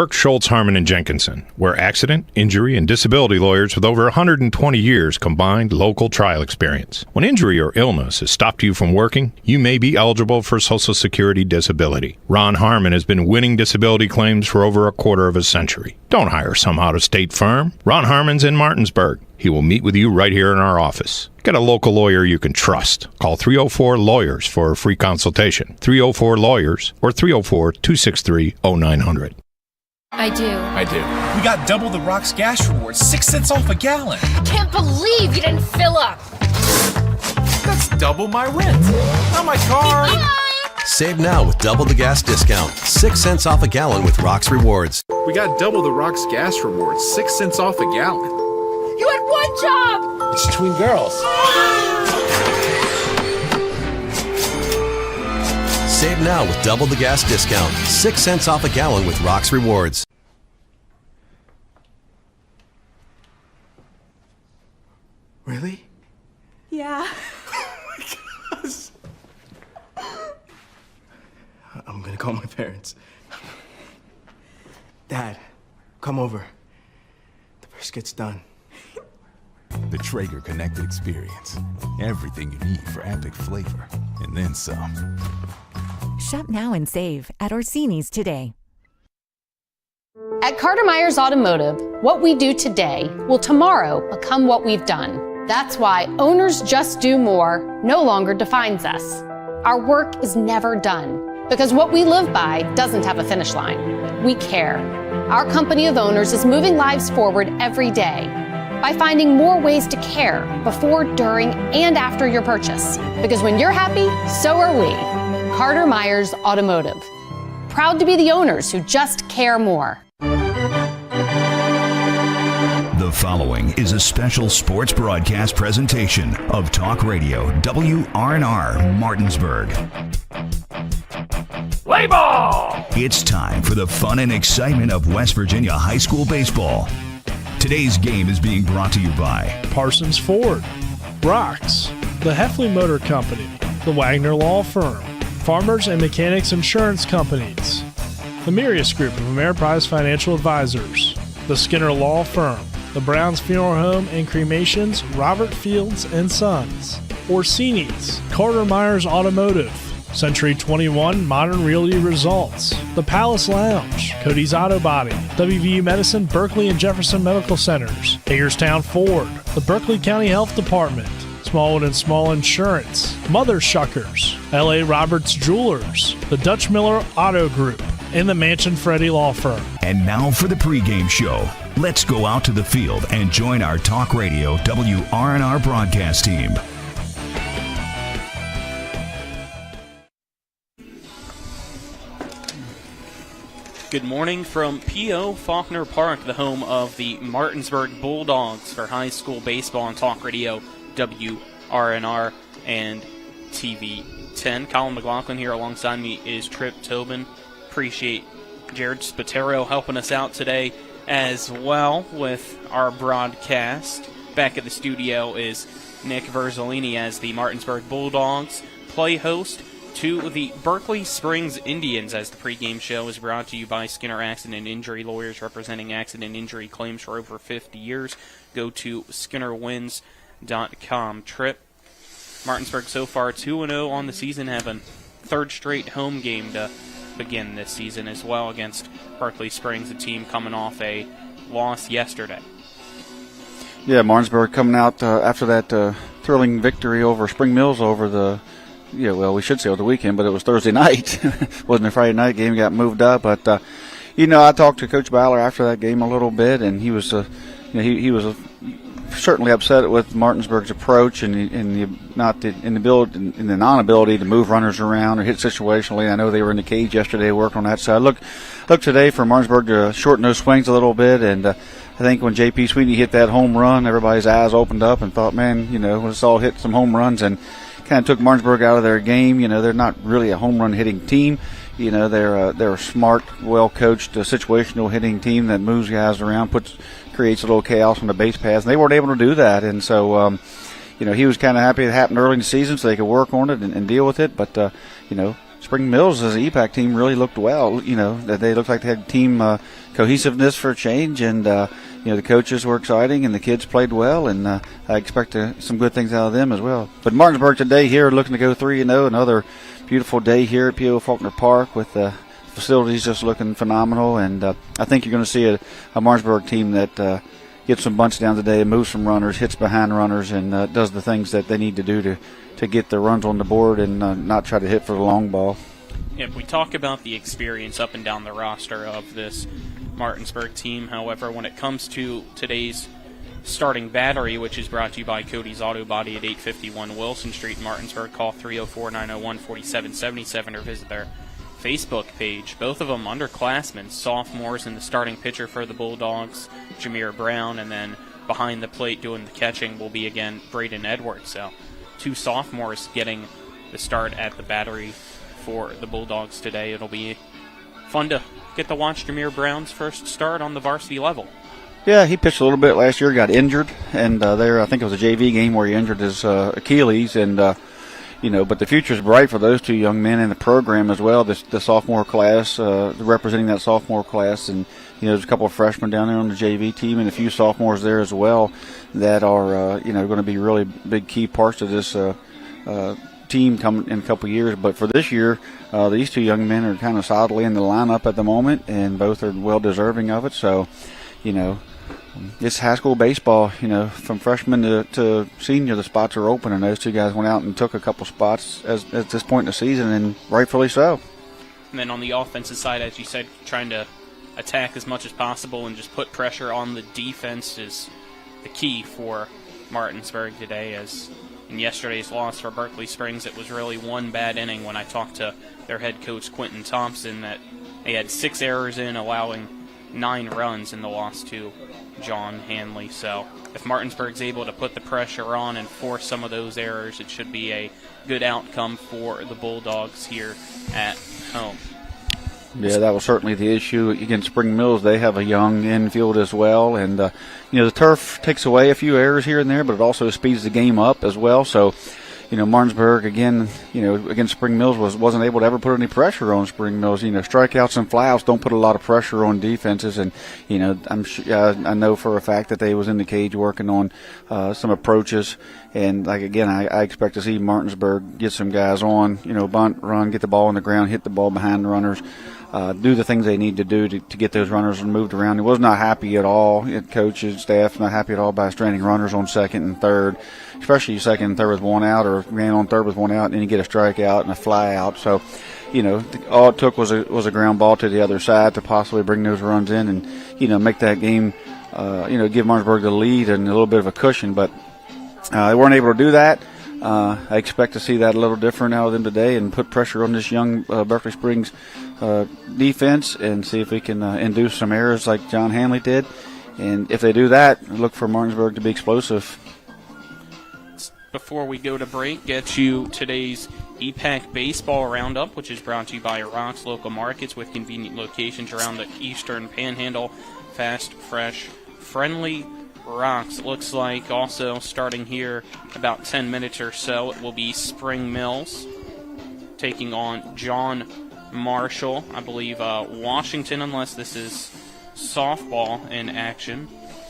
Burke, Schultz, Harmon, and Jenkinson, where accident, injury, and disability lawyers with over 120 years combined local trial experience. When injury or illness has stopped you from working, you may be eligible for Social Security disability. Ron Harmon has been winning disability claims for over a quarter of a century. Don't hire some out-of-state firm. Ron Harmon's in Martinsburg. He will meet with you right here in our office. Get a local lawyer you can trust. Call 304-LAWYERS for a free consultation. 304-LAWYERS or 304-263-0900. I do. We got double the Rock's gas rewards, 6 cents off a gallon. I can't believe you didn't fill up. That's double my rent. Not my car. Save now with double the gas discount. 6 cents off a gallon with Rock's Rewards. We got double the Rock's gas rewards, 6 cents off a gallon. You had one job. It's between girls. Save now with double the gas discount. 6 cents off a gallon with Rock's Rewards. Really? Yeah. I'm gonna call my parents. Dad, come over. The brisket's done. The Traeger Connected Experience. Everything you need for epic flavor, and then some. Shop now and save at Orsini's today. At Carter Myers Automotive, what we do today will tomorrow become what we've done. That's why Owners Just Do More no longer defines us. Our work is never done because what we live by doesn't have a finish line. We care. Our company of owners is moving lives forward every day by finding more ways to care before, during, and after your purchase. Because when you're happy, so are we. Carter Myers Automotive. Proud to be the owners who just care more. The following is a special sports broadcast presentation of Talk Radio WRNR Martinsburg. Play ball! It's time for the fun and excitement of West Virginia high school baseball. Today's game is being brought to you by Parsons Ford, Rocks, the Heffley Motor Company, the Wagner Law Firm, Farmers and Mechanics Insurance Companies, the Mirius Group of Ameriprise Financial Advisors, the Skinner Law Firm, the Browns Funeral Home and Cremations, Robert Fields and Sons, Orsini's, Carter Myers Automotive, Century 21 Modern Realty Results, the Palace Lounge, Cody's Auto Body, WVU Medicine, Berkeley and Jefferson Medical Centers, Hagerstown Ford, the Berkeley County Health Department, Smallwood and Small Insurance, Mother Shuckers, L.A. Roberts Jewelers, the Dutch Miller Auto Group, and the Mansion Freddie Law Firm. And now for the pregame show. Let's go out to the field and join our Talk Radio WRNR broadcast team. Good morning from P.O. Faulkner Park, the home of the Martinsburg Bulldogs for high school baseball on Talk Radio WRNR and TV 10. Colin McLaughlin here alongside me is Trip Tobin. Appreciate Jared Spatero helping us out today as well with our broadcast. Back at the studio is Nick Verzolini as the Martinsburg Bulldogs play host to the Berkeley Springs Indians, as the pregame show is brought to you by Skinner Accident and Injury Lawyers, representing accident and injury claims for over 50 years. Go to SkinnerWins.com. Trip, Martinsburg so far 2-0 on the season, having third straight home game to begin this season as well against Berkeley Springs, a team coming off a loss yesterday. Yeah, Martinsburg coming out after that thrilling victory over Spring Mills over the we should say over the weekend, but it was Thursday night. Wasn't a Friday night game, got moved up. But, I talked to Coach Baller after that game a little bit, and he was he was certainly upset with Martinsburg's approach and the non-ability to move runners around or hit situationally. I know they were in the cage yesterday working on that side. Look today for Martinsburg to shorten those swings a little bit, and I think when J.P. Sweeney hit that home run, everybody's eyes opened up and thought, man, let's all hit some home runs, and kind of took Martinsburg out of their game. They're not really a home run hitting team. They're a smart, well-coached, situational hitting team that moves guys around, creates a little chaos on the base paths, and they weren't able to do that. And so, he was kind of happy it happened early in the season so they could work on it and deal with it. But, Spring Mills as an EPAC team really looked well. That they looked like they had team cohesiveness for a change, and the coaches were exciting and the kids played well, and I expect some good things out of them as well. But Martinsburg today here looking to go 3-0, another beautiful day here at P.O. Faulkner Park with the facilities just looking phenomenal, and I think you're going to see a Martinsburg team that gets some bunch down today, moves some runners, hits behind runners, and does the things that they need to do to get the runs on the board and not try to hit for the long ball. If we talk about the experience up and down the roster of this Martinsburg team, however, when it comes to today's starting battery, which is brought to you by Cody's Auto Body at 851 Wilson Street in Martinsburg, call 304-901-4777 or visit their Facebook page. Both of them underclassmen, sophomores, in the starting pitcher for the Bulldogs, Jameer Brown, and then behind the plate doing the catching will be, again, Braden Edwards. So 2 sophomores getting the start at the battery for the Bulldogs today. It'll be fun to get to watch Jameer Brown's first start on the varsity level. Yeah, he pitched a little bit last year, got injured, and I think it was a JV game where he injured his Achilles, and but the future is bright for those 2 young men in the program as well. The sophomore class, representing that sophomore class, and there's a couple of freshmen down there on the JV team, and a few sophomores there as well that are going to be really big key parts of this team coming in a couple of years. But for this year, these 2 young men are kind of solidly in the lineup at the moment, and both are well deserving of it. So, it's high school baseball, from freshman to senior, the spots are open, and those 2 guys went out and took a couple spots at this point in the season, and rightfully so. And then on the offensive side, as you said, trying to attack as much as possible and just put pressure on the defense is the key for Martinsburg today. As in yesterday's loss for Berkeley Springs, it was really one bad inning when I talked to their head coach, Quentin Thompson, that they had 6 errors in, allowing 9 runs in the loss to John Hanley. So if Martinsburg's able to put the pressure on and force some of those errors, it should be a good outcome for the Bulldogs here at home. Yeah, that was certainly the issue against Spring Mills. They have a young infield as well, and the turf takes away a few errors here and there, but it also speeds the game up as well. So, Martinsburg again, against Spring Mills wasn't able to ever put any pressure on Spring Mills. Strikeouts and flyouts don't put a lot of pressure on defenses, and I know for a fact that they was in the cage working on some approaches, and I expect to see Martinsburg get some guys on, bunt, run, get the ball on the ground, hit the ball behind the runners. Do the things they need to do to get those runners moved around. He was not happy at all. Coaches, staff, not happy at all by stranding runners on second and third, especially second and third with 1 out, or ran on third with 1 out, and then you get a strikeout and a fly out. So, all it took was a ground ball to the other side to possibly bring those runs in and, make that game, give Martinsburg the lead and a little bit of a cushion. But they weren't able to do that. I expect to see that a little different out of them today and put pressure on this young Berkeley Springs defense and see if we can induce some errors like John Hanley did. And if they do that, look for Martinsburg to be explosive. Before we go to break, get you today's EPAC Baseball Roundup, which is brought to you by Rocks Local Markets with convenient locations around the eastern Panhandle. Fast, fresh, friendly Rocks. It looks like also starting here about 10 minutes or so, it will be Spring Mills taking on John Marshall. I believe Washington, unless this is softball in action.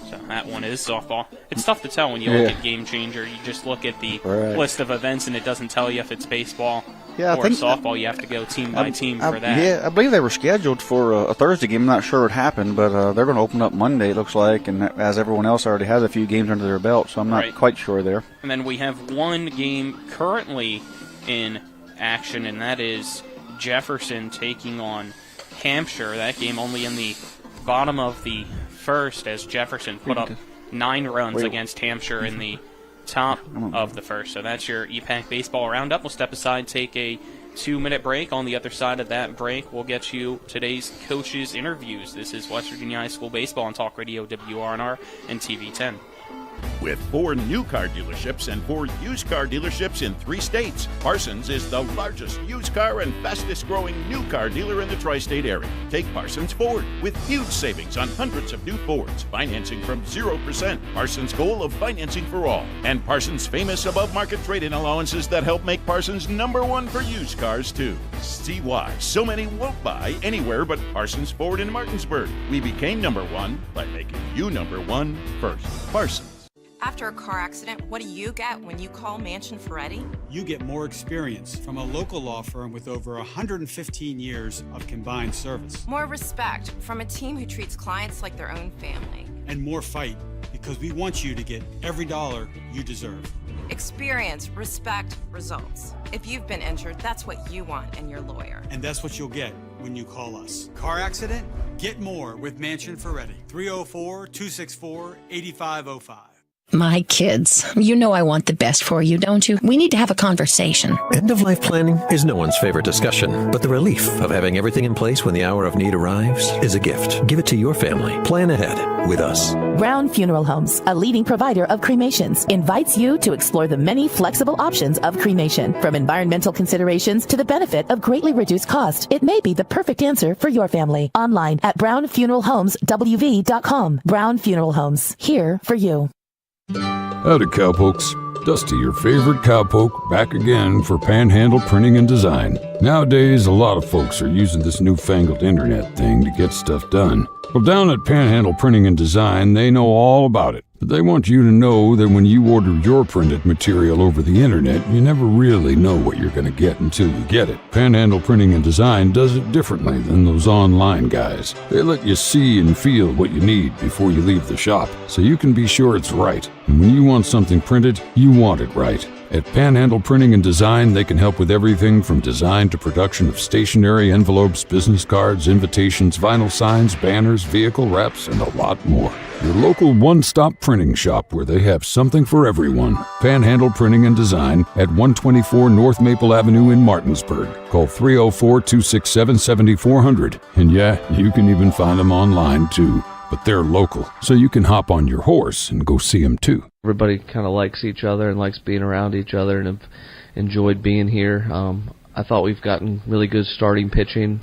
So that one is softball. It's tough to tell when you look at Game Changer. You just look at the list of events and it doesn't tell you if it's baseball or softball. You have to go team by team for that. Yeah, I believe they were scheduled for a Thursday game. I'm not sure what happened, but they're going to open up Monday, it looks like, and as everyone else already has a few games under their belt, so I'm not quite sure there. And then we have one game currently in action, and that is Jefferson taking on Hampshire. That game only in the bottom of the first, as Jefferson put up 9 runs against Hampshire in the top of the first. So that's your EPAC Baseball Roundup. We'll step aside, take a 2-minute break. On the other side of that break, we'll get you today's coaches' interviews. This is West Virginia High School Baseball on Talk Radio WRNR and TV 10. With 4 new car dealerships and 4 used car dealerships in 3 states, Parsons is the largest used car and fastest growing new car dealer in the tri-state area. Take Parsons Ford with huge savings on hundreds of new Fords, financing from 0%, Parsons' goal of financing for all, and Parsons' famous above-market trade-in allowances that help make Parsons #1 for used cars, too. See why so many won't buy anywhere but Parsons Ford in Martinsburg. We became #1 by making you #1 first. Parsons. After a car accident, what do you get when you call Mansion Ferretti? You get more experience from a local law firm with over 115 years of combined service. More respect from a team who treats clients like their own family. And more fight, because we want you to get every dollar you deserve. Experience, respect, results. If you've been injured, that's what you want in your lawyer. And that's what you'll get when you call us. Car accident? Get more with Mansion Ferretti. 304-264-8505. My kids, you know I want the best for you, don't you? We need to have a conversation. End-of-life planning is no one's favorite discussion, but the relief of having everything in place when the hour of need arrives is a gift. Give it to your family. Plan ahead with us. Brown Funeral Homes, a leading provider of cremations, invites you to explore the many flexible options of cremation. From environmental considerations to the benefit of greatly reduced cost, it may be the perfect answer for your family. Online at brownfuneralhomeswv.com. Brown Funeral Homes, here for you. Howdy, cowpokes. Dusty, your favorite cowpoke, back again for Panhandle Printing and Design. Nowadays, a lot of folks are using this newfangled internet thing to get stuff done. Well, down at Panhandle Printing and Design, they know all about it. But they want you to know that when you order your printed material over the internet, you never really know what you're going to get until you get it. Panhandle Printing and Design does it differently than those online guys. They let you see and feel what you need before you leave the shop, so you can be sure it's right. And when you want something printed, you want it right. At Panhandle Printing and Design, they can help with everything from design to production of stationery, envelopes, business cards, invitations, vinyl signs, banners, vehicle wraps, and a lot more. Your local one-stop printing shop where they have something for everyone. Panhandle Printing and Design at 124 North Maple Avenue in Martinsburg. Call 304-267-7400. And yeah, you can even find them online too. But they're local, so you can hop on your horse and go see them too. Everybody kind of likes each other and likes being around each other and have enjoyed being here. I thought we've gotten really good starting pitching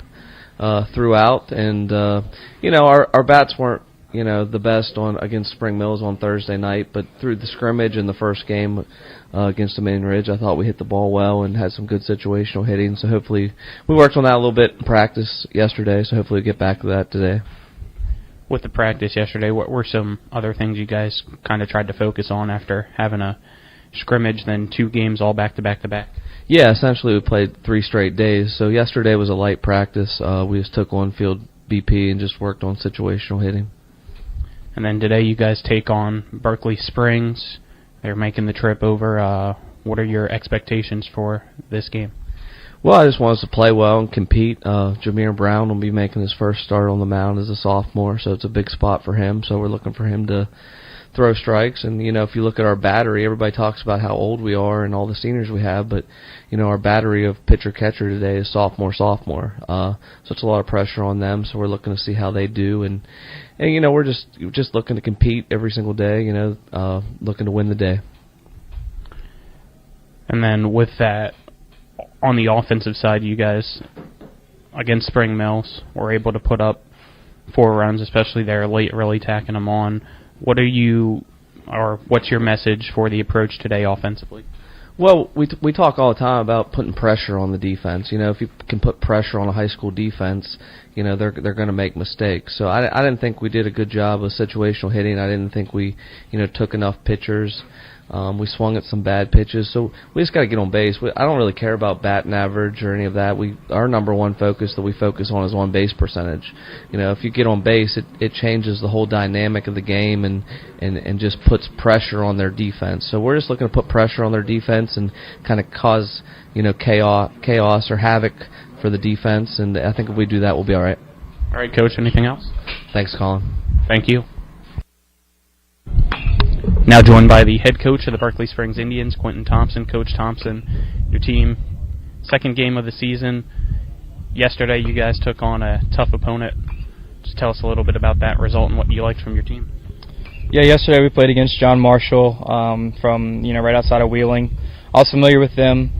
throughout, and our bats weren't the best against Spring Mills on Thursday night, but through the scrimmage in the first game against the Main Ridge, I thought we hit the ball well and had some good situational hitting. So hopefully we worked on that a little bit in practice yesterday. So hopefully we get back to that today. With the practice yesterday, what were some other things you guys kind of tried to focus on after having a scrimmage, then 2 games all back-to-back-to-back? Yeah, essentially we played 3 straight days. So yesterday was a light practice. We just took on-field BP and just worked on situational hitting. And then today you guys take on Berkeley Springs. They're making the trip over. What are your expectations for this game? Well, I just want us to play well and compete. Jameer Brown will be making his first start on the mound as a sophomore, so it's a big spot for him. So we're looking for him to throw strikes. And, if you look at our battery, everybody talks about how old we are and all the seniors we have, but, our battery of pitcher-catcher today is sophomore. So it's a lot of pressure on them, so we're looking to see how they do. And we're just looking to compete every single day, looking to win the day. And then with that, on the offensive side, you guys, against Spring Mills, were able to put up 4 runs, especially there late, really tacking them on. What's your message for the approach today offensively? Well, we talk all the time about putting pressure on the defense. If you can put pressure on a high school defense, they're going to make mistakes. So I didn't think we did a good job of situational hitting. I didn't think we, took enough pitchers. We swung at some bad pitches, so we just got to get on base. I don't really care about batting average or any of that. Our number one focus that we focus on is on base percentage. If you get on base, it changes the whole dynamic of the game and just puts pressure on their defense. So we're just looking to put pressure on their defense and kind of cause chaos or havoc for the defense. And I think if we do that, we'll be all right. All right, Coach. Anything else? Thanks, Colin. Thank you. Now joined by the head coach of the Berkeley Springs Indians, Quentin Thompson. Coach Thompson, your team, second game of the season. Yesterday you guys took on a tough opponent. Just tell us a little bit about that result and what you liked from your team. Yeah, yesterday we played against John Marshall from right outside of Wheeling. I was familiar with them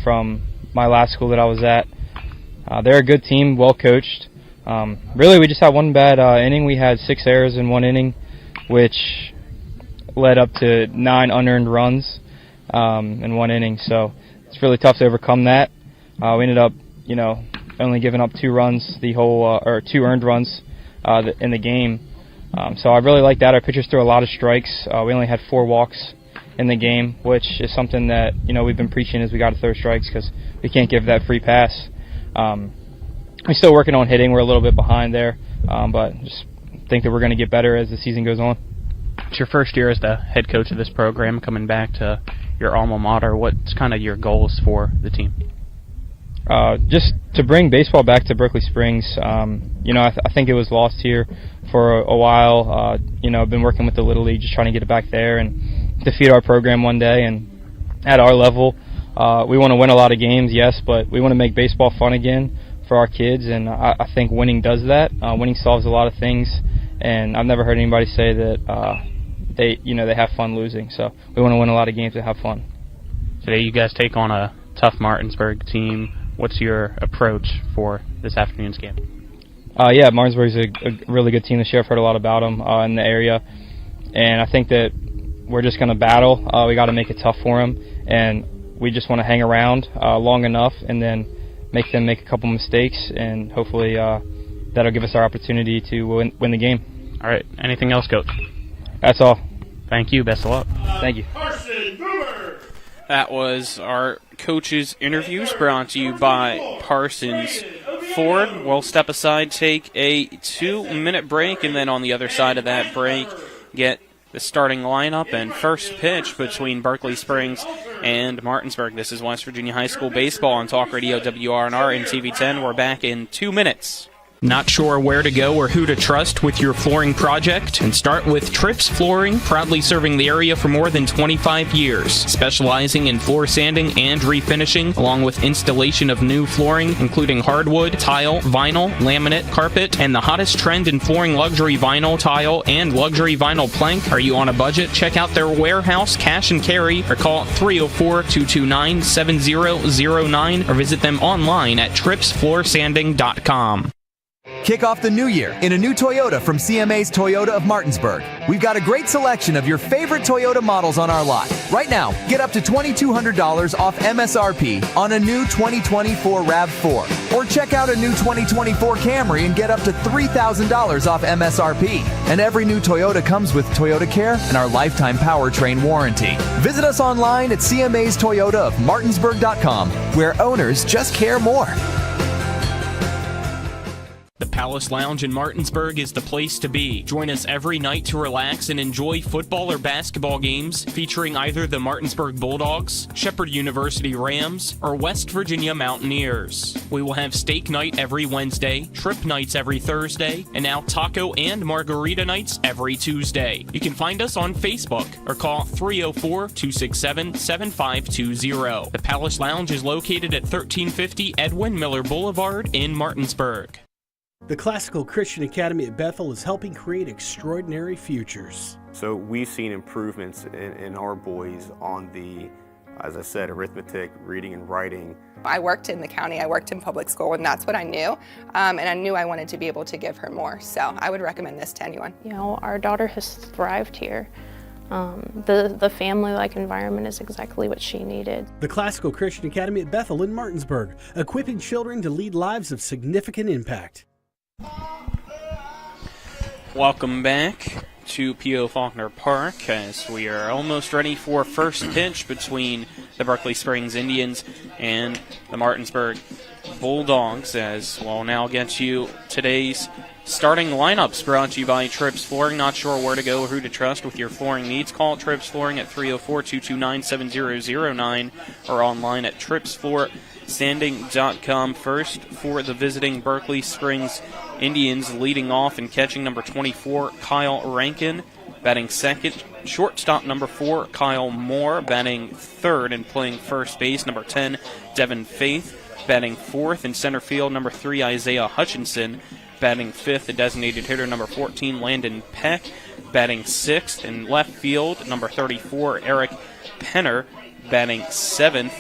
from my last school that I was at. They're a good team, well coached. Really, we just had one bad inning. We had 6 errors in one inning, which led up to 9 unearned runs in one inning. So it's really tough to overcome that. We ended up, only giving up 2 runs or 2 earned runs in the game. So I really like that. Our pitchers threw a lot of strikes. We only had 4 walks in the game, which is something that we've been preaching, is we got to throw strikes because we can't give that free pass. We're still working on hitting. We're a little bit behind there, but just think that we're going to get better as the season goes on. It's your first year as the head coach of this program, coming back to your alma mater. What's kind of your goals for the team? Just to bring baseball back to Berkeley Springs. I think it was lost here for a while. I've been working with the Little League, just trying to get it back there and defeat our program one day. And at our level, we want to win a lot of games, yes, but we want to make baseball fun again for our kids, and I think winning does that. Winning solves a lot of things, and I've never heard anybody say that they have fun losing. So we want to win a lot of games and have fun. Today you guys take on a tough Martinsburg team. What's your approach for this afternoon's game? Martinsburg's a really good team this year. I've heard a lot about them in the area, and I think that we're just going to battle. We got to make it tough for them, and we just want to hang around long enough and then make them make a couple mistakes, and hopefully that'll give us our opportunity to win the game. All right. Anything else, Coach? That's all. Thank you. Best of luck. Thank you. That was our coaches' interviews brought to you by Parsons Ford. We'll step aside, take a 2-minute break, and then on the other side of that break, get the starting lineup and first pitch between Berkeley Springs and Martinsburg. This is West Virginia High School Baseball on Talk Radio WRNR and TV10. We're back in 2 minutes. Not sure where to go or who to trust with your flooring project? And start with Trips Flooring, proudly serving the area for more than 25 years, specializing in floor sanding and refinishing, along with installation of new flooring, including hardwood, tile, vinyl, laminate, carpet, and the hottest trend in flooring, luxury vinyl, tile, and luxury vinyl plank. Are you on a budget? Check out their warehouse, cash and carry, or call 304-229-7009, or visit them online at tripsfloorsanding.com. Kick off the new year in a new Toyota from CMA's Toyota of Martinsburg. We've got a great selection of your favorite Toyota models on our lot. Right now, get up to $2,200 off MSRP on a new 2024 RAV4. Or check out a new 2024 Camry and get up to $3,000 off MSRP. And every new Toyota comes with Toyota Care and our lifetime powertrain warranty. Visit us online at CMA's Toyota of Martinsburg.com, where owners just care more. The Palace Lounge in Martinsburg is the place to be. Join us every night to relax and enjoy football or basketball games featuring either the Martinsburg Bulldogs, Shepherd University Rams, or West Virginia Mountaineers. We will have steak night every Wednesday, trip nights every Thursday, and now taco and margarita nights every Tuesday. You can find us on Facebook or call 304-267-7520. The Palace Lounge is located at 1350 Edwin Miller Boulevard in Martinsburg. The Classical Christian Academy at Bethel is helping create extraordinary futures. So we've seen improvements in our boys on the, as I said, arithmetic, reading and writing. I worked in the county, I worked in public school, and that's what I knew. And I knew I wanted to be able to give her more. So I would recommend this to anyone. Our daughter has thrived here. The family-like environment is exactly what she needed. The Classical Christian Academy at Bethel in Martinsburg, equipping children to lead lives of significant impact. Welcome back to P.O. Faulkner Park as we are almost ready for first pitch between the Berkeley Springs Indians and the Martinsburg Bulldogs, as we'll now get you today's starting lineups brought to you by Trips Flooring. Not sure where to go or who to trust with your flooring needs? Call Trips Flooring at 304-229-7009 or online at tripsfloorsanding.com. First for the visiting Berkeley Springs Indians, leading off and catching number 24, Kyle Rankin. Batting second, shortstop number 4, Kyle Moore. Batting third and playing first base, number 10, Devin Faith. Batting fourth in center field, number 3, Isaiah Hutchinson. Batting fifth, the designated hitter, number 14, Landon Peck. batting 6th. In left field, number 34, Eric Penner, batting 7th.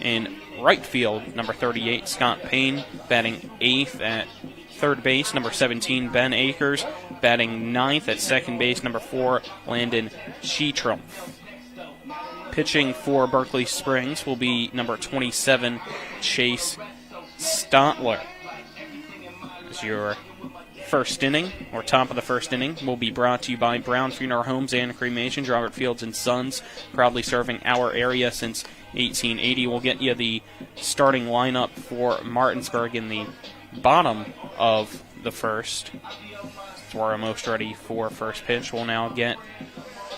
In right field, number 38, Scott Payne, batting 8th. At third base, number 17, Ben Akers, batting 9th. At second base, number 4, Landon Sheetrumpf. Pitching for Berkeley Springs will be number 27, Chase Stotler. As your first inning, or top of the first inning, will be brought to you by Brown Funeral Homes and Cremations, Robert Fields and Sons, proudly serving our area since 1880. We'll get you the starting lineup for Martinsburg in the bottom of the first. We're almost ready for first pitch. We'll now get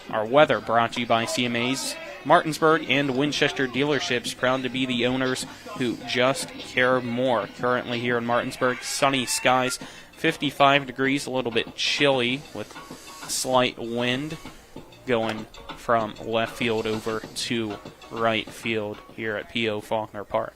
our weather brought to you by CMA's Martinsburg and Winchester dealerships, proud to be the owners who just care more. Currently here in Martinsburg, sunny skies, 55 degrees, a little bit chilly with slight wind going from left field over to right field here at P.O. Faulkner Park.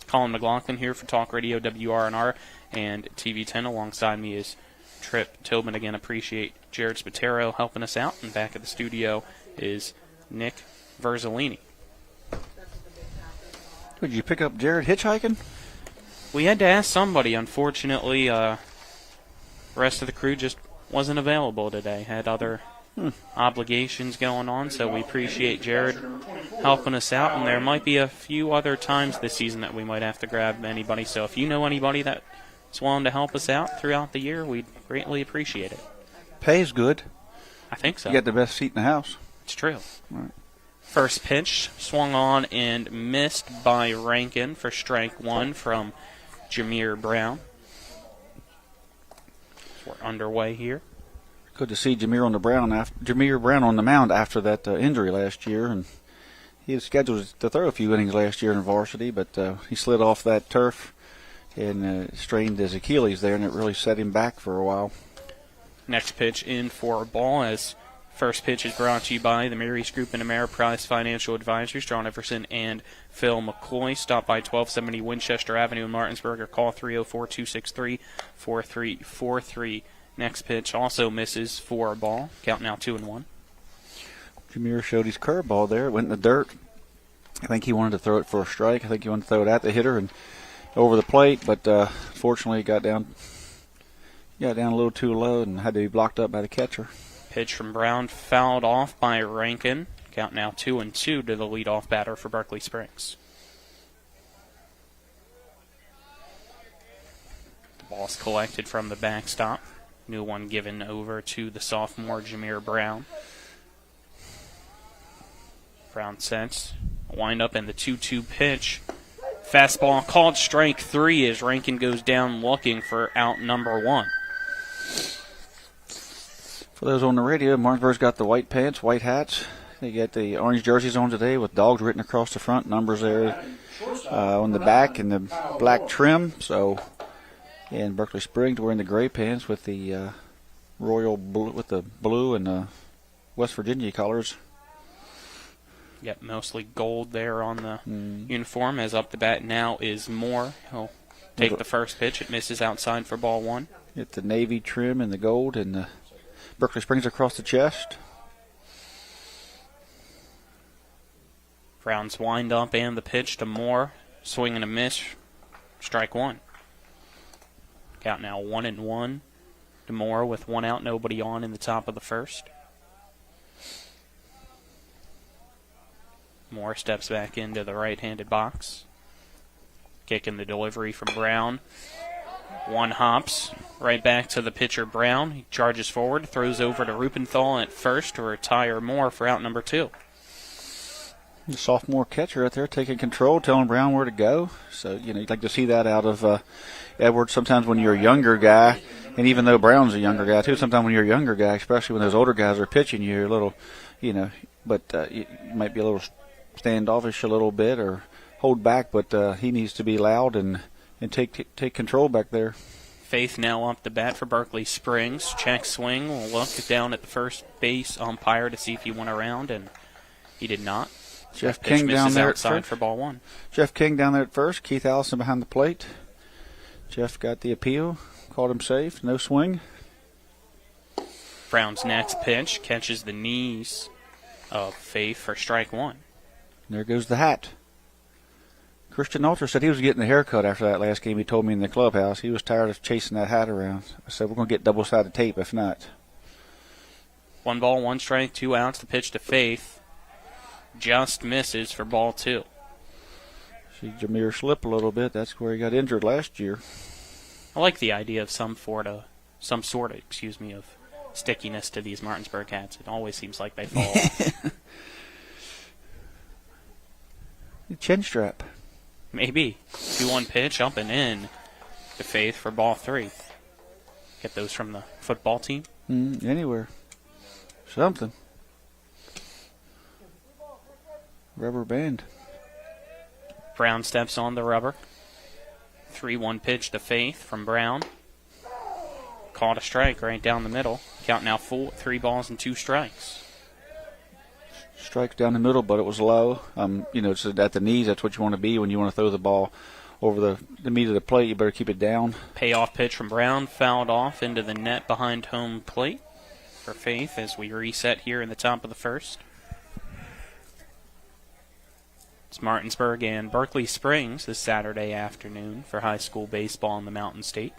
Colin McLaughlin here for Talk Radio WRNR and TV 10. Alongside me is Trip Tobin. Again, appreciate Jared Spatero helping us out. And back at the studio is Nick Verzolini. Did you pick up Jared hitchhiking? We had to ask somebody. Unfortunately, rest of the crew just wasn't available today. Had other obligations going on, so we appreciate Jared helping us out. And there might be a few other times this season that we might have to grab anybody. So if you know anybody that's willing to help us out throughout the year, we'd greatly appreciate it. Pay's good. I think so. You got the best seat in the house. It's true. Right. First pitch swung on and missed by Rankin for strike one from Jameer Brown. We're underway here. Good to see Jameer Brown on the mound after that injury last year, and he was scheduled to throw a few innings last year in varsity, but he slid off that turf and strained his Achilles there, and it really set him back for a while. Next pitch in for a ball, as first pitch is brought to you by the Mary's Group and Ameriprise Financial Advisors, John Everson and Phil McCoy. Stop by 1270 Winchester Avenue in Martinsburg or call 304-263-4343. Next pitch also misses for a ball. Count now 2-1. Jameer showed his curveball there. It went in the dirt. I think he wanted to throw it for a strike. I think he wanted to throw it at the hitter and over the plate, but fortunately it got down a little too low and had to be blocked up by the catcher. Pitch from Brown fouled off by Rankin. Count now 2-2 to the leadoff batter for Berkeley Springs. The ball's collected from the backstop. New one given over to the sophomore Jameer Brown. Brown sets. Wind up in the 2-2 pitch. Fastball called strike 3 as Rankin goes down looking for out number 1. For those on the radio, Martinsburg's got the white pants, white hats. They got the orange jerseys on today with dogs written across the front, numbers there on the back, and the black trim. So, and Berkeley Springs wearing the gray pants with the royal blue, with the blue and West Virginia colors. Yep, mostly gold there on the uniform. As up the bat now is Moore. He'll take the first pitch. It misses outside for ball 1. Get the navy trim and the gold and the Berkeley Springs across the chest. Brown's wind up and the pitch to Moore. Swing and a miss. Strike 1. Count now 1-1 to Moore with 1 out, nobody on in the top of the first. Moore steps back into the right-handed box. Kicking the delivery from Brown. 1 hops right back to the pitcher Brown. He charges forward, throws over to Rupenthal at first to retire Moore for out number 2. The sophomore catcher out there taking control, telling Brown where to go. So, you'd like to see that out of Edwards. Sometimes when you're a younger guy, and even though Brown's a younger guy too, sometimes when you're a younger guy, especially when those older guys are pitching, you're a little, but you might be a little standoffish a little bit or hold back, but he needs to be loud and take control back there. Faith now up the bat for Berkeley Springs. Check swing. We'll look down at the first base umpire to see if he went around, and he did not. Jeff King down there outside at first. For ball 1. Jeff King down there at first. Keith Allison behind the plate. Jeff got the appeal. Called him safe. No swing. Brown's next pitch catches the knees of Faith for strike one. There goes the hat. Christian Alter said he was getting a haircut after that last game. He told me in the clubhouse he was tired of chasing that hat around. I said, we're going to get double-sided tape if not. 1 ball, 1 strike, 2 outs. The pitch to Faith just misses for ball 2. See Jameer slip a little bit. That's where he got injured last year. I like the idea of some sort of stickiness to these Martinsburg hats. It always seems like they fall. Chin strap. Maybe. 2-1 pitch up and in to Faith for ball 3. Get those from the football team? Anywhere. Something. Rubber band. Brown steps on the rubber. 3-1 pitch to Faith from Brown. Caught a strike right down the middle. Count now full, 3 balls and 2 strikes. Strikes down the middle, but it was low. It's at the knees. That's what you want to be when you want to throw the ball over the meat of the plate. You better keep it down. Payoff pitch from Brown, fouled off into the net behind home plate for Faith as we reset here in the top of the first. It's Martinsburg and Berkeley Springs this Saturday afternoon for high school baseball in the Mountain State.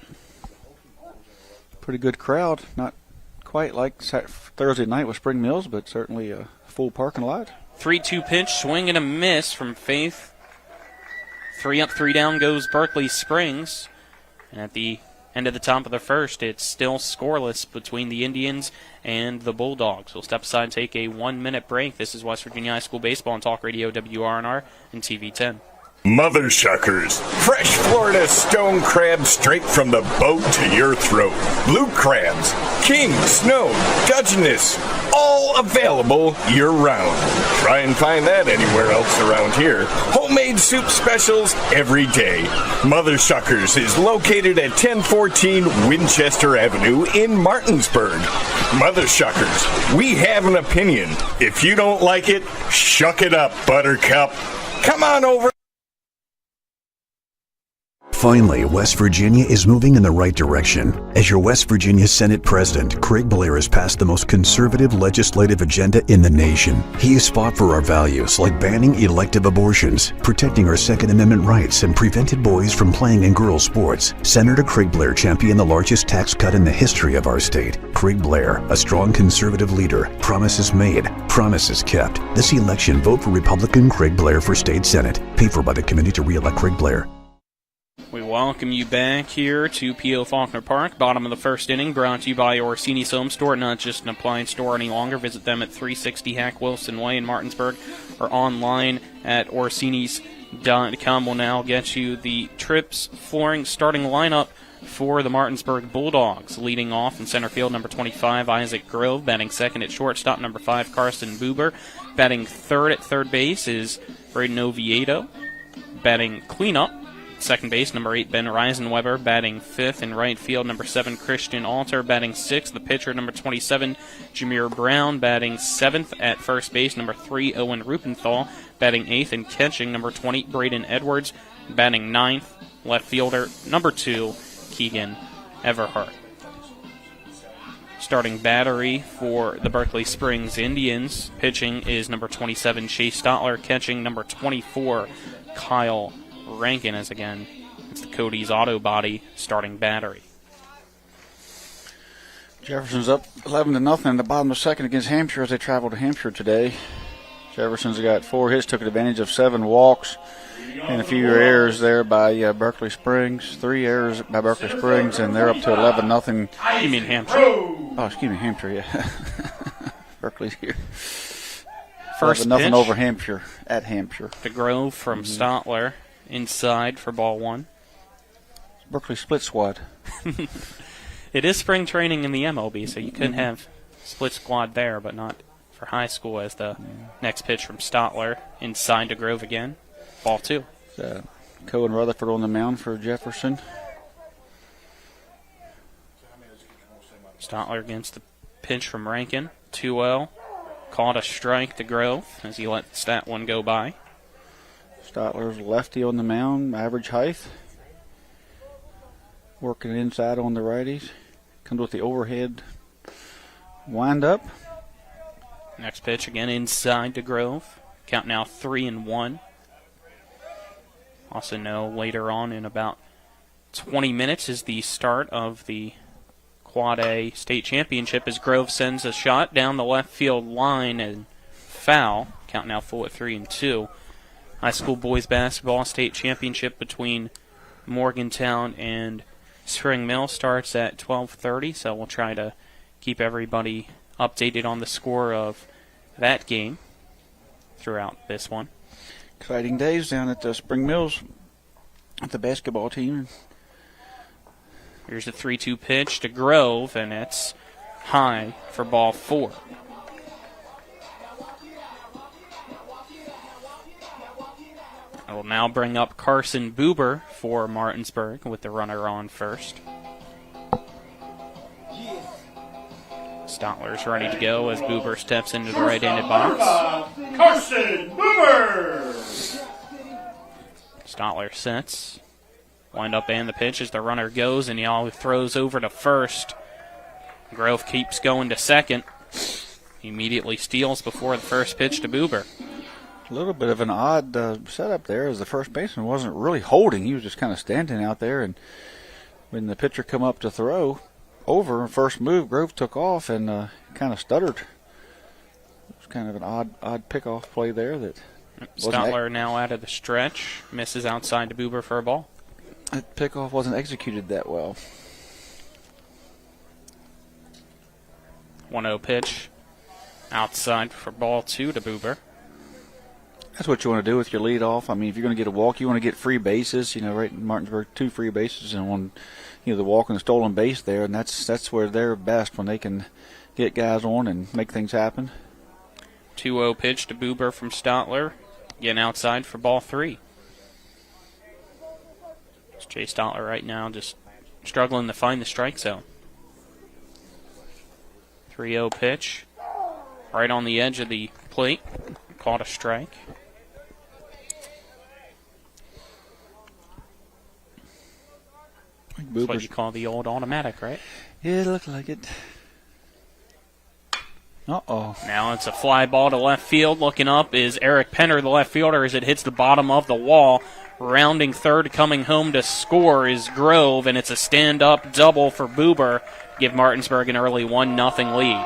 Pretty good crowd. Not quite like Thursday night with Spring Mills, but certainly a full parking lot. 3-2 pitch, swing and a miss from Faith. 3 up, 3 down goes Berkeley Springs. And at the end of the top of the first, it's still scoreless between the Indians and the Bulldogs. We'll step aside and take a 1-minute break. This is West Virginia High School Baseball on Talk Radio WRNR and TV 10. Mother Shuckers. Fresh Florida stone crab straight from the boat to your throat. Blue crabs, king, snow, Dungeness, all available year-round. Try and find that anywhere else around here. Homemade soup specials every day. Mother Shuckers is located at 1014 Winchester Avenue in Martinsburg. Mother Shuckers, we have an opinion. If you don't like it, shuck it up, Buttercup. Come on over. Finally, West Virginia is moving in the right direction. As your West Virginia Senate President, Craig Blair has passed the most conservative legislative agenda in the nation. He has fought for our values like banning elective abortions, protecting our Second Amendment rights, and prevented boys from playing in girls' sports. Senator Craig Blair championed the largest tax cut in the history of our state. Craig Blair, a strong conservative leader. Promises made, promises kept. This election, vote for Republican Craig Blair for State Senate. Paid for by the committee to re-elect Craig Blair. We welcome you back here to P.O. Faulkner Park, bottom of the first inning, brought to you by Orsini's Home Store, not just an appliance store any longer. Visit them at 360 Hack Wilson Way in Martinsburg or online at orsinis.com. We'll now get you the Trips Flooring starting lineup for the Martinsburg Bulldogs. Leading off in center field, number 25, Isaac Grove. Batting second at shortstop, number 5, Carson Buber. Batting third at third base is Braden Oviedo. Batting cleanup, second base, number 8, Ben Reisenweber. Batting fifth in right field, number 7, Christian Alter. Batting sixth, the pitcher, number 27, Jameer Brown. Batting seventh at first base, number 3, Owen Rupenthal. Batting eighth and catching, number 20, Braden Edwards. Batting ninth, left fielder, number 2, Keegan Everhart. Starting battery for the Berkeley Springs Indians. Pitching is number 27, Chase Stotler. Catching, number 24, Kyle Rankin. As again, it's the Cody's Auto Body starting battery. Jefferson's up 11-0 in the bottom of the second against Hampshire as they travel to Hampshire today. Jefferson's got 4 hits, took advantage of 7 walks and a few errors there by Berkeley Springs. 3 errors by Berkeley Springs, and they're up to 11-0. You mean Hampshire? Oh, excuse me, Hampshire, yeah. Berkeley's here. First nothing pitch over Hampshire, at Hampshire. To Grove from Stotler, inside for ball 1. Berkeley split squad. It is spring training in the MLB, so you couldn't have split squad there, but not for high school, as the next pitch from Stotler, inside to Grove again. Ball 2. Cohen Rutherford on the mound for Jefferson. Stotler against the pitch from Rankin. 2-0. Caught a strike to Grove as he lets that one go by. Stotler's lefty on the mound, average height. Working inside on the righties. Comes with the overhead Wind up. Next pitch again inside to Grove. Count now 3-1. Also know later on in about 20 minutes is the start of the Quad A state championship as Grove sends a shot down the left field line and foul. Count now full at 3-2. High school boys basketball state championship between Morgantown and Spring Mill starts at 12:30, so we'll try to keep everybody updated on the score of that game throughout this one. Exciting days down at the Spring Mills at the basketball team. Here's a 3-2 pitch to Grove, and it's high for ball 4. I will now bring up Carson Buber for Martinsburg with the runner on first. Stotler's ready to go as Buber steps into the right-handed box. Carson Buber! Stotler sets. Wind up and the pitch as the runner goes, and he all throws over to first. Grove keeps going to second. He immediately steals before the first pitch to Buber. A little bit of an odd setup there as the first baseman wasn't really holding. He was just kind of standing out there, and when the pitcher come up to throw over, first move, Grove took off and kind of stuttered. It was kind of an odd pickoff play there. That Stotler now out of the stretch, misses outside to Buber for a ball. That pickoff wasn't executed that well. 1-0 pitch outside for ball 2 to Buber. That's what you want to do with your leadoff. I mean, if you're going to get a walk, you want to get free bases. You know, right in Martinsburg, 2 free bases and one, the walk and the stolen base there, and that's where they're best, when they can get guys on and make things happen. 2-0 pitch to Buber from Stotler, again outside for ball 3. It's Jay Stotler right now just struggling to find the strike zone. 3-0 pitch, right on the edge of the plate, caught a strike. That's what you call the old automatic, right? Yeah, it looked like it. Uh-oh. Now it's a fly ball to left field. Looking up is Eric Penner, the left fielder, as it hits the bottom of the wall. Rounding third, coming home to score is Grove, and it's a stand-up double for Buber. Give Martinsburg an early 1-0 lead.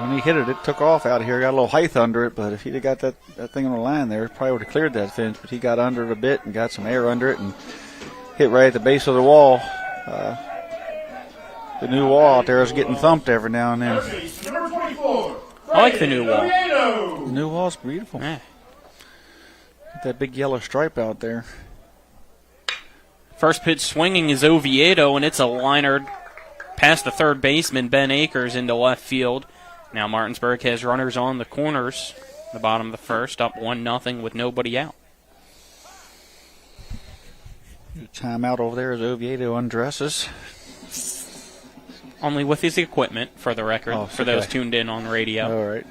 When he hit it, it took off out of here. Got a little height under it, but if he'd have got that thing on the line there, probably would have cleared that fence. But he got under it a bit and got some air under it and hit right at the base of the wall. The new wall out there is getting thumped every now and then. I like the new wall. The new wall's beautiful. Yeah. Get that big yellow stripe out there. First pitch swinging is Oviedo, and it's a liner past the third baseman, Ben Akers, into left field. Now Martinsburg has runners on the corners, the bottom of the first, up 1-0 with nobody out. Timeout over there as Oviedo undresses. Only with his equipment, for the record, for those tuned in on radio. All right.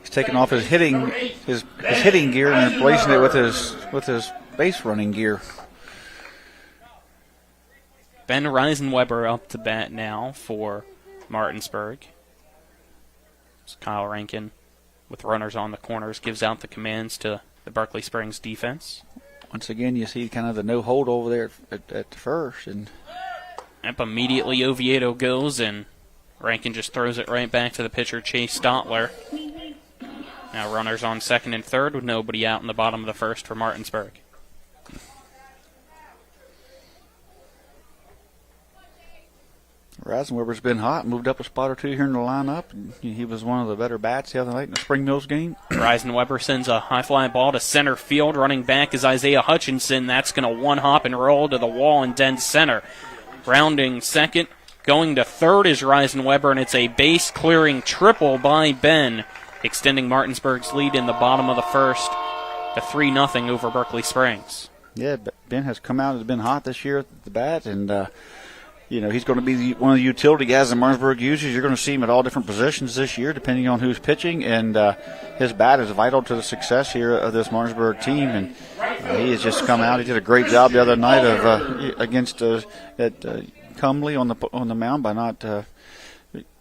He's taking off his hitting gear and replacing it with his base running gear. Ben Reisenweber up to bat now for Martinsburg. It's Kyle Rankin with runners on the corners gives out the commands to the Berkeley Springs defense. Once again, you see kind of the no hold over there at first, and up immediately Oviedo goes, and Rankin just throws it right back to the pitcher, Chase Stotler. Now runners on second and third with nobody out in the bottom of the first for Martinsburg. Reisenweber's been hot, moved up a spot or two here in the lineup. He was one of the better bats the other night in the Spring Mills game. Reisenweber sends a high fly ball to center field. Running back is Isaiah Hutchinson. That's going to one-hop and roll to the wall in dead center. Rounding second, going to third is Reisenweber, and it's a base-clearing triple by Ben, extending Martinsburg's lead in the bottom of the first to 3-0 over Berkeley Springs. Yeah, Ben has come out, has been hot this year at the bat, and he's going to be one of the utility guys that Martinsburg uses. You're going to see him at all different positions this year, depending on who's pitching, and his bat is vital to the success here of this Martinsburg team. And he has just come out. He did a great job the other night against Cumley on the mound by not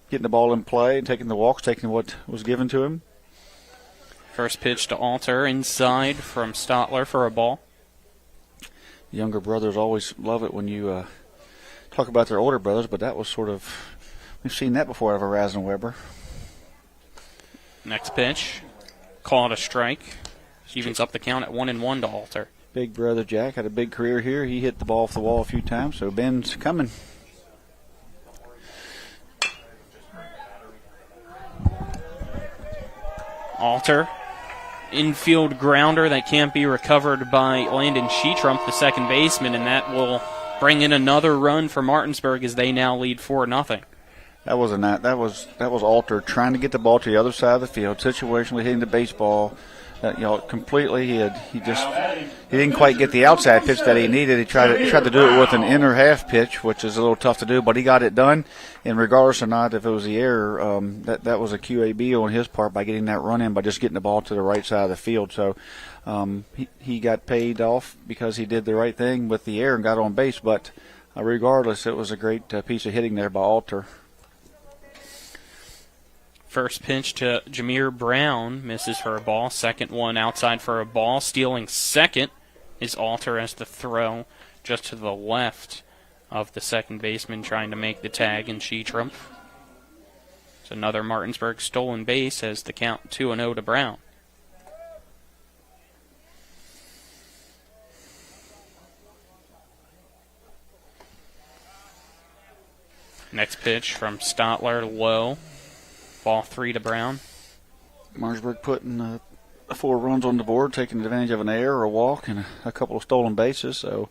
getting the ball in play, taking the walks, taking what was given to him. First pitch to Alter inside from Stotler for a ball. The younger brothers always love it when you talk about their older brothers, but that was sort of, we've seen that before out of a Rasenweber. Next pitch, called a strike. Evens up the count at 1-1 to Alter. Big brother Jack had a big career here. He hit the ball off the wall a few times, so Ben's coming. Alter, infield grounder that can't be recovered by Landon Sheetrump, the second baseman, and that will bring in another run for Martinsburg as they now lead 4-0. That was Alter trying to get the ball to the other side of the field, situationally hitting the baseball. Completely. He didn't quite get the outside pitch that he needed. He tried to do it with an inner half pitch, which is a little tough to do, but he got it done. And regardless or not if it was the error, that was a QAB on his part by getting that run in, by just getting the ball to the right side of the field. So he got paid off because he did the right thing with the error and got on base. But regardless, it was a great piece of hitting there by Alter. First pitch to Jameer Brown, misses for a ball. Second one outside for a ball. Stealing second is Alter as the throw just to the left of the second baseman trying to make the tag in Sheetrump. It's another Martinsburg stolen base as the count 2-0 to Brown. Next pitch from Stotler, low. Ball 3 to Brown. Martinsburg putting 4 runs on the board, taking advantage of an error, a walk, and a couple of stolen bases, so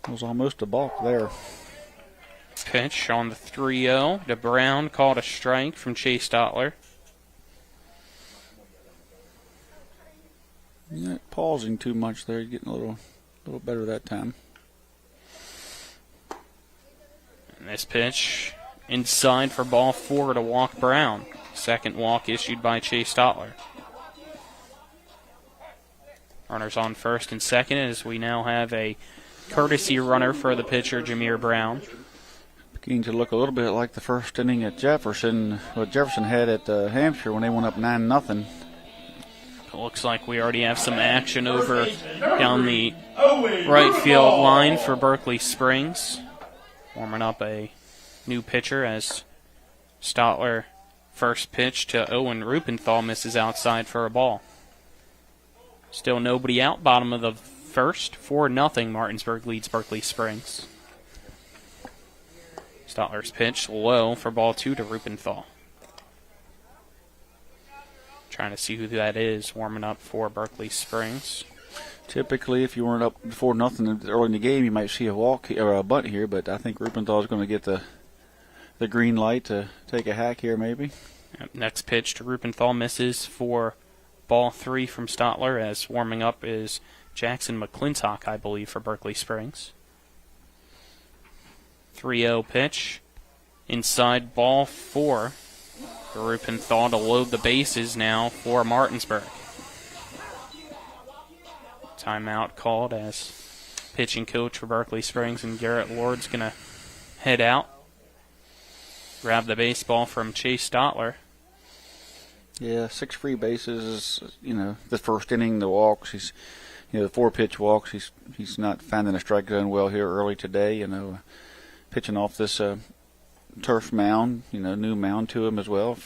it was almost a balk there. Pitch on the 3-0 to Brown, called a strike from Chase Stotler. Not pausing too much there, getting a little better that time. And this pitch inside for ball 4 to walk Brown. Second walk issued by Chase Stotler. Runners on first and second as we now have a courtesy runner for the pitcher, Jameer Brown. Beginning to look a little bit like the first inning at Jefferson, what Jefferson had at Hampshire when they went up 9-0. It looks like we already have some action over down the right field line for Berkeley Springs. Warming up a new pitcher as Stotler first pitch to Owen Rupenthal misses outside for a ball. Still nobody out, bottom of the first. 4-0, Martinsburg leads Berkeley Springs. Stotler's pitch low for ball 2 to Rupenthal. Trying to see who that is warming up for Berkeley Springs. Typically, if you weren't up 4-0 early in the game, you might see a walk or a bunt here, but I think Rupenthal is going to get the green light to take a hack here maybe. Next pitch to Rupenthal misses for ball 3 from Stotler, as warming up is Jackson McClintock, I believe, for Berkeley Springs. 3-0 pitch. Inside ball 4 for Rupenthal to load the bases now for Martinsburg. Timeout called as pitching coach for Berkeley Springs and Garrett Lord's going to head out. Grab the baseball from Chase Stotler. Yeah, 6 free bases is, the first inning, the walks. He's, the 4-pitch walks. He's not finding a strike zone well here early today. Pitching off this turf mound, new mound to him as well.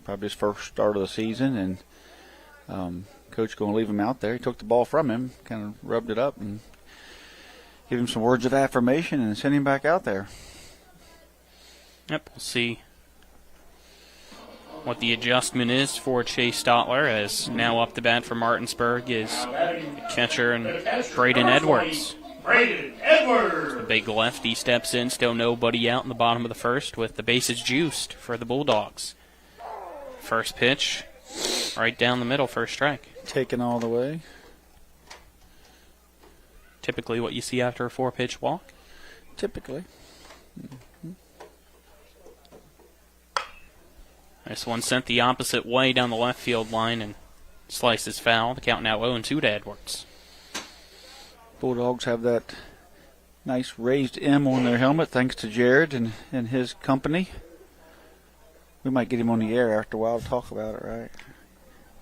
Probably his first start of the season, and coach going to leave him out there. He took the ball from him, kind of rubbed it up, and gave him some words of affirmation, and sent him back out there. Yep, we'll see what the adjustment is for Chase Stotler, as now up to bat for Martinsburg is the catcher and Braden Edwards. The big lefty steps in, still nobody out in the bottom of the first with the bases juiced for the Bulldogs. First pitch, right down the middle for a strike. Taken all the way. Typically what you see after a 4-pitch walk? Typically. This one sent the opposite way down the left field line and slices foul. The count now 0-2 to Edwards. Bulldogs have that nice raised M on their helmet thanks to Jared and his company. We might get him on the air after a while to talk about it, right?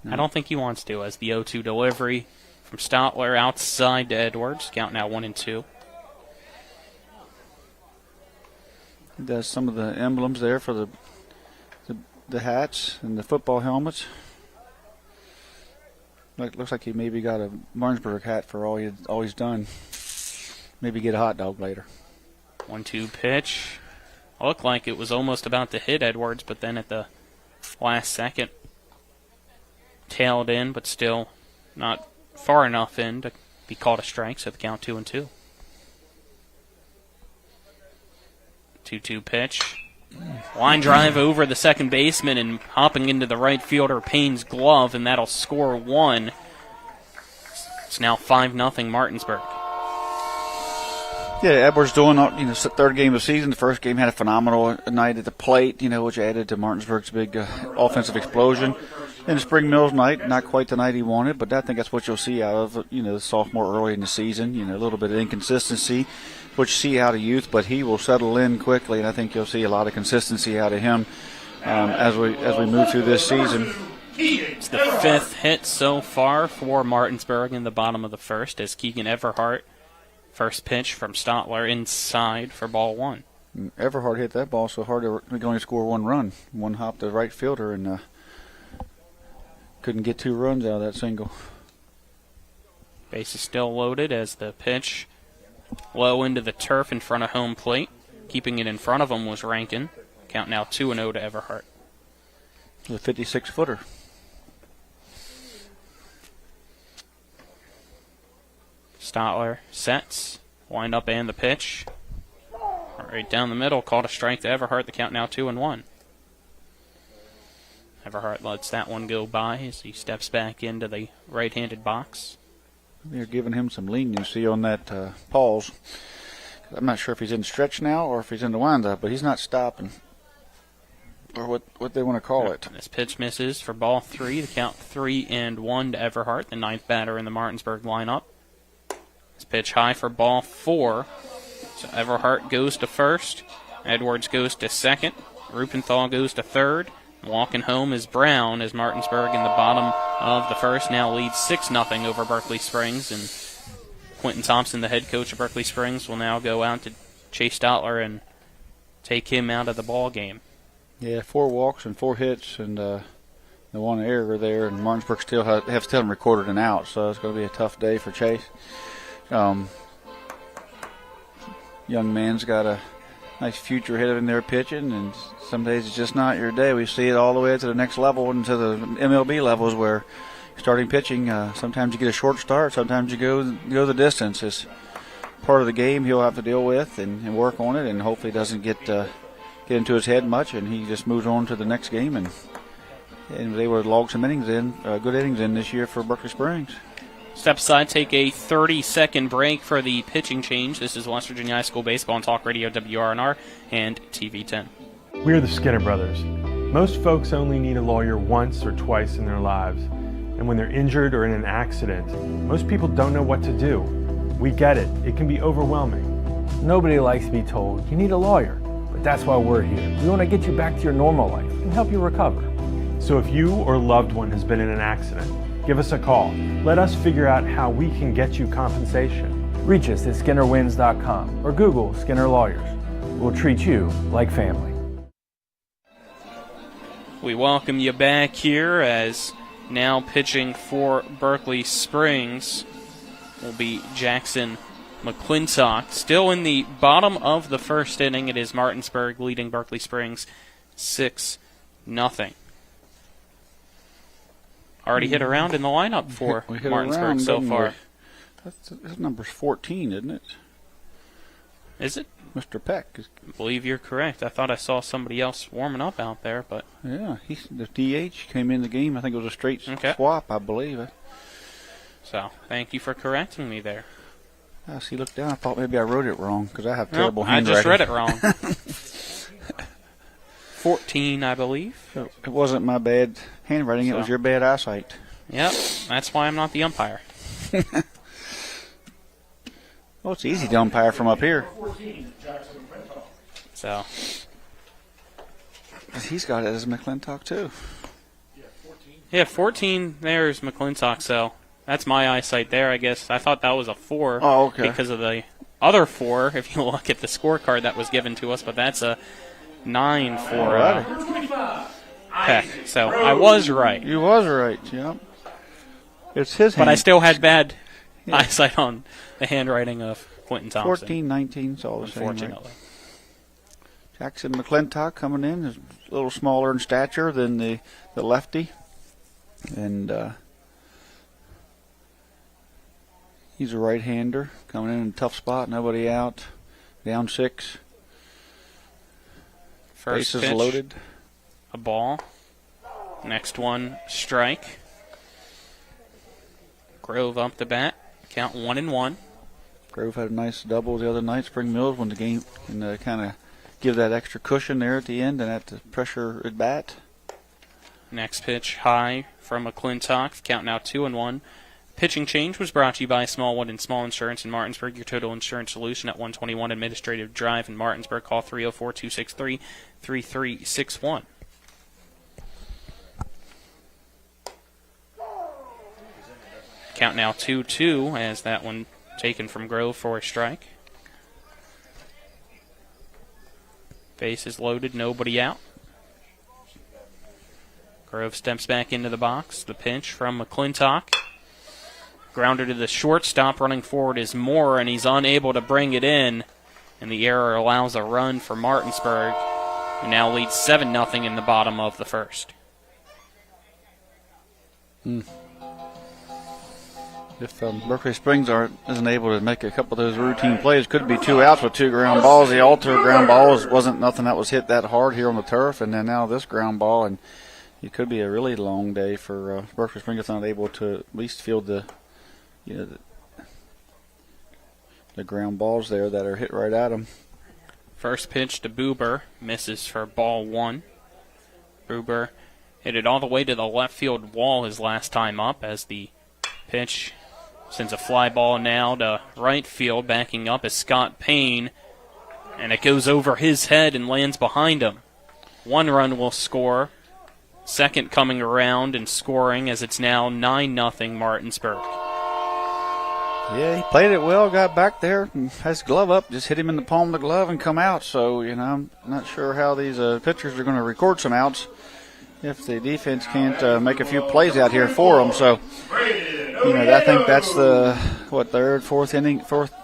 No. I don't think he wants to, as the 0-2 delivery from Stotler outside to Edwards. Count now 1-2. He does some of the emblems there for the hats and the football helmets. Looks like he maybe got a Martinsburg hat for all he's done. Maybe get a hot dog later. 1-2 pitch. Looked like it was almost about to hit Edwards, but then at the last second, tailed in, but still not far enough in to be called a strike, so the count 2-2. 2-2 pitch. Line drive over the second baseman and hopping into the right fielder Payne's glove, and that'll score one. It's now 5-0 Martinsburg. Yeah, Edwards doing, it's the third game of the season. The first game had a phenomenal night at the plate, which added to Martinsburg's big offensive explosion. And the Spring Mills night, not quite the night he wanted, but I think that's what you'll see out of, the sophomore early in the season. A little bit of inconsistency, which you see out of youth, but he will settle in quickly, and I think you'll see a lot of consistency out of him as we move through this season. It's the fifth hit so far for Martinsburg in the bottom of the first, as Keegan Everhart, first pitch from Stotler inside for ball one. Everhart hit that ball so hard we could only score one run. One hop to the right fielder and couldn't get 2 runs out of that single. Base is still loaded as the pitch low into the turf in front of home plate. Keeping it in front of him was Rankin. Count now 2-0 to Everhart. The 56-footer. Stotler sets, wind up and the pitch. Right down the middle, called a strike to Everhart. The count now 2-1. Everhart lets that one go by as he steps back into the right-handed box. They're giving him some leniency on that pause. I'm not sure if he's in stretch now or if he's in the windup, but he's not stopping, or what they want to call it. This pitch misses for ball 3. The count 3-1 to Everhart, the ninth batter in the Martinsburg lineup. This pitch high for ball 4. So Everhart goes to first. Edwards goes to second. Rupenthal goes to third. Walking home is Brown, as Martinsburg in the bottom of the first now leads 6-0 over Berkeley Springs. And Quentin Thompson, the head coach of Berkeley Springs, will now go out to Chase Stotler and take him out of the ball game. Yeah, 4 walks and 4 hits and the one error there, and Martinsburg still haven't recorded an out, so it's going to be a tough day for Chase. Young man's got a nice future ahead of him there pitching, and some days it's just not your day. We see it all the way to the next level, into the MLB levels, where starting pitching, sometimes you get a short start, sometimes you go the distance. It's part of the game he'll have to deal with and work on it, and hopefully doesn't get into his head much, and he just moves on to the next game. And they were log some innings in, good innings in this year for Berkeley Springs. Step aside, take a 30-second break for the pitching change. This is West Virginia High School Baseball on Talk Radio WRNR and TV 10. We're the Skinner Brothers. Most folks only need a lawyer once or twice in their lives. And when they're injured or in an accident, most people don't know what to do. We get it. It can be overwhelming. Nobody likes to be told, you need a lawyer. But that's why we're here. We want to get you back to your normal life and help you recover. So if you or a loved one has been in an accident, give us a call. Let us figure out how we can get you compensation. Reach us at SkinnerWins.com or Google Skinner Lawyers. We'll treat you like family. We welcome you back here, as now pitching for Berkeley Springs will be Jackson McClintock. Still in the bottom of the first inning, it is Martinsburg leading Berkeley Springs 6-0. Already hit around in the lineup for Martinsburg so far. That number's 14, isn't it? Is it? Mr. Peck. I believe you're correct. I thought I saw somebody else warming up out there, but... Yeah, the DH came in the game. I think it was a straight swap, I believe. So, thank you for correcting me there. As he looked down, I thought maybe I wrote it wrong, because I have terrible handwriting. I just read it wrong. 14, I believe. It wasn't my bad handwriting, it was your bad eyesight. Yep, that's why I'm not the umpire. Well, it's easy to umpire from up here. So, He's got it as McClintock, too. Yeah, 14 there's McClintock, so that's my eyesight there, I guess. I thought that was a 4 because of the other 4, if you look at the scorecard that was given to us, but that's a 9 for Peck. So I was right. You was right, yep. It's his hand. But I still had bad eyesight on the handwriting of Quentin Thompson. 14-19 is all the same. Unfortunately. Right? Jackson McClintock coming in is a little smaller in stature than the lefty. And he's a right-hander coming in a tough spot, nobody out, down 6. First Bases pitch, loaded. A ball. Next one, strike. Grove up the bat. Count 1-1. Grove had a nice double the other night. Spring Mills won the game and kind of give that extra cushion there at the end and at the pressure at bat. Next pitch, high from McClintock. Count now 2-1. Pitching change was brought to you by Smallwood and Small Insurance in Martinsburg, your total insurance solution at 121 Administrative Drive in Martinsburg. Call 304-263-3361. Count now 2-2 as that one taken from Grove for a strike. Bases loaded, nobody out. Grove steps back into the box. The pinch from McClintock. Grounder to the shortstop. Running forward is Moore, and he's unable to bring it in. And the error allows a run for Martinsburg, who now leads 7-0 in the bottom of the first. If Berkeley Springs isn't able to make a couple of those routine plays, could be 2 outs with 2 ground balls. The Alter ground ball wasn't nothing that was hit that hard here on the turf, and then now this ground ball, and it could be a really long day for Berkeley Springs if not able to at least field the ground balls there that are hit right at them. First pitch to Buber, misses for ball 1. Buber hit it all the way to the left field wall his last time up as the pitch sends a fly ball now to right field. Backing up is Scott Payne, and it goes over his head and lands behind him. 1 run will score. Second coming around and scoring as it's now 9-0 Martinsburg. Yeah, he played it well, got back there, and has his glove up, just hit him in the palm of the glove and come out. So, I'm not sure how these pitchers are going to record some outs if the defense can't make a few plays out here for them. So, I think that's the,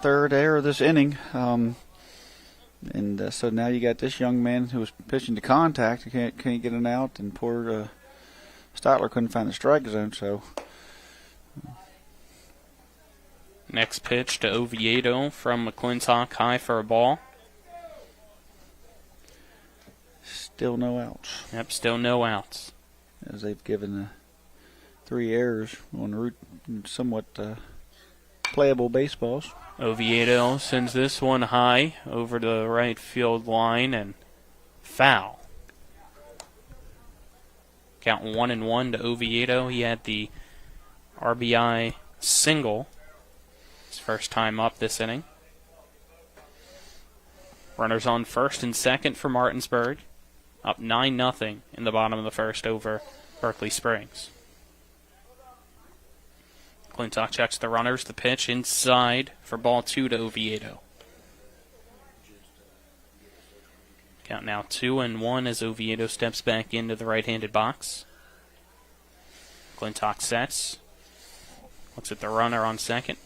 third error of this inning. And so now you got this young man who was pitching to contact, can't get an out, and poor Styler couldn't find the strike zone. So next pitch to Oviedo from McClintock, high for a ball. Still no outs. Yep, still no outs. As they've given 3 errors on somewhat playable baseballs. Oviedo sends this one high over the right field line and foul. Count 1-1 to Oviedo. He had the RBI single. His first time up this inning. Runners on first and second for Martinsburg. Up 9-0 in the bottom of the first over Berkeley Springs. McClintock checks the runners. The pitch inside for ball 2 to Oviedo. Count now 2-1 as Oviedo steps back into the right-handed box. McClintock sets. Looks at the runner on second.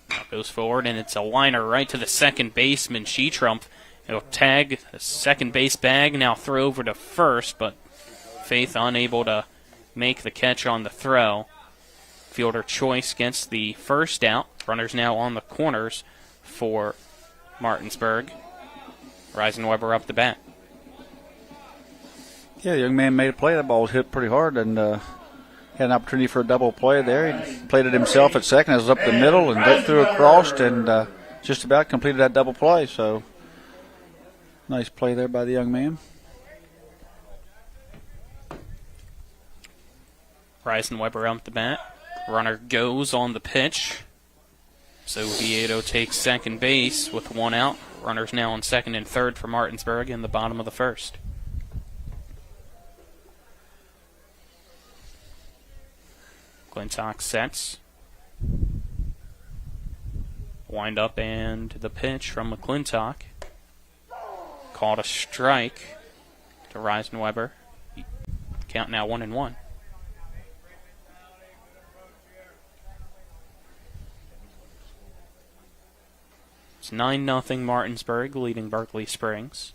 Now goes forward, and it's a liner right to the second baseman, Sheetrump. He'll tag the second base bag, now throw over to first, but Faith unable to make the catch on the throw. Fielder choice gets the first out. Runners now on the corners for Martinsburg. Reisenweber up the bat. Yeah, the young man made a play. That ball was hit pretty hard and had an opportunity for a double play there. He played it himself at second. It was up the middle and threw across and just about completed that double play. So nice play there by the young man. Reisenweber up the bat. Runner goes on the pitch. So Oviedo takes second base with 1 out. Runners now on second and third for Martinsburg in the bottom of the first. Clintock sets. Wind up and the pitch from McClintock. Called a strike to Reisenweber. Count now 1-1. It's 9-0 Martinsburg leading Berkeley Springs.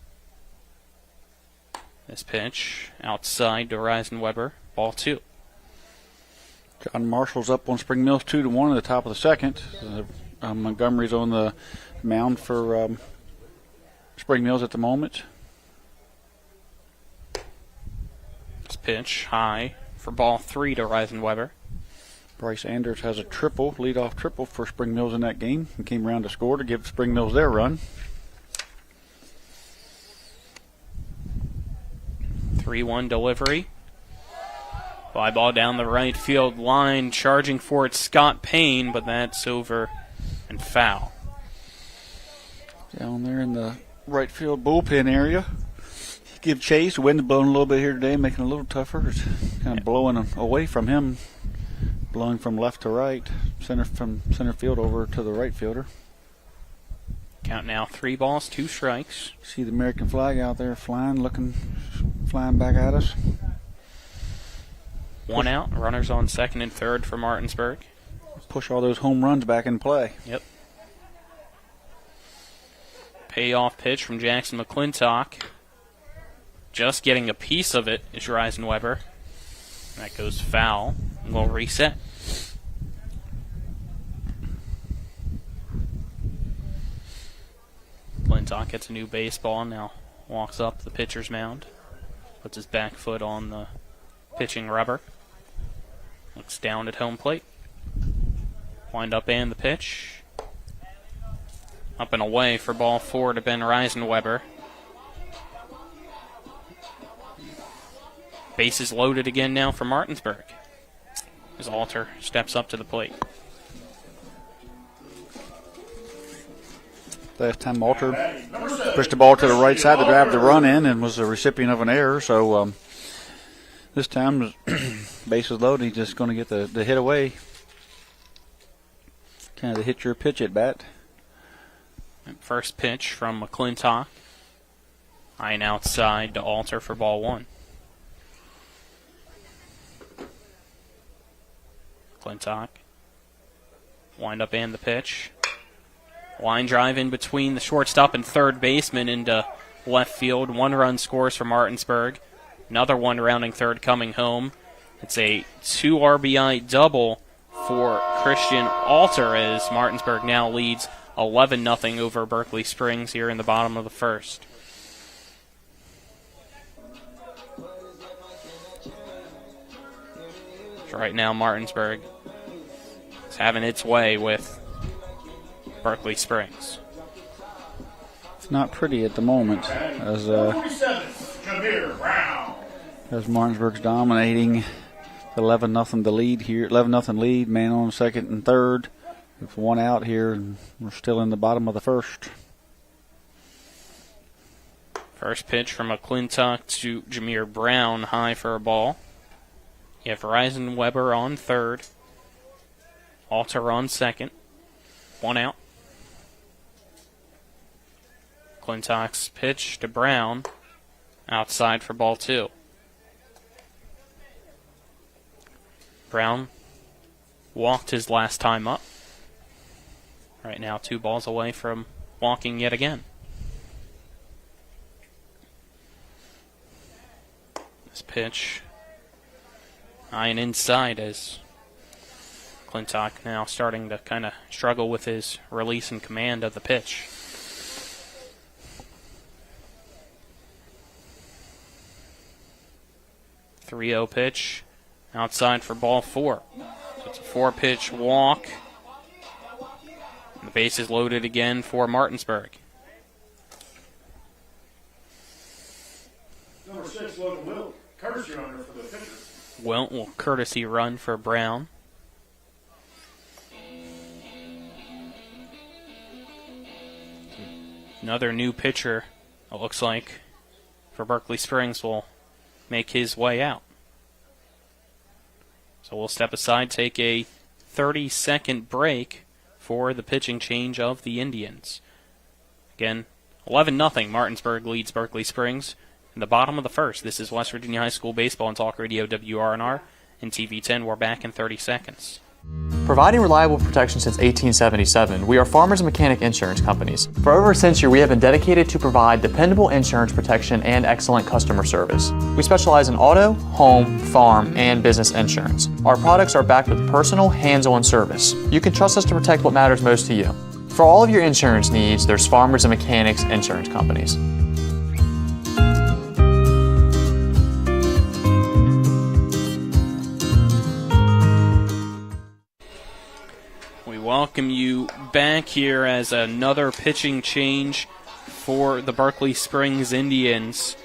This pitch outside to Reisenweber. Ball 2. John Marshall's up on Spring Mills 2-1 at the top of the second. Montgomery's on the mound for Spring Mills at the moment. This pitch high for ball 3 to Reisenweber. Bryce Anders has a triple, leadoff triple for Spring Mills in that game, and came around to score to give Spring Mills their run. 3-1 delivery. Fly ball down the right field line, charging for it Scott Payne, but that's over and foul. Down there in the right field bullpen area. Give chase. The wind's blowing a little bit here today, making it a little tougher. It's kind of blowing away from him, blowing from left to right, from center field over to the right fielder. Count now 3 balls, 2 strikes. See the American flag out there flying back at us. 1 out, runners on second and third for Martinsburg. Push all those home runs back in play. Yep. Payoff pitch from Jackson McClintock. Just getting a piece of it is Reisenweber. That goes foul. We'll reset. McClintock gets a new baseball, now walks up the pitcher's mound. Puts his back foot on the pitching rubber. Looks down at home plate. Wind up and the pitch. Up and away for ball 4 to Ben Reisenweber. Bases loaded again now for Martinsburg, as Alter steps up to the plate. Last time Alter pushed the ball to the right side to drive the run in and was the recipient of an error, so this time, bases loaded, he's just going to get the hit away. Kind of the hit your pitch at bat. First pitch from McClintock. High and outside to Alter for ball 1. McClintock. Wind up and the pitch. Line drive in between the shortstop and third baseman into left field. 1 run scores for Martinsburg. Another one rounding third coming home. It's a 2 RBI double for Christian Alter as Martinsburg now leads 11-0 over Berkeley Springs here in the bottom of the first. So right now Martinsburg is having its way with Berkeley Springs. It's not pretty at the moment as 47, Jameer Brown. As Martinsburg's dominating. 11-0 the lead here. 11-0 lead. Man on second and third. With 1 out here, and we're still in the bottom of the first. First pitch from McClintock to Jameer Brown, high for a ball. You have Reisenweber on third. Alter on second. 1 out. McClintock's pitch to Brown. Outside for ball 2. Brown walked his last time up. Right now 2 balls away from walking yet again. This pitch high and inside as McClintock now starting to kind of struggle with his release and command of the pitch. The 3-0 pitch outside for ball 4. So it's a 4-pitch walk. The base is loaded again for Martinsburg. Number 6, Logan Wilt, courtesy runner for the pitcher. Wilt will courtesy run for Brown. Another new pitcher, it looks like, for Berkeley Springs will make his way out. So we'll step aside, take a 30-second break for the pitching change of the Indians. Again, 11-0, Martinsburg leads Berkeley Springs. In the bottom of the first, this is West Virginia High School Baseball and Talk Radio WRNR and TV10. We're back in 30 seconds. Providing reliable protection since 1877, we are Farmers and Mechanic Insurance Companies. For over a century, we have been dedicated to provide dependable insurance protection and excellent customer service. We specialize in auto, home, farm, and business insurance. Our products are backed with personal, hands-on service. You can trust us to protect what matters most to you. For all of your insurance needs, there's Farmers and Mechanics Insurance Companies. Welcome you back here as another pitching change for the Berkeley Springs Indians.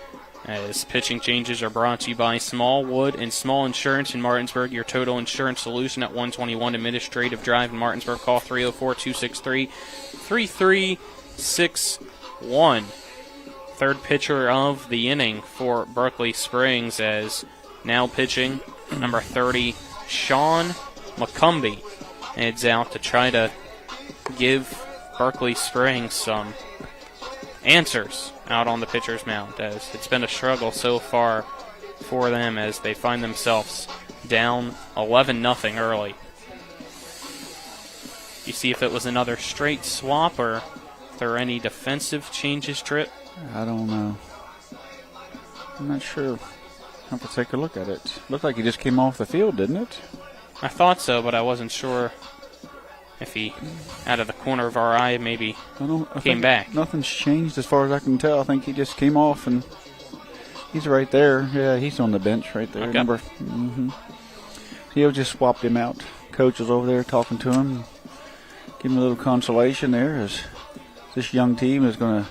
As pitching changes are brought to you by Smallwood and Small Insurance in Martinsburg, your total insurance solution at 121 Administrative Drive in Martinsburg. Call 304-263-3361. Third pitcher of the inning for Berkeley Springs, as now pitching number 30, Sean McCumbee. Heads out to try to give Berkeley Springs some answers out on the pitcher's mound, as it's been a struggle so far for them as they find themselves down 11-0 early. You see if it was another straight swap or if there are any defensive changes, Trip? I don't know. I'm not sure. I'll have to take a look at it. Looked like he just came off the field, didn't it? I thought so, but I wasn't sure if he, out of the corner of our eye, maybe came back. Nothing's changed as far as I can tell. I think he just came off, and he's right there. Yeah, he's on the bench right there. Okay. He'll just swapped him out. Coach is over there talking to him, give him a little consolation there, as this young team is going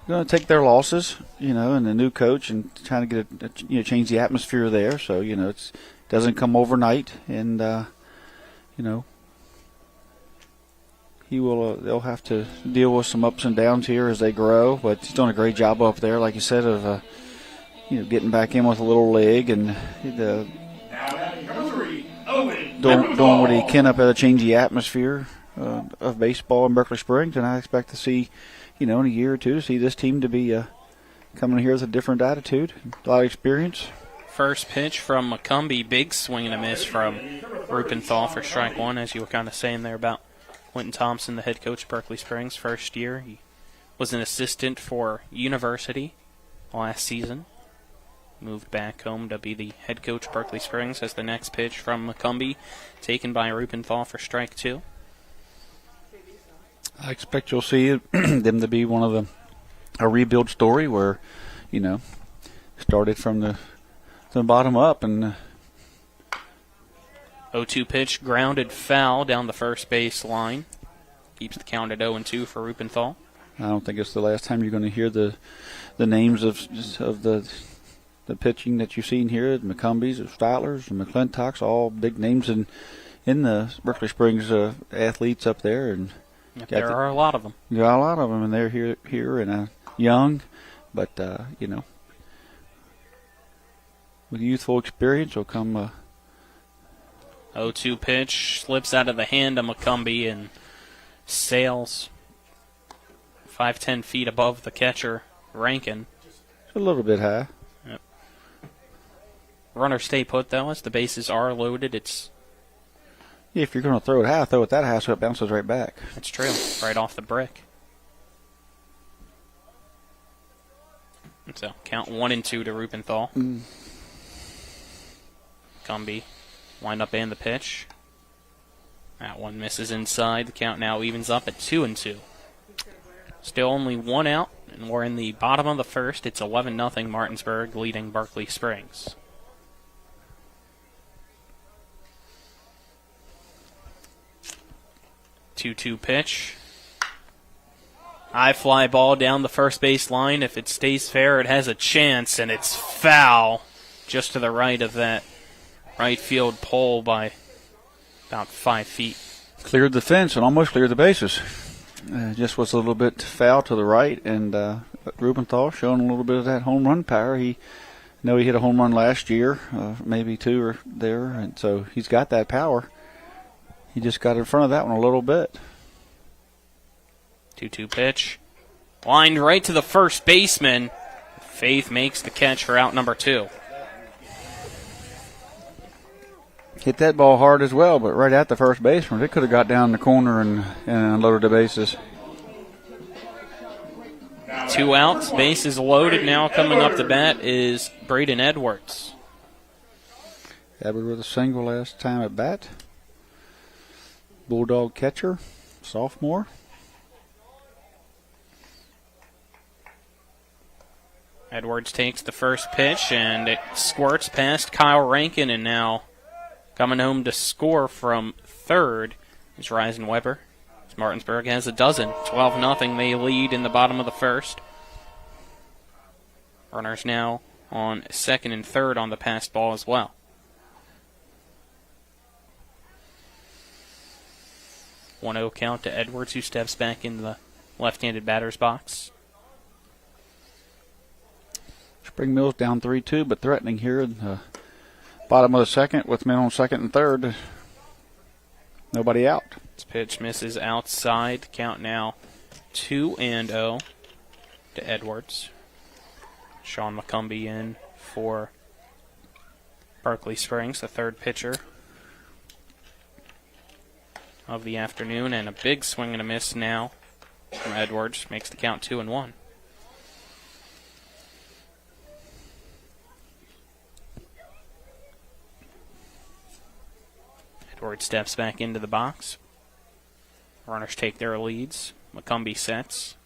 to take their losses, and the new coach, and trying to get change the atmosphere there. So it doesn't come overnight, and he will. They'll have to deal with some ups and downs here as they grow. But he's done a great job up there, like you said, of getting back in with a little leg and doing what he can up there to change the atmosphere of baseball in Berkeley Springs. And I expect to see, in a year or two, see this team to be coming here with a different attitude, a lot of experience. First pitch from McCumbee, big swing and a miss from Rupenthal for strike one, as you were kind of saying there about Quentin Thompson, the head coach of Berkeley Springs. First year, he was an assistant for University last season. Moved back home to be the head coach of Berkeley Springs. As the next pitch from McCumbee, taken by Rupenthal for strike two. I expect you'll see them to be a rebuild story where, started from the bottom up, and 0-2 pitch, grounded foul down the first base line. Keeps the count at 0-2 for Rupenthal. I don't think it's the last time you're going to hear the names of the pitching that you've seen here, the McCumbees, the Stylers, the McClintocks, all big names in the Berkeley Springs athletes up there. And there are a lot of them. There are a lot of them, and they're here and young, but with youthful experience will come. 0-2 pitch slips out of the hand of McCumbee and sails 5-10 feet above the catcher, Rankin. It's a little bit high. Yep. Runner stay put, though, as the bases are loaded. If you're going to throw it high, throw it that high so it bounces right back. That's true. Right off the brick. And so count 1-2 to Rupenthal. McCumbee wind up and the pitch. That one misses inside. The count now evens up at 2-2. Still only one out, and we're in the bottom of the first. It's 11-0 Martinsburg leading Berkeley Springs. Two-two pitch. High fly ball down the first base line. If it stays fair, it has a chance, and it's foul just to the right of that right field pole by about 5 feet. Cleared the fence and almost cleared the bases. Just was a little bit foul to the right, and Rupenthal showing a little bit of that home run power. He know he hit a home run last year, maybe 2 or there, and so he's got that power. He just got in front of that one a little bit. 2-2 pitch. Lined right to the first baseman. Faith makes the catch for out number 2. Hit that ball hard as well, but right at the first baseman. It could have got down the corner and unloaded the bases. 2 outs, bases loaded. Now coming up to bat is Braden Edwards. Edwards with a single last time at bat. Bulldog catcher, sophomore. Edwards takes the first pitch, and it squirts past Kyle Rankin, and now coming home to score from third is Ryzen Weber. As Martinsburg has a dozen. 12-0 they lead in the bottom of the first. Runners now on second and third on the passed ball as well. One 1-0 count to Edwards, who steps back in the left-handed batter's box. Spring Mills down 3-2, but threatening here in the bottom of the second with men on second and third. Nobody out. This pitch misses outside. Count now 2-0 to Edwards. Sean McCumbee in for Berkeley Springs, the third pitcher of the afternoon, and a big swing and a miss now from Edwards. Makes the count 2-1. Edwards steps back into the box. Runners take their leads. McCumbee sets.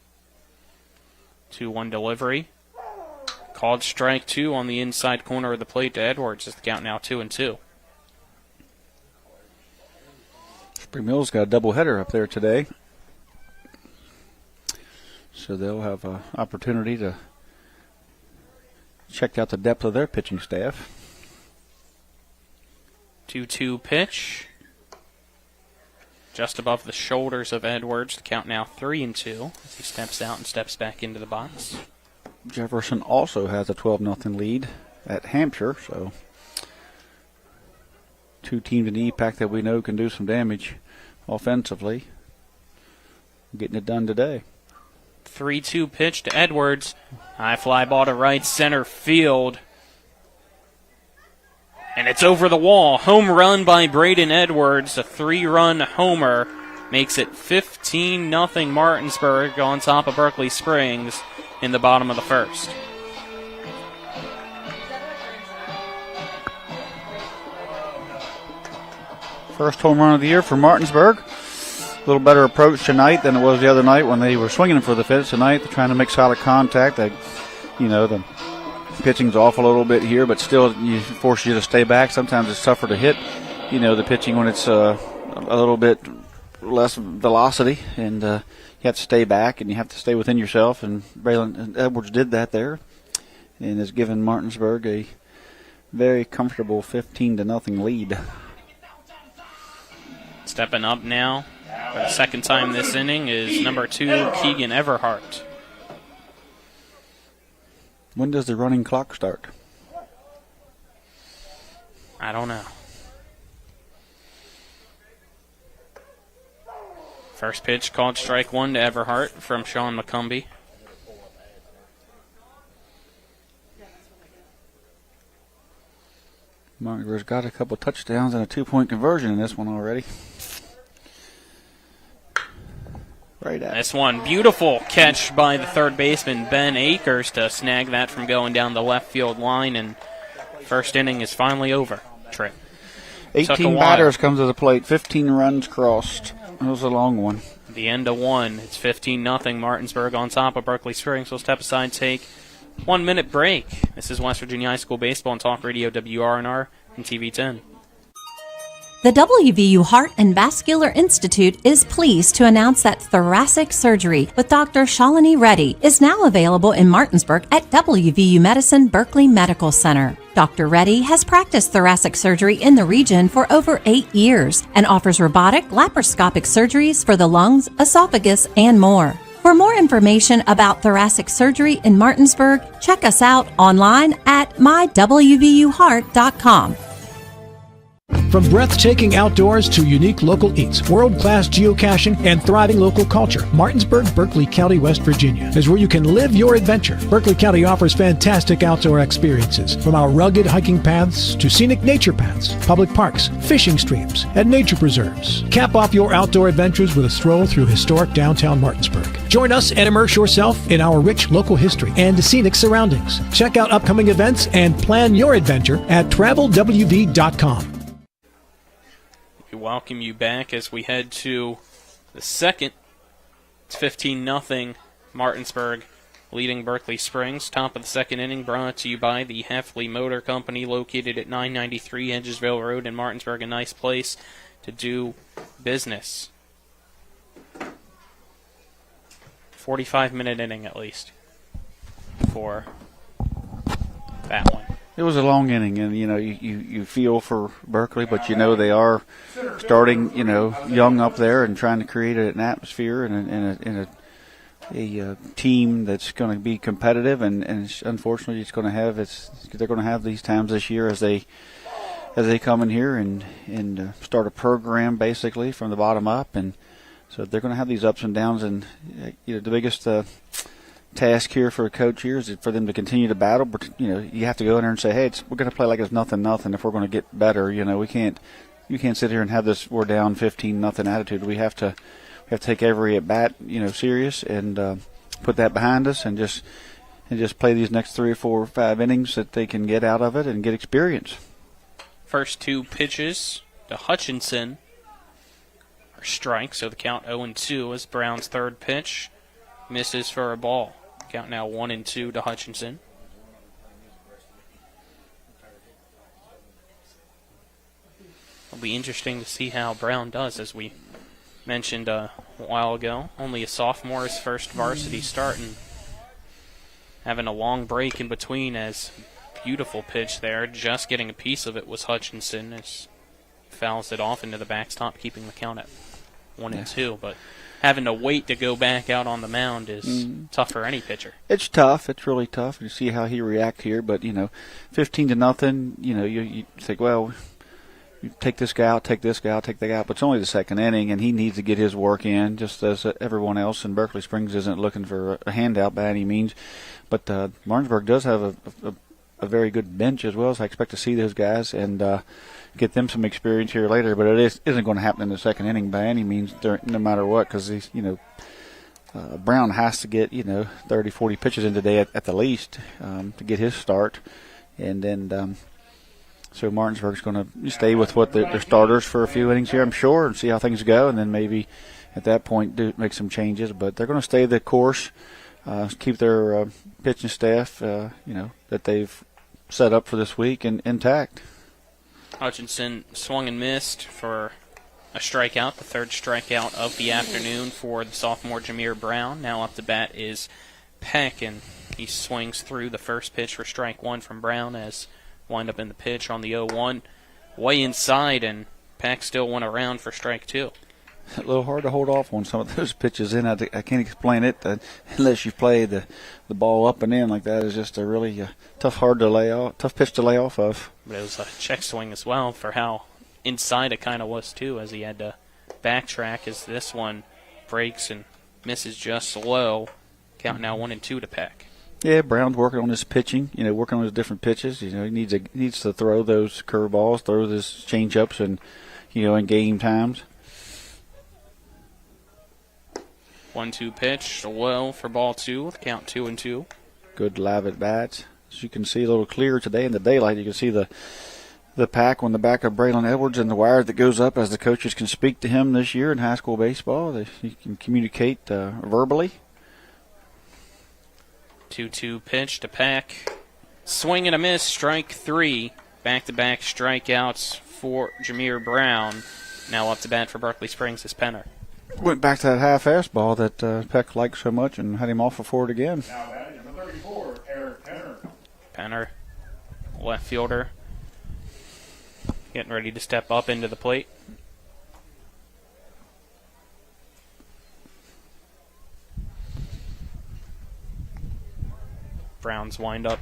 2-1 delivery. Called strike 2 on the inside corner of the plate to Edwards. Is the count now 2-2. Spring Mills got a doubleheader up there today, so they'll have an opportunity to check out the depth of their pitching staff. 2-2 pitch. Just above the shoulders of Edwards. The count now 3-2 as he steps out and steps back into the box. Jefferson also has a 12-0 lead at Hampshire, so 2 teams in the EPAC that we know can do some damage offensively. Getting it done today. 3-2 pitch to Edwards. High fly ball to right center field. And it's over the wall. Home run by Braden Edwards. A 3-run homer makes it 15-0 Martinsburg on top of Berkeley Springs in the bottom of the first. First home run of the year for Martinsburg. A little better approach tonight than it was the other night when they were swinging for the fence. Tonight they're trying to make solid contact. The pitching's off a little bit here, but still you force you to stay back. Sometimes it's tougher to hit, the pitching when it's a little bit less velocity, and you have to stay back and you have to stay within yourself. And Braylon Edwards did that there, and has given Martinsburg a very comfortable 15-0 lead. Stepping up now for the second time this inning is number 2, Keegan Everhart. When does the running clock start? I don't know. First pitch called strike 1 to Everhart from Sean McCumbee. Martinsburg's got a couple touchdowns and a 2-point conversion in this one already. Right at this one, beautiful catch by the third baseman, Ben Akers, to snag that from going down the left field line, and first inning is finally over. Trip. 18 batters come to the plate, 15 runs crossed. That was a long one. The end of one. It's 15-0 Martinsburg on top of Berkeley Springs. We'll step aside, take 1-minute break. This is West Virginia High School Baseball on Talk Radio WRNR and TV 10. The WVU Heart and Vascular Institute is pleased to announce that thoracic surgery with Dr. Shalini Reddy is now available in Martinsburg at WVU Medicine Berkeley Medical Center. Dr. Reddy has practiced thoracic surgery in the region for over 8 years and offers robotic laparoscopic surgeries for the lungs, esophagus, and more. For For more information about thoracic surgery in Martinsburg, check us out online at mywvuheart.com. From breathtaking outdoors to unique local eats, world-class geocaching, and thriving local culture, Martinsburg, Berkeley County, West Virginia is where you can live your adventure. Berkeley County offers fantastic outdoor experiences, from our rugged hiking paths to scenic nature paths, public parks, fishing streams, and nature preserves. Cap off your outdoor adventures with a stroll through historic downtown Martinsburg. Join us and immerse yourself in our rich local history and scenic surroundings. Check out upcoming events and plan your adventure at travelwv.com. We welcome you back as we head to the second. It's 15-0 Martinsburg leading Berkeley Springs. Top of the second inning brought to you by the Heffley Motor Company, located at 993 Hedgesville Road in Martinsburg. A nice place to do business. 45-minute inning at least for that one. It was a long inning, and you feel for Berkeley, but they are starting young up there and trying to create an atmosphere and a team that's going to be competitive, and unfortunately they're going to have these times this year as they come in here and start a program basically from the bottom up, and so they're going to have these ups and downs, and the biggest task here for a coach here is for them to continue to battle. But you have to go in there and say, hey, we're going to play like it's nothing if we're going to get better. You can't sit here and have this we're down 15-0 attitude. We have to take every at bat serious and put that behind us and just play these next 3 or 4 or 5 innings that they can get out of it and get experience. First 2 pitches to Hutchinson are strikes, so the count 0-2 as Brown's third pitch misses for a ball. Count now 1-2 to Hutchinson. It'll be interesting to see how Brown does, as we mentioned a while ago. Only a sophomore's first varsity start, and having a long break in between. As beautiful pitch there, just getting a piece of it was Hutchinson as he fouls it off into the backstop, keeping the count at 1-2. But having to wait to go back out on the mound is tough for any pitcher. It's tough. It's really tough. You see how he reacts here, but 15-0. You think, well, you take this guy out, take this guy out, take that guy out. But it's only the second inning, and he needs to get his work in, just as everyone else. And Berkeley Springs isn't looking for a handout by any means. But Martinsburg does have a very good bench as well, so I expect to see those guys and get them some experience here later. But it isn't going to happen in the second inning by any means, no matter what, because Brown has to get 30, 40 pitches in today at the least to get his start, and then so Martinsburg's going to stay with what their starters for a few innings here, I'm sure, and see how things go, and then maybe at that point make some changes. But they're going to stay the course, keep their pitching staff, that they've set up for this week intact. Hutchinson swung and missed for a strikeout, the third strikeout of the afternoon for the sophomore Jameer Brown. Now up to bat is Peck, and he swings through the first pitch for strike one from Brown as wind up in the pitch on the 0-1. Way inside, and Peck still went around for strike two. A little hard to hold off on some of those pitches in. I can't explain it unless you play the ball up and in like that. Is just a really tough pitch to lay off of. But it was a check swing as well for how inside it kind of was too, as he had to backtrack as this one breaks and misses just low. Count now 1-2 to Peck. Yeah, Brown's working on his pitching. Working on his different pitches. He needs to throw those curveballs, throw those change-ups, and in game times. 1-2 pitch, low for ball two with count 2-2. Good live at bats. As you can see a little clearer today in the daylight, you can see the pack on the back of Braylon Edwards and the wire that goes up as the coaches can speak to him this year in high school baseball. He can communicate verbally. 2-2 pitch to Peck. Swing and a miss, strike three. Back-to-back strikeouts for Jameer Brown. Now up to bat for Berkeley Springs is Penner. Went back to that high fastball that Peck liked so much and had him off for it again. Now batting number 34, Eric Penner. Penner, left fielder, getting ready to step up into the plate. Brown's windup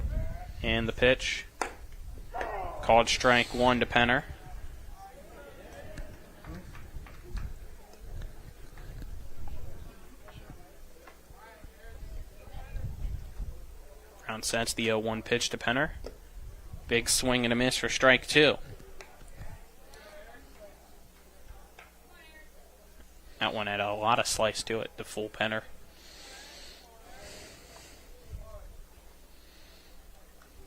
and the pitch. Called strike one to Penner. Brown sets the 0-1 pitch to Penner. Big swing and a miss for strike two. That one had a lot of slice to it, the full Penner.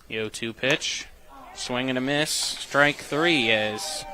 The 0-2 pitch. Swing and a miss. Strike three as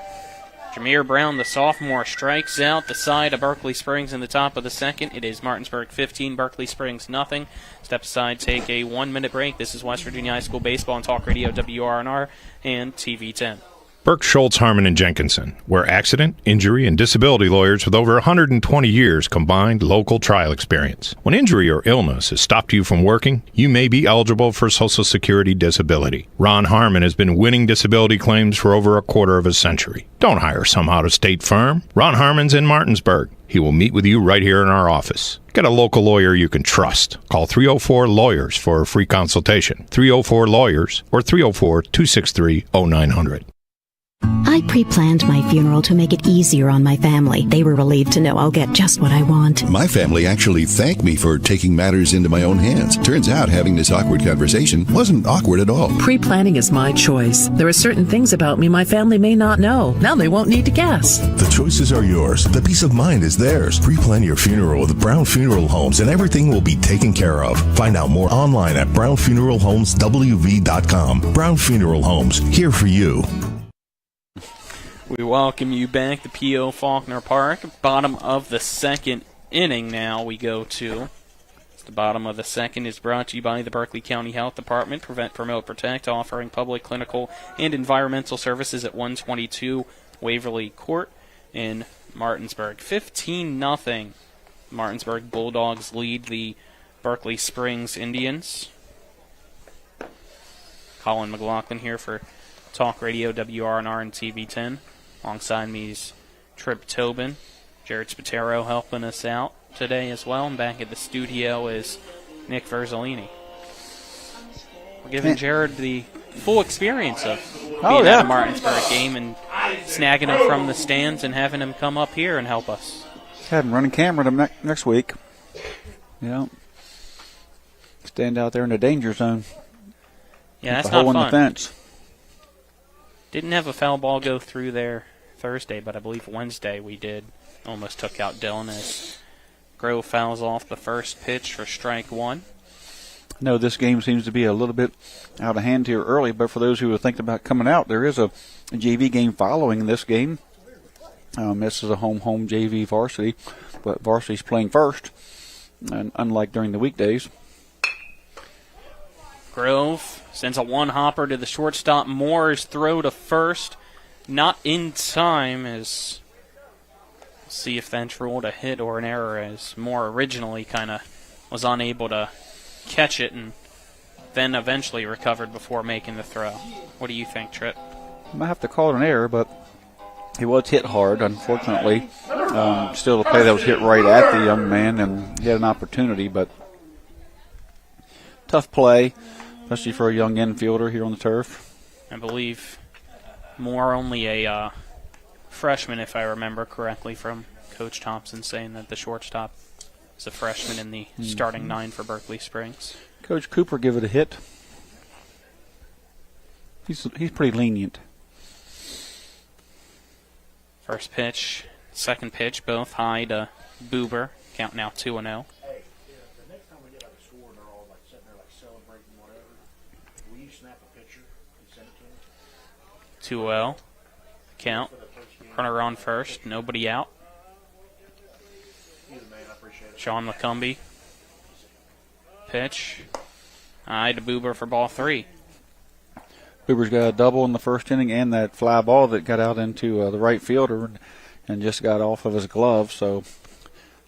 Jameer Brown, the sophomore, strikes out the side of Berkeley Springs in the top of the second. It is Martinsburg 15, Berkeley Springs nothing. Step aside, take a 1-minute break. This is West Virginia High School Baseball on Talk Radio WRNR and TV 10. Burke, Schultz, Harmon, and Jenkinson, where accident, injury, and disability lawyers with over 120 years combined local trial experience. When injury or illness has stopped you from working, you may be eligible for Social Security disability. Ron Harmon has been winning disability claims for over a quarter of a century. Don't hire some out-of-state firm. Ron Harmon's in Martinsburg. He will meet with you right here in our office. Get a local lawyer you can trust. Call 304-LAWYERS for a free consultation. 304-LAWYERS or 304-263-0900. I pre-planned my funeral to make it easier on my family. They were relieved to know I'll get just what I want. My family actually thanked me for taking matters into my own hands. Turns out having this awkward conversation wasn't awkward at all. Pre-planning is my choice. There are certain things about me my family may not know. Now they won't need to guess. The choices are yours. The peace of mind is theirs. Pre-plan your funeral with Brown Funeral Homes and everything will be taken care of. Find out more online at brownfuneralhomeswv.com. Brown Funeral Homes, here for you. We welcome you back to P.O. Faulkner Park. Bottom of the second inning now we go to. The bottom of the second is brought to you by the Berkeley County Health Department. Prevent, Promote, Protect, offering public, clinical, and environmental services at 122 Waverly Court in Martinsburg. 15-0. Martinsburg Bulldogs lead the Berkeley Springs Indians. Colin McLaughlin here for Talk Radio, WRNR, and TV 10. Alongside me is Trip Tobin. Jared Spatero helping us out today as well. And back at the studio is Nick Verzolini. We're giving Jared the full experience of being at a Martinsburg game and snagging him from the stands and having him come up here and help us. Have him running camera next week. Yeah. Stand out there in the danger zone. Yeah, that's not fun. The the fence. Didn't have a foul ball go through there Thursday, but I believe Wednesday we did. Almost took out Dillon as Grove fouls off the first pitch for strike one. No, this game seems to be a little bit out of hand here early, but for those who are thinking about coming out, there is a JV game following this game. This is a home JV varsity, but varsity's playing first, and unlike during the weekdays. Grove sends a one-hopper to the shortstop. Moore's throw to first, not in time, as we'll see if that's ruled a hit or an error, as Moore originally kind of was unable to catch it and then eventually recovered before making the throw. What do you think, Tripp? I might have to call it an error, but he was hit hard, unfortunately. Still a play that was hit right at the young man, and he had an opportunity, but tough play, especially for a young infielder here on the turf. I believe Moore only a freshman, if I remember correctly, from Coach Thompson saying that the shortstop is a freshman in the starting nine for Berkeley Springs. Coach Cooper give it a hit. He's pretty lenient. First pitch, second pitch, both high to Buber. Count now 2-0. 2-0. Count. Runner on first. Nobody out. Sean McCumbee. Pitch. High to Buber for ball three. Buber's got a double in the first inning and that fly ball that got out into the right fielder and just got off of his glove. So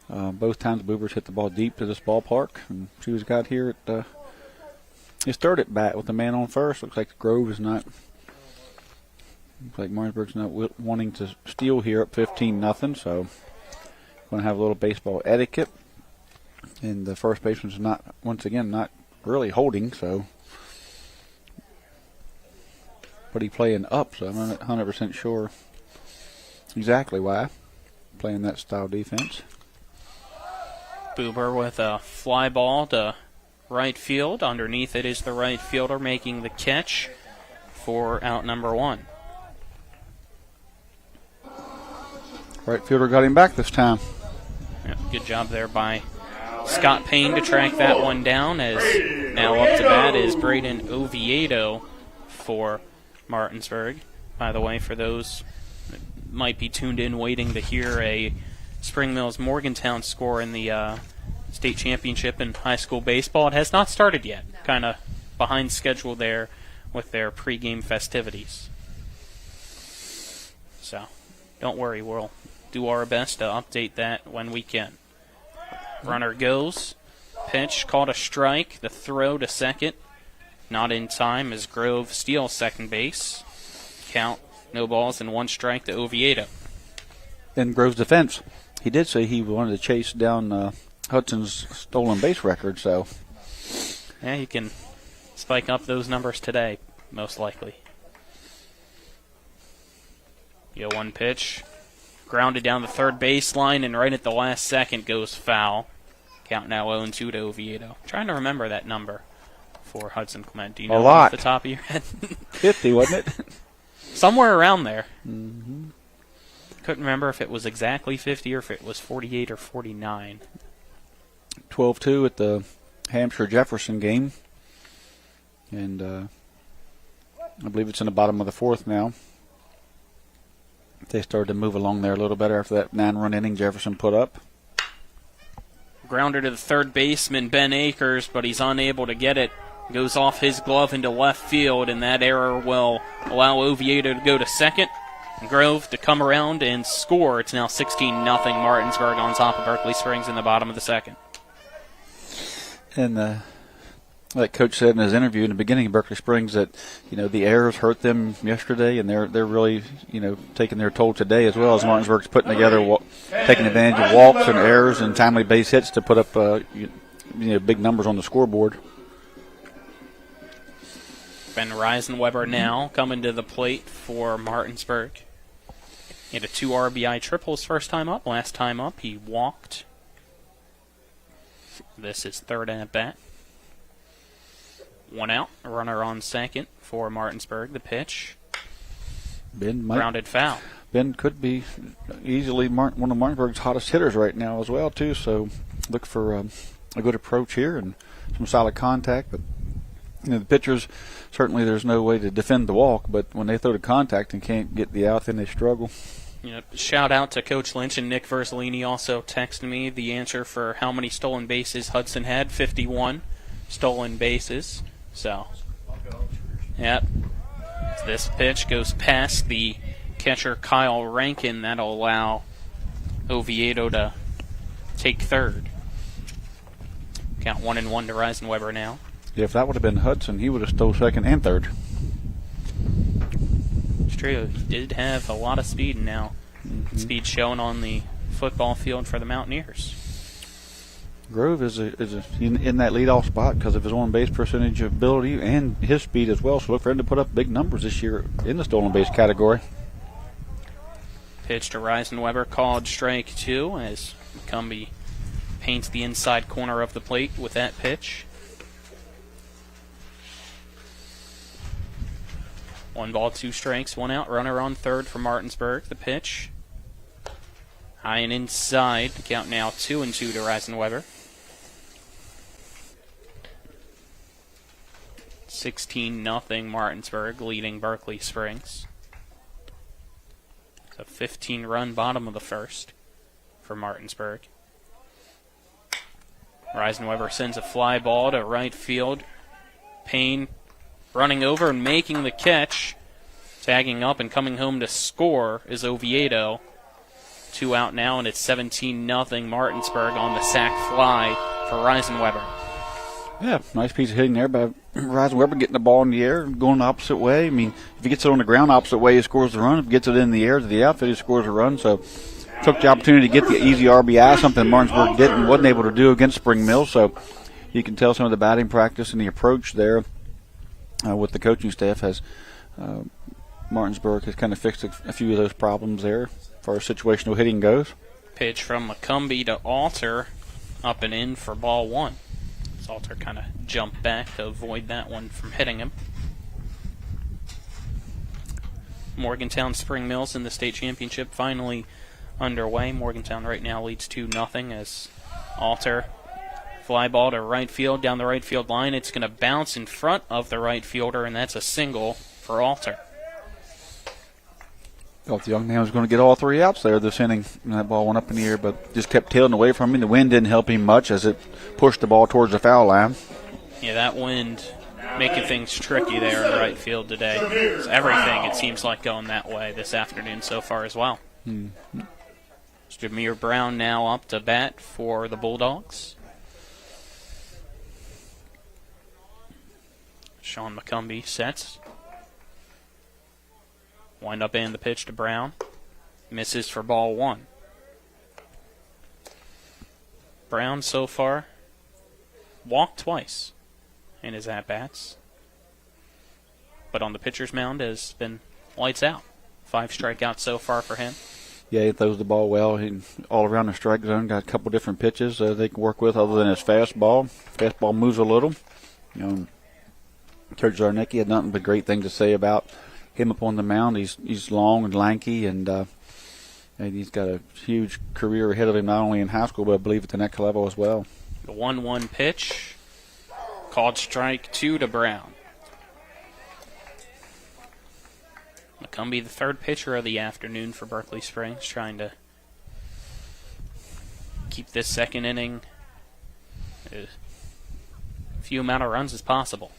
both times Buber's hit the ball deep to this ballpark. And she was got here at his third at bat with the man on first. Looks like Grove is not. Looks like Martinsburg's not wanting to steal here at 15-0. So going to have a little baseball etiquette. And the first baseman's not, once again, not really holding, so. But he playing up, so I'm not 100% sure exactly why. Playing that style defense. Buber with a fly ball to right field. Underneath it is the right fielder making the catch for out number 1. Right fielder got him back this time. Yep, good job there by Scott Payne to track that one down, as now up to bat is Braden Oviedo for Martinsburg. By the way, for those that might be tuned in waiting to hear a Spring Mills Morgantown score in the state championship in high school baseball, it has not started yet. Kind of behind schedule there with their pregame festivities. So, don't worry, we'll do our best to update that when we can. Runner goes. Pitch called a strike. The throw to second. Not in time as Grove steals second base. Count, no balls and 1 strike to Oviedo. In Grove's defense, he did say he wanted to chase down Hudson's stolen base record, so. Yeah, he can spike up those numbers today, most likely. 0-1 pitch. Grounded down the third baseline, and right at the last second goes foul. Count now 0-2 to Oviedo. Trying to remember that number for Hudson Clement. Do you know off the top of your head? 50, wasn't it? Somewhere around there. Mm-hmm. Couldn't remember if it was exactly 50 or if it was 48 or 49. 12-2 at the Hampshire-Jefferson game. And I believe it's in the bottom of the 4th now. They started to move along there a little better after that 9-run inning Jefferson put up. Grounder to the third baseman, Ben Akers, but he's unable to get it. Goes off his glove into left field, and that error will allow Oviedo to go to second. Grove to come around and score. It's now 16-0 Martinsburg on top of Berkeley Springs in the bottom of the second. And like Coach said in his interview in the beginning of Berkeley Springs, that the errors hurt them yesterday, and they're really taking their toll today as well, as Martinsburg's putting together, taking advantage of walks and errors and timely base hits to put up big numbers on the scoreboard. Ben Reisenweber now coming to the plate for Martinsburg. He had a 2 RBI triple his first time up. Last time up, he walked. This is third at bat. 1 out, a runner on second for Martinsburg. The pitch. Grounded foul. Ben could be easily one of Martinsburg's hottest hitters right now as well, too. So look for a good approach here and some solid contact. But the pitchers, certainly there's no way to defend the walk, but when they throw the contact and can't get the out, then they struggle. Shout out to Coach Lynch, and Nick Verzolini also texted me the answer for how many stolen bases Hudson had. 51 stolen bases. So, yep. This pitch goes past the catcher Kyle Rankin. That'll allow Oviedo to take third. Count 1-1 to Reisenweber now. If that would have been Hudson, he would have stole second and third. It's true. He did have a lot of speed now. Mm-hmm. Speed shown on the football field for the Mountaineers. Grove is in that leadoff spot because of his on-base percentage ability and his speed as well. So look for him to put up big numbers this year in the stolen base category. Pitch to Reisenweber, called strike 2 as McCumbee paints the inside corner of the plate with that pitch. 1 ball, 2 strikes, 1 out. Runner on third for Martinsburg. The pitch. High and inside. The count now 2-2 to Reisenweber. 16-0 Martinsburg leading Berkeley Springs. It's a 15-run bottom of the first for Martinsburg. Reisenweber sends a fly ball to right field. Payne running over and making the catch. Tagging up and coming home to score is Oviedo. 2 out now, and it's 17-0 Martinsburg on the sac fly for Reisenweber. Yeah, nice piece of hitting there by Reisenweber, getting the ball in the air, going the opposite way. I mean, if he gets it on the ground opposite way, he scores the run. If he gets it in the air to the outfield, he scores a run. So took the opportunity to get the easy RBI, something Martinsburg wasn't able to do against Spring Mill. So, you can tell some of the batting practice and the approach there with the coaching staff has Martinsburg has kind of fixed a few of those problems there as far as situational hitting goes. Pitch from McCumbee to Alter, up and in for ball 1. Alter kind of jumped back to avoid that one from hitting him. Morgantown Spring Mills in the state championship finally underway. Morgantown right now leads 2-0 as Alter fly ball to right field down the right field line. It's going to bounce in front of the right fielder, and that's a single for Alter. Thought the young man was going to get all 3 outs there this inning. And that ball went up in the air, but just kept tailing away from him. The wind didn't help him much as it pushed the ball towards the foul line. Yeah, that wind making things tricky there in right field today. It's everything, it seems like, going that way this afternoon so far as well. Jameer Brown now up to bat for the Bulldogs. Sean McCumbee sets. Wind up and the pitch to Brown. Misses for ball 1. Brown so far walked twice in his at-bats. But on the pitcher's mound has been lights out. 5 strikeouts so far for him. Yeah, he throws the ball well. He all around the strike zone, got a couple different pitches they can work with other than his fastball. Fastball moves a little. Coach Zarnicki had nothing but great things to say about him up on the mound. He's long and lanky, and he's got a huge career ahead of him, not only in high school, but I believe at the next level as well. The 1-1 pitch, called strike 2 to Brown. McCumbee, the 3rd pitcher of the afternoon for Berkeley Springs, trying to keep this 2nd inning as few amount of runs as possible.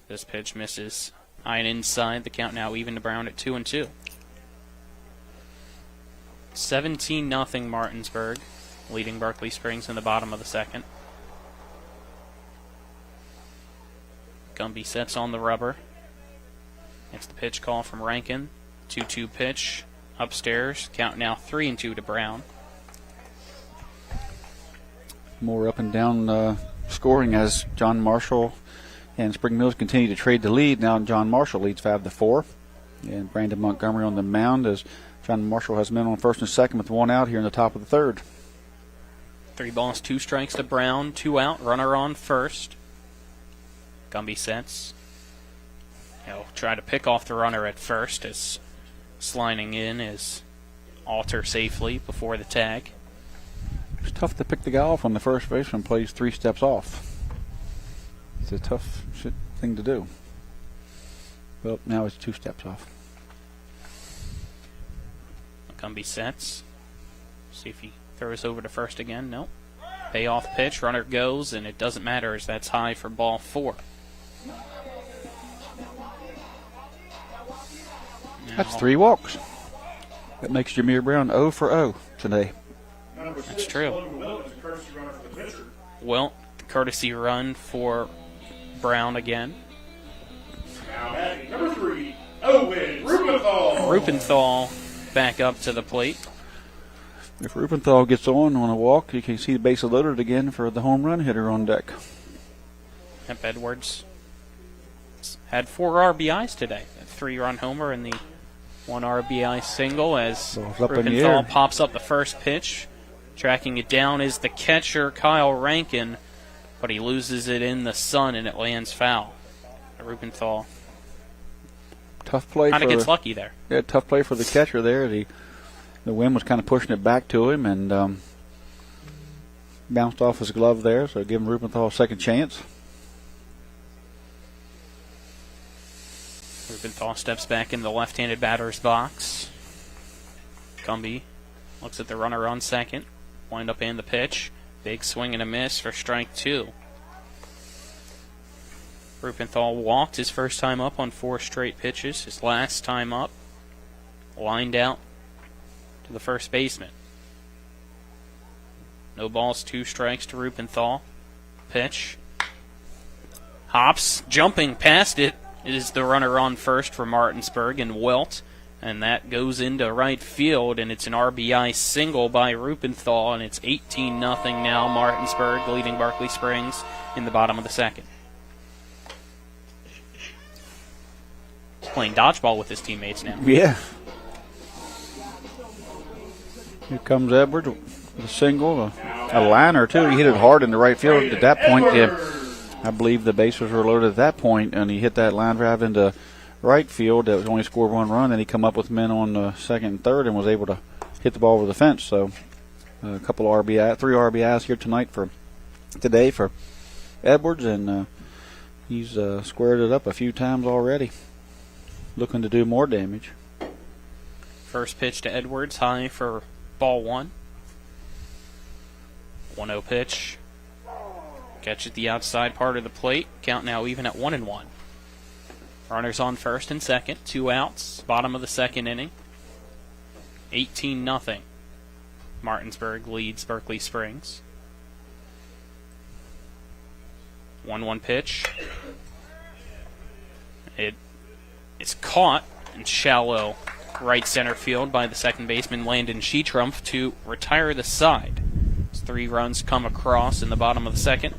This pitch misses. High and inside. The count now even to Brown at 2-2. 17-0 Martinsburg, leading Berkeley Springs in the bottom of the 2nd. Gumby sets on the rubber. It's the pitch call from Rankin. 2-2 pitch upstairs. Count now 3-2 to Brown. More up and down scoring as John Marshall and Spring Mills continue to trade the lead. Now John Marshall leads 5-4. And Brandon Montgomery on the mound as John Marshall has men on first and second with 1 out here in the top of the 3rd. 3 balls, 2 strikes to Brown, 2 out, runner on first. Gumby sets. He'll try to pick off the runner at first as sliding in is Alter safely before the tag. It's tough to pick the guy off when the first baseman plays 3 steps off. It's a tough thing to do. Well, now it's 2 steps off. McCumbee sets. See if he throws over to first again. Nope. Payoff pitch. Runner goes, and it doesn't matter as that's high for ball 4. That's 3 walks. That makes Jameer Brown 0 for 0 today. That's true. Wilt, the courtesy run for Brown again. Now batting number 3, Owen Rubenthal. Rubenthal back up to the plate. If Rubenthal gets on a walk, you can see the base loaded again for the home run hitter on deck. Hemp Edwards had 4 RBIs today. A 3-run homer and the 1 RBI single as Rubenthal pops up the first pitch. Tracking it down is the catcher, Kyle Rankin, but he loses it in the sun and it lands foul. Rubenthal tough play. Kind of gets lucky there. Yeah, tough play for the catcher there. The wind was kind of pushing it back to him and bounced off his glove there, so give him Rubenthal a second chance. Rubenthal steps back in the left-handed batter's box. Gumby looks at the runner on second. Wind up and the pitch. Big swing and a miss for strike 2. Rubenthal walked his first time up on 4 straight pitches. His last time up, lined out to the first baseman. No balls, 2 strikes to Rubenthal. Pitch. Hops, jumping past it is the runner on first for Martinsburg, and Wilt and that goes into right field, and it's an RBI single by Rupenthal, and it's 18-0 now. Martinsburg leading Berkeley Springs in the bottom of the second. He's playing dodgeball with his teammates now. Yeah. Here comes Edwards with a single, a liner too. He hit it hard in the right field. At that point, I believe the bases were loaded at that point, and he hit that line drive into right field. That was only scored one run. Then he come up with men on the second and third and was able to hit the ball over the fence. So a couple RBI, 3 RBIs here today for Edwards, and he's squared it up a few times already, looking to do more damage. First pitch to Edwards, high for ball 1. 1-0 pitch. Catch at the outside part of the plate. Count now even at 1-1. Runners on first and second. 2 outs. Bottom of the second inning. 18-0. Martinsburg leads Berkeley Springs. 1-1 pitch. It is caught in shallow right center field by the second baseman Landon Sheetrumpf to retire the side. 3 runs come across in the bottom of the second,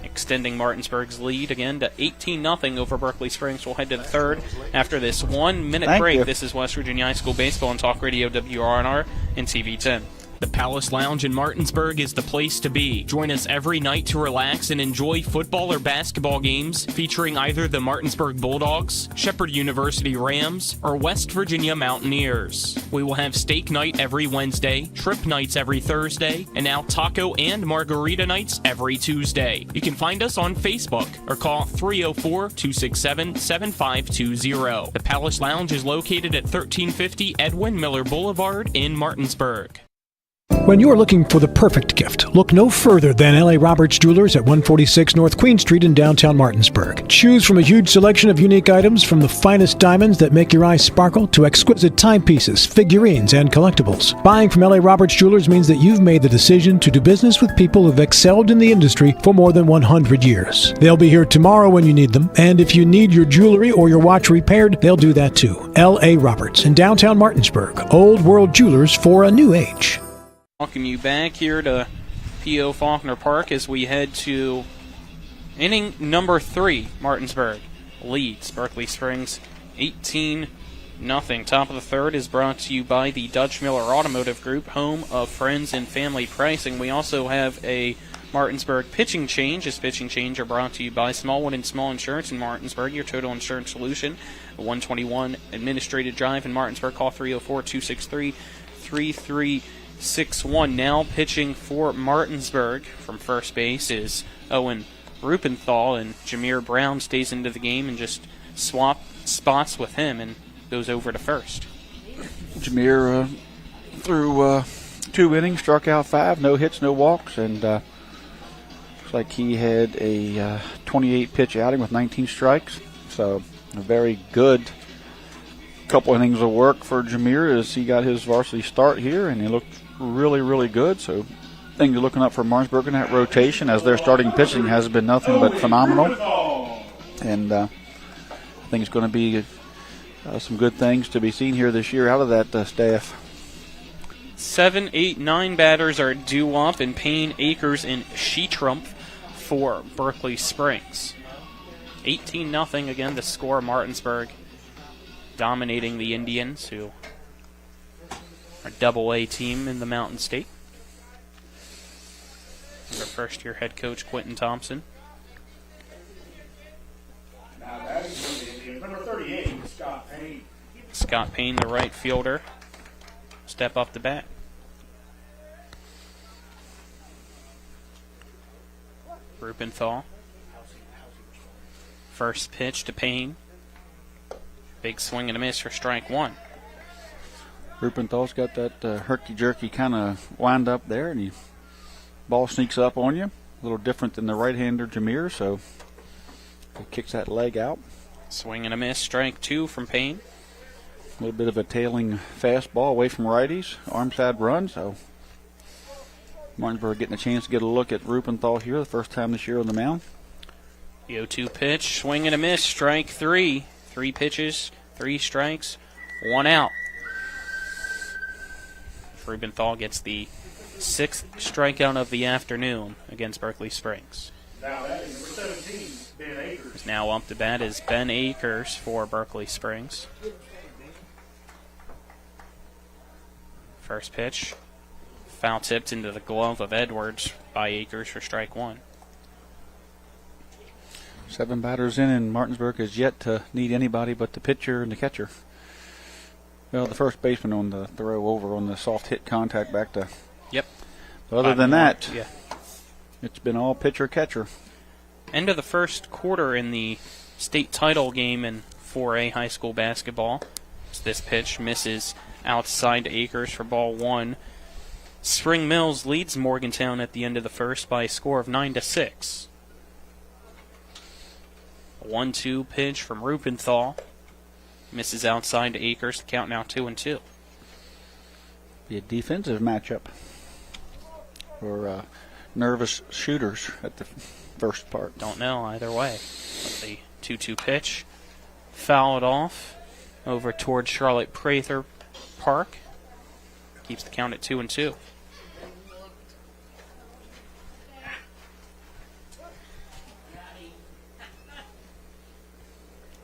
extending Martinsburg's lead again to 18-0 over Berkeley Springs. We'll head to the third after this 1-minute break. This is West Virginia High School Baseball on Talk Radio WRNR and TV10. The Palace Lounge in Martinsburg is the place to be. Join us every night to relax and enjoy football or basketball games featuring either the Martinsburg Bulldogs, Shepherd University Rams, or West Virginia Mountaineers. We will have steak night every Wednesday, trip nights every Thursday, and now taco and margarita nights every Tuesday. You can find us on Facebook or call 304-267-7520. The Palace Lounge is located at 1350 Edwin Miller Boulevard in Martinsburg. When you're looking for the perfect gift, look no further than L.A. Roberts Jewelers at 146 North Queen Street in downtown Martinsburg. Choose from a huge selection of unique items, from the finest diamonds that make your eyes sparkle to exquisite timepieces, figurines, and collectibles. Buying from L.A. Roberts Jewelers means that you've made the decision to do business with people who've excelled in the industry for more than 100 years. They'll be here tomorrow when you need them, and if you need your jewelry or your watch repaired, they'll do that too. L.A. Roberts in downtown Martinsburg. Old World Jewelers for a new age. Welcome you back here to P.O. Faulkner Park as we head to inning number 3. Martinsburg leads Berkeley Springs 18-0. Top of the third is brought to you by the Dutch Miller Automotive Group, home of friends and family pricing. We also have a Martinsburg pitching change. This pitching change are brought to you by Smallwood and Small Insurance in Martinsburg, your total insurance solution. 121 Administrative Drive in Martinsburg. Call 304-263-3361. Now pitching for Martinsburg from first base is Owen Rupenthal, and Jameer Brown stays into the game and just swap spots with him and goes over to first. Jameer threw 2 innings, struck out 5, no hits, no walks, and looks like he had a 28-pitch outing with 19 strikes. So a very good couple innings of work for Jameer as he got his varsity start here, and he looked really, really good. So things are looking up for Martinsburg in that rotation, as their starting pitching has been nothing but phenomenal. And I think it's going to be some good things to be seen here this year out of that staff. 7, 8, 9 batters are due up, and Payne, Akers, and Sheetrumpf for Berkeley Springs. 18-0 again to score. Martinsburg dominating the Indians, who our Double-A team in the Mountain State. Our first-year head coach, Quentin Thompson. Now that is number 38, Scott Payne. Scott Payne, the right fielder, step up to bat. Rupenthal. First pitch to Payne. Big swing and a miss for strike 1. Rupenthal's got that herky-jerky kind of wind up there, and he ball sneaks up on you. A little different than the right-hander Jameer, so he kicks that leg out. Swing and a miss, strike 2 from Payne. A little bit of a tailing fastball away from righties, arm side run, so Martinsburg getting a chance to get a look at Rupenthal here the first time this year on the mound. The 0-2 pitch, swing and a miss, strike 3. 3 pitches, 3 strikes, 1 out. Rubenthal gets the 6th strikeout of the afternoon against Berkeley Springs. Now batting number 17, Ben Akers. Who's now up to bat is Ben Akers for Berkeley Springs. First pitch, foul tipped into the glove of Edwards by Akers for strike 1. 7 batters in, and Martinsburg has yet to need anybody but the pitcher and the catcher. Well, the first baseman on the throw over on the soft hit contact back to. Yep. But other than that, yeah. It's been all pitcher-catcher. End of the first quarter in the state title game in 4A high school basketball. This pitch misses outside Akers for ball 1. Spring Mills leads Morgantown at the end of the first by a score of 9-6. A 1-2 pitch from Rubenthal. Misses outside to Akers. The count now 2-2. Be a defensive matchup for nervous shooters at the first part. Don't know either way. But the 2-2 pitch. Fouled off over toward Charlotte Prather Park. Keeps the count at 2-2.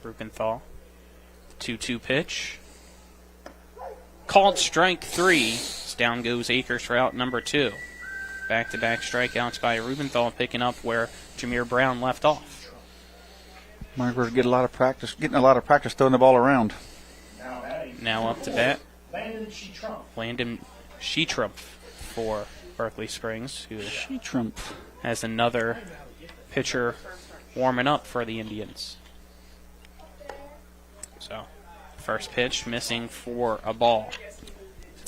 Rubenthal. 2-2 pitch. Called strike 3. Down goes Akers for out number 2. Back-to-back strikeouts by Rubenthal, picking up where Jameer Brown left off. Martinsburg getting a lot of practice throwing the ball around. Now up to bat, Landon Sheetrumpf. Landon Sheetrumpf for Berkeley Springs, who Sheetrumpf has another pitcher warming up for the Indians. So, first pitch missing for a ball.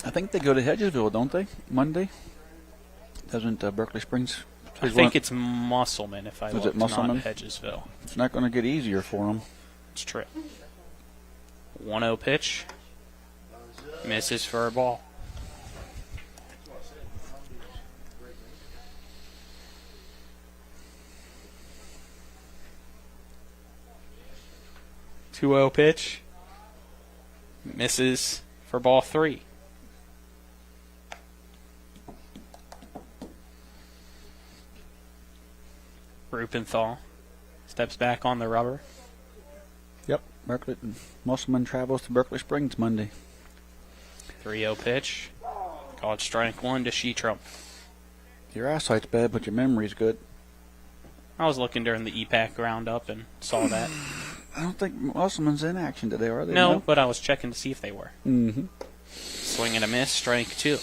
I think they go to Hedgesville, don't they? Monday? Doesn't Berkeley Springs? I think it's Musselman, if I look, it Musselman? not Hedgesville. It's not going to get easier for them. It's true. 1-0 pitch. Misses for a ball. Two-0 pitch. Misses for ball 3. Rubenthal steps back on the rubber. Yep, Berkeley Musselman travels to Berkeley Springs Monday. 3-0 pitch. Called strike 1 to Sheetrumpf. Your eyesight's bad, but your memory's good. I was looking during the EPAC roundup and saw that. I don't think Musselman's in action today, are they? No, but I was checking to see if they were. Mm-hmm. Swing and a miss, strike 2.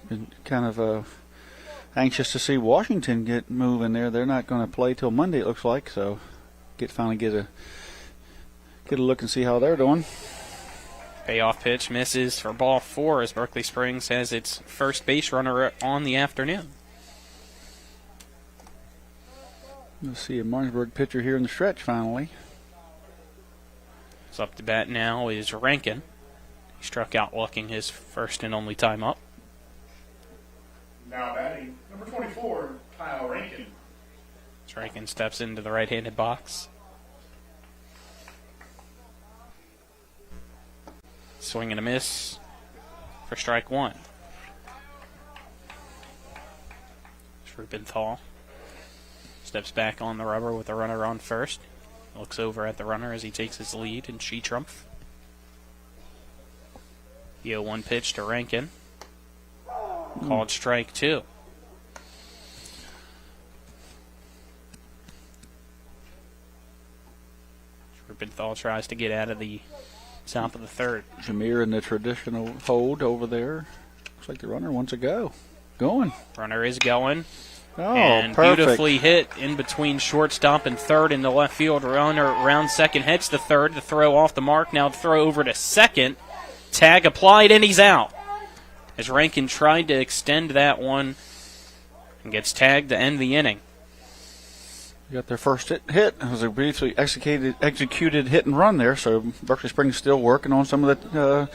Been kind of anxious to see Washington get moving there. They're not going to play till Monday, it looks like. So, finally get a look and see how they're doing. Payoff pitch misses for ball 4 as Berkeley Springs has its first base runner on the afternoon. You'll see a Martinsburg pitcher here in the stretch finally. So up to bat now is Rankin. He struck out looking his first and only time up. Now batting number 24, Kyle Rankin. Rankin steps into the right-handed box. Swing and a miss for strike 1. Rubenthal steps back on the rubber with the runner on first. Looks over at the runner as he takes his lead in Sheetrumpf. The 0-1 pitch to Rankin. Called strike 2. Rubenthal tries to get out of the top of the third. Jameer in the traditional hold over there. Looks like the runner wants to go. Going. Runner is going. Oh, and perfect. Beautifully hit in between shortstop and third in the left field. Runner around second hits the third. The throw off the mark. Now the throw over to second. Tag applied and he's out. As Rankin tried to extend that one and gets tagged to end the inning. Got their first hit. It was a briefly executed hit and run there, so Berkeley Springs still working on some of the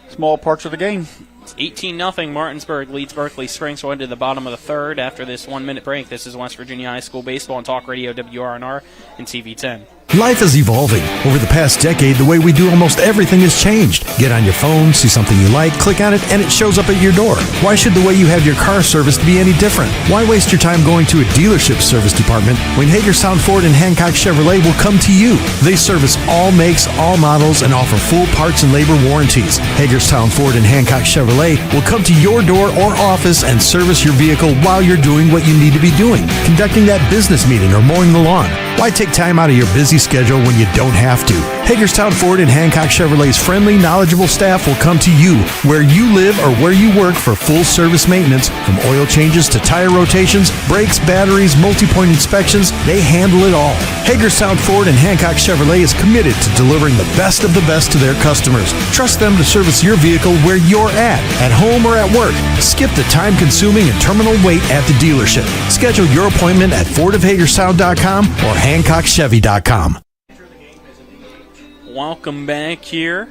small parts of the game. It's 18-0. Martinsburg leads Berkeley Springs. We'll into the bottom of the third after this 1-minute break. This is West Virginia High School Baseball on Talk Radio, WRNR, and TV10. Life is evolving. Over the past decade, the way we do almost everything has changed. Get on your phone, see something you like, click on it, and it shows up at your door. Why should the way you have your car serviced be any different? Why waste your time going to a dealership service department when Hagerstown Ford and Hancock Chevrolet will come to you? They service all makes, all models, and offer full parts and labor warranties. Hagerstown Ford and Hancock Chevrolet will come to your door or office and service your vehicle while you're doing what you need to be doing, conducting that business meeting or mowing the lawn. Why take time out of your busy schedule when you don't have to? Hagerstown Ford and Hancock Chevrolet's friendly, knowledgeable staff will come to you where you live or where you work for full service maintenance, from oil changes to tire rotations, brakes, batteries, multi-point inspections. They handle it all. Hagerstown Ford and Hancock Chevrolet is committed to delivering the best of the best to their customers. Trust them to service your vehicle where you're at home or at work. Skip the time-consuming and terminal wait at the dealership. Schedule your appointment at FordofHagerstown.com or HancockChevy.com. Welcome back here.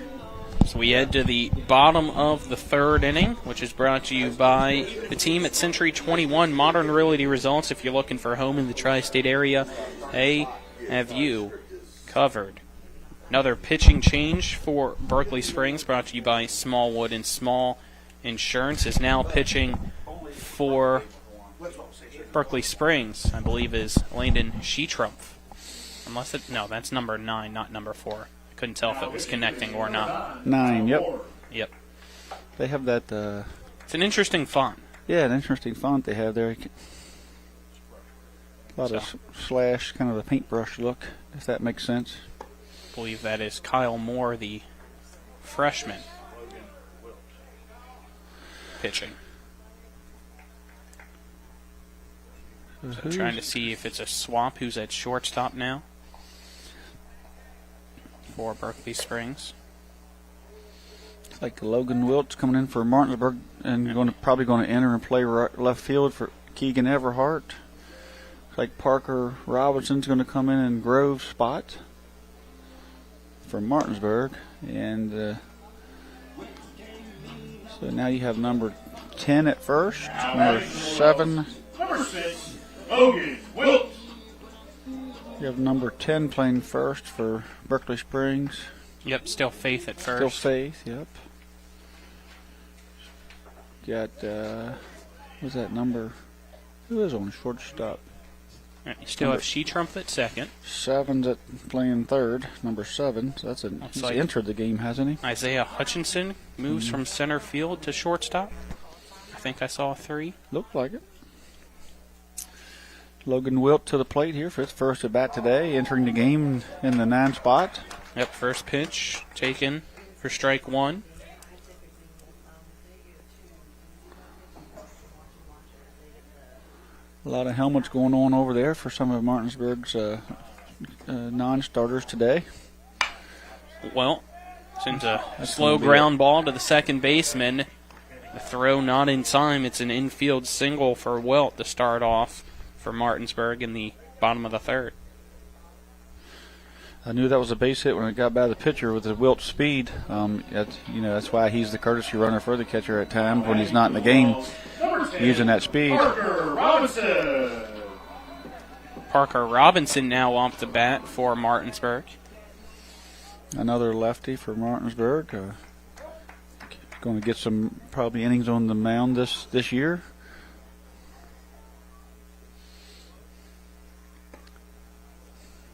So we head to the bottom of the third inning, which is brought to you by the team at Century 21 Modern Realty Results. If you're looking for a home in the tri-state area, they have you covered. Another pitching change for Berkeley Springs, brought to you by Smallwood and Small Insurance, is now pitching for Berkeley Springs, I believe, is Landon Sheetrumpf. No, that's number 9, not number 4. Couldn't tell if it was connecting or not. 9, yep. Yep. They have that... it's an interesting font. Yeah, an interesting font they have there. A lot of slash, kind of the paintbrush look, if that makes sense. I believe that is Kyle Moore, the freshman, pitching. So trying to see if it's a swap. Who's at shortstop now for Berkeley Springs? It's like Logan Wiltz coming in for Martinsburg and probably going to enter and play left field for Keegan Everhart. It's like Parker Robinson's going to come in Grove's spot for Martinsburg. And so now you have number 10 at first, number 7. Number 6. Logan Wiltz. You have number 10 playing first for Berkeley Springs. Yep, still Faith at first. Still Faith, yep. Got, what's that number? Who is on shortstop? Right, you still have Sheetrumpf at second. 7's at playing third, number 7. So that's he's like entered the game, hasn't he? Isaiah Hutchinson moves from center field to shortstop. I think I saw 3. Looked like it. Logan Wilt to the plate here for his first at bat today, entering the game in the 9 spot. Yep, first pitch taken for strike 1. A lot of helmets going on over there for some of Martinsburg's non-starters today. Well, sends a slow ground ball to the second baseman. The throw not in time. It's an infield single for Wilt to start off for Martinsburg in the bottom of the third. I knew that was a base hit when it got by the pitcher with the Wilt speed. That's why he's the courtesy runner for the catcher at times when he's not in the game, using that speed. Parker Robinson now off the bat for Martinsburg. Another lefty for Martinsburg. Going to get some probably innings on the mound this year.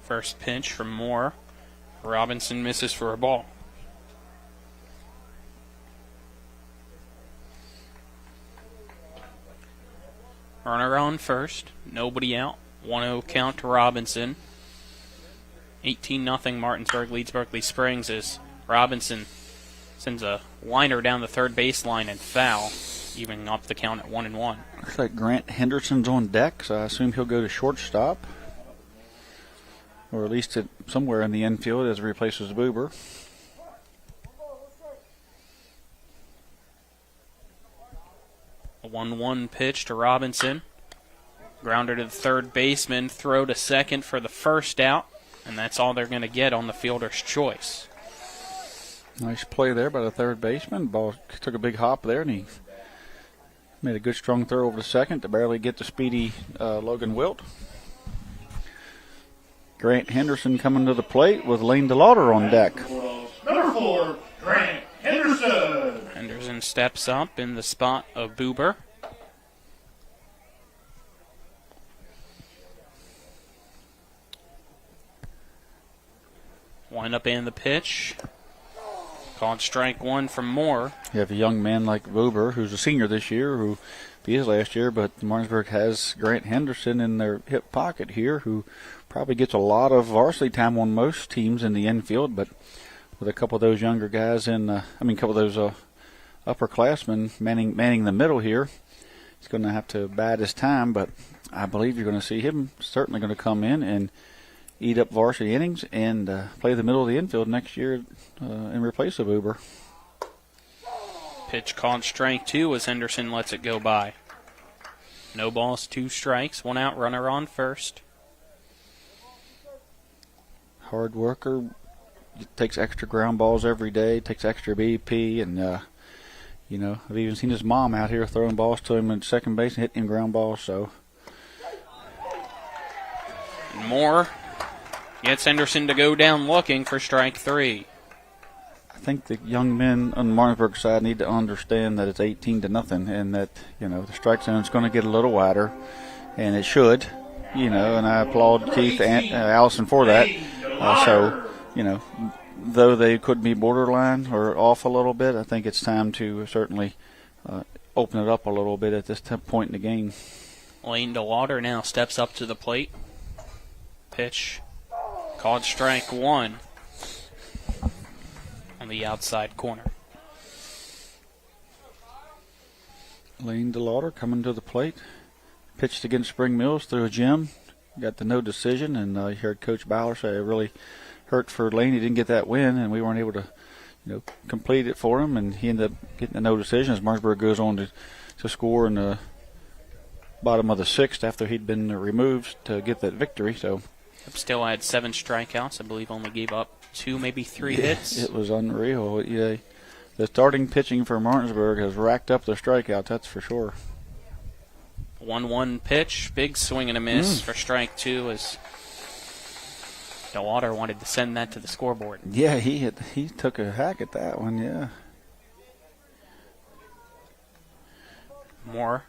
First pitch from Moore. Robinson misses for a ball. Runner on first. Nobody out. 1-0 count to Robinson. 18-0 Martinsburg leads Berkeley Springs as Robinson sends a liner down the third baseline and foul, evening up the count at 1-1. Looks like Grant Henderson's on deck, so I assume he'll go to shortstop. Or at least somewhere in the infield as he replaces Boober. A 1-1 pitch to Robinson. Grounder to the third baseman. Throw to second for the first out. And that's all they're going to get on the fielder's choice. Nice play there by the third baseman. Ball took a big hop there, and he made a good strong throw over to second to barely get the speedy Logan Wilt. Grant Henderson coming to the plate with Lane DeLauder on deck. Number 4, Grant Henderson. Henderson steps up in the spot of Buber. Wind up in the pitch. Called strike one from Moore. You have a young man like Buber, who's a senior this year, who beat his last year, but Martinsburg has Grant Henderson in their hip pocket here, who probably gets a lot of varsity time on most teams in the infield, but with a couple of those younger guys a couple of those upperclassmen manning the middle here, he's going to have to bide his time, but I believe you're going to see him certainly going to come in and eat up varsity innings and play the middle of the infield next year in replace of Uber. Pitch called strike two as Henderson lets it go by. No balls, 2 strikes, 1 out, runner on first. Hard worker, takes extra ground balls every day, takes extra BP, and I've even seen his mom out here throwing balls to him at second base and hitting him ground balls. So Moore gets Henderson to go down looking for strike 3. I think the young men on the Martinsburg side need to understand that it's 18-0, and that the strike zone is going to get a little wider, and it should. And I applaud Keith and Allison for that. Though they could be borderline or off a little bit, I think it's time to certainly open it up a little bit at this point in the game. Lane DeLauder now steps up to the plate. Pitch called strike 1 on the outside corner. Lane DeLauder coming to the plate. Pitched against Spring Mills through a gym. Got the no decision, and you heard Coach Bauer say it really hurt for Lane. He didn't get that win, and we weren't able to complete it for him, and he ended up getting a no decision as Martinsburg goes on to score in the bottom of the 6th after he'd been removed to get that victory. So Still had 7 strikeouts. I believe only gave up 2, maybe 3 hits. It was unreal. Yeah, the starting pitching for Martinsburg has racked up the strikeouts, that's for sure. 1-1 pitch, big swing and a miss for strike 2 as DeLauder wanted to send that to the scoreboard. Yeah, he took a hack at that one, yeah. Moore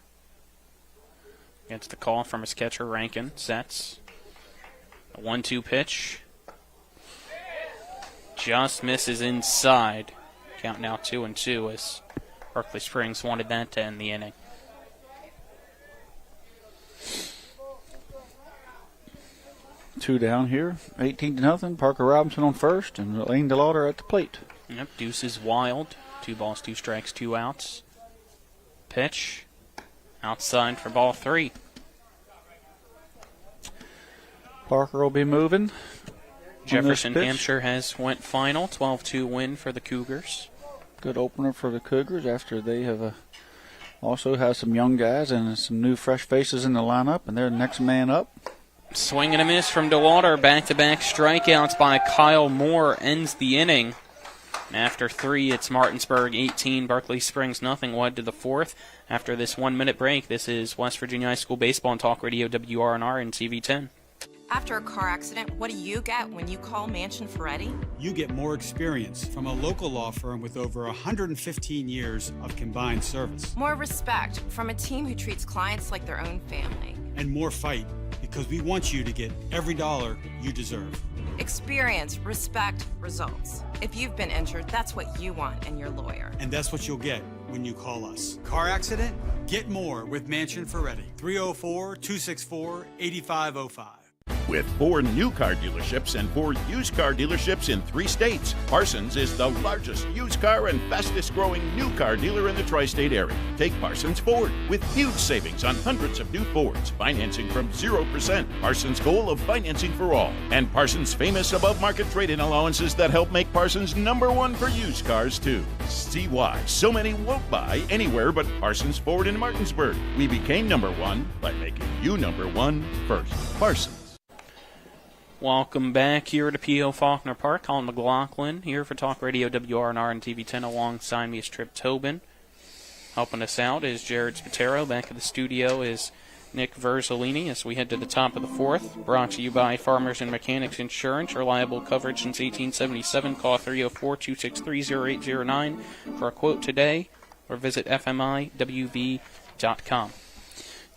gets the call from his catcher, Rankin. Sets. A 1-2 pitch. Just misses inside. Count now 2-2 as Berkeley Springs wanted that to end the inning. Two down here, 18-0. Parker Robinson on first, and Lane DeLauder at the plate. Yep, deuce is wild. 2 balls, 2 strikes, 2 outs. Pitch outside for ball 3. Parker will be moving. Jefferson Hampshire has went final, 12-2 win for the Cougars. Good opener for the Cougars after they have also have some young guys and some new fresh faces in the lineup, and they're the next man up. Swing and a miss from DeLauder. Back-to-back strikeouts by Kyle Moore ends the inning. And after 3, it's Martinsburg 18, Berkeley Springs nothing. We'll head to the 4th. After this 1-minute break, this is West Virginia High School Baseball on Talk Radio WRNR and TV10. After a car accident, what do you get when you call Mansion Ferretti? You get more experience from a local law firm with over 115 years of combined service. More respect from a team who treats clients like their own family. And more fight, because we want you to get every dollar you deserve. Experience, respect, results. If you've been injured, that's what you want in your lawyer. And that's what you'll get when you call us. Car accident? Get more with Mansion Ferretti. 304-264-8505. With 4 new car dealerships and 4 used car dealerships in 3 states, Parsons is the largest used car and fastest growing new car dealer in the tri-state area. Take Parsons Ford with huge savings on hundreds of new Fords, financing from 0%, Parsons' goal of financing for all, and Parsons' famous above-market trade-in allowances that help make Parsons #1 for used cars too. See why so many won't buy anywhere but Parsons Ford in Martinsburg. We became #1 by making you #1 first. Parsons. Welcome back here to P.O. Faulkner Park. Colin McLaughlin here for Talk Radio WRNR and TV10. Alongside me is Trip Tobin. Helping us out is Jared Spatero. Back at the studio is Nick Verzolini as we head to the top of the fourth. Brought to you by Farmers and Mechanics Insurance. Reliable coverage since 1877. Call 304-263-0809 for a quote today or visit fmiwv.com.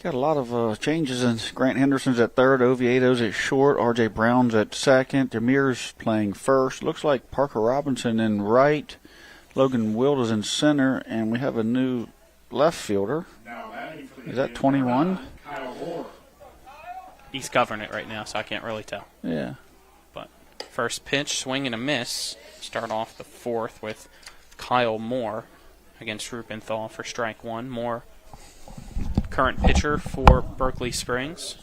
Got a lot of changes in Grant Henderson's at third, Oviedo's at short, R.J. Brown's at second, Demir's playing first. Looks like Parker Robinson in right, Logan Wild is in center, and we have a new left fielder. Is that 21? He's covering it right now, so I can't really tell. Yeah. But first pitch, swing and a miss. Start off the fourth with Kyle Moore against Rupenthal for strike one. Moore, current pitcher for Berkeley Springs,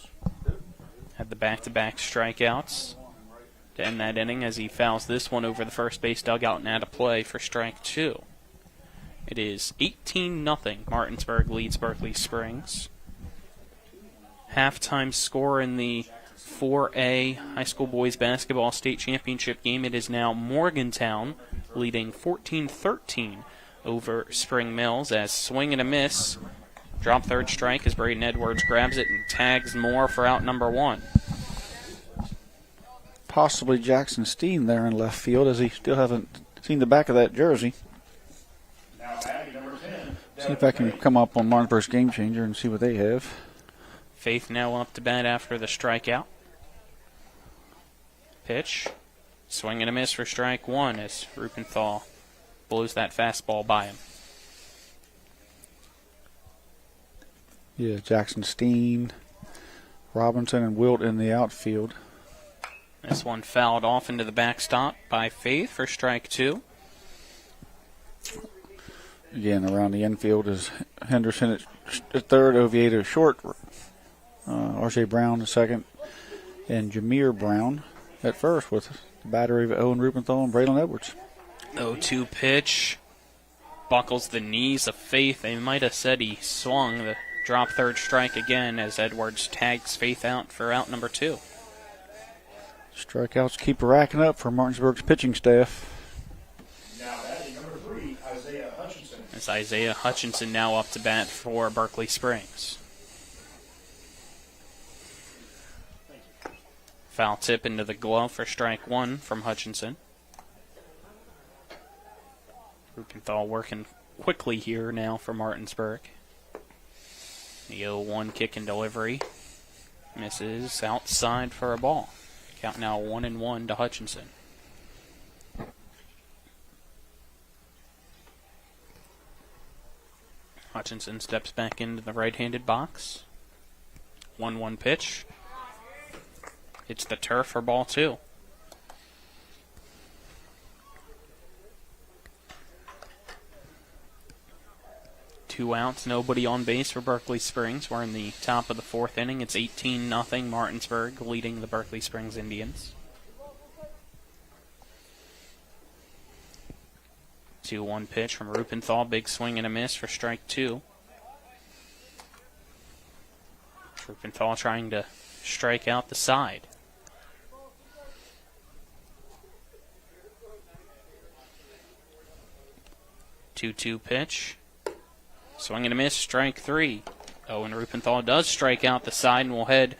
had the back-to-back strikeouts to end that inning as he fouls this one over the first base dugout and out of play for strike two. It is 18-0. Martinsburg leads Berkeley Springs. Halftime score in the 4A high school boys basketball state championship game. It is now Morgantown leading 14-13 over Spring Mills as swing and a miss. Drop third strike as Braden Edwards grabs it and tags Moore for out number one. Possibly Jackson Steen there in left field, as he still haven't seen the back of that jersey. See if I can come up on Martinsburg's Game Changer and see what they have. Faith now up to bat after the strikeout. Pitch. Swing and a miss for strike one as Rupenthal blows that fastball by him. Yeah, Jackson Steen, Robinson, and Wilt in the outfield. This one fouled off into the backstop by Faith for strike two. Again, around the infield is Henderson at third, Oviedo at short, R.J. Brown at second, and Jameer Brown at first with the battery of Owen Rupenthal and Braylon Edwards. 0-2 pitch. Buckles the knees of Faith. They might have said he swung the drop third strike again as Edwards tags Faith out for out number two. Strikeouts keep racking up for Martinsburg's pitching staff. Now batting number 3, Isaiah Hutchinson. It's Isaiah Hutchinson now up to bat for Berkeley Springs. Foul tip into the glove for strike one from Hutchinson. Rupenthal working quickly here now for Martinsburg. The 0-1 kick and delivery misses outside for a ball. Count now 1-1 to Hutchinson. Hutchinson steps back into the right-handed box. 1-1 pitch. It's the turf for ball two. Two outs, nobody on base for Berkeley Springs. We're in the top of the fourth inning. It's 18-0 Martinsburg leading the Berkeley Springs Indians. 2-1 pitch from Rupenthal. Big swing and a miss for strike two. Rupenthal trying to strike out the side. Two pitch. Swing and a miss, strike three. Oh, and Rupenthal does strike out the side, and we'll head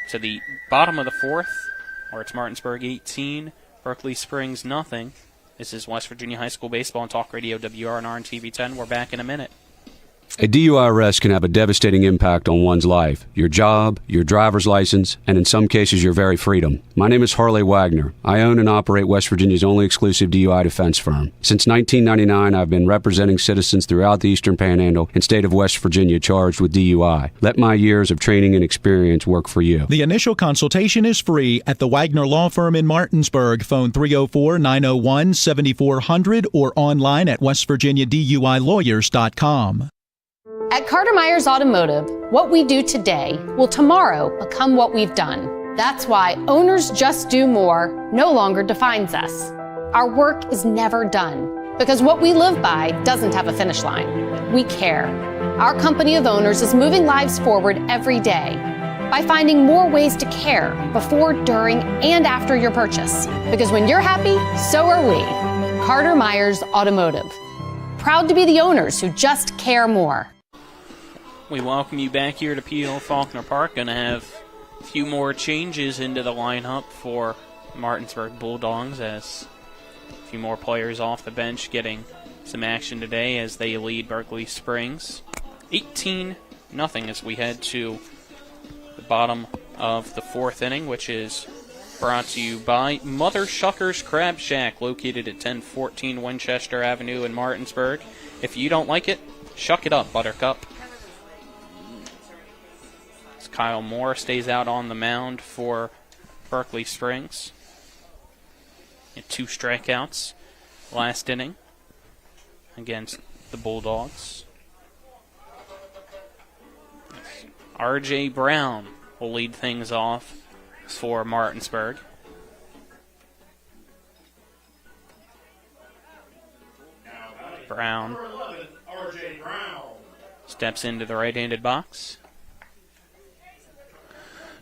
to the bottom of the fourth, where it's Martinsburg 18, Berkeley Springs nothing. This is West Virginia High School Baseball on Talk Radio WRNR and TV10. We're back in a minute. A DUI arrest can have a devastating impact on one's life, your job, your driver's license, and in some cases your very freedom. My name is Harley Wagner. I own and operate West Virginia's only exclusive DUI defense firm. Since 1999, I've been representing citizens throughout the Eastern Panhandle and state of West Virginia charged with DUI. Let my years of training and experience work for you. The initial consultation is free at the Wagner Law Firm in Martinsburg. Phone 304-901-7400 or online at westvirginiaduilawyers.com. At Carter Myers Automotive, what we do today will tomorrow become what we've done. That's why Owners Just Do More no longer defines us. Our work is never done because what we live by doesn't have a finish line. We care. Our company of owners is moving lives forward every day. by finding more ways to care before, during, and after your purchase. Because when you're happy, so are we. Carter Myers Automotive. Proud to be the owners who just care more. We welcome you back here to P.O. Faulkner Park. Going to have a few more changes into the lineup for Martinsburg Bulldogs, as a few more players off the bench getting some action today as they lead Berkeley Springs 18-0 as we head to the bottom of the fourth inning, which is brought to you by Mother Shucker's Crab Shack, located at 1014 Winchester Avenue in Martinsburg. If you don't like it, shuck it up, Buttercup. As Kyle Moore stays out on the mound for Berkeley Springs. 2 strikeouts last inning against the Bulldogs. R.J. Brown will lead things off for Martinsburg. Brown steps into the right-handed box.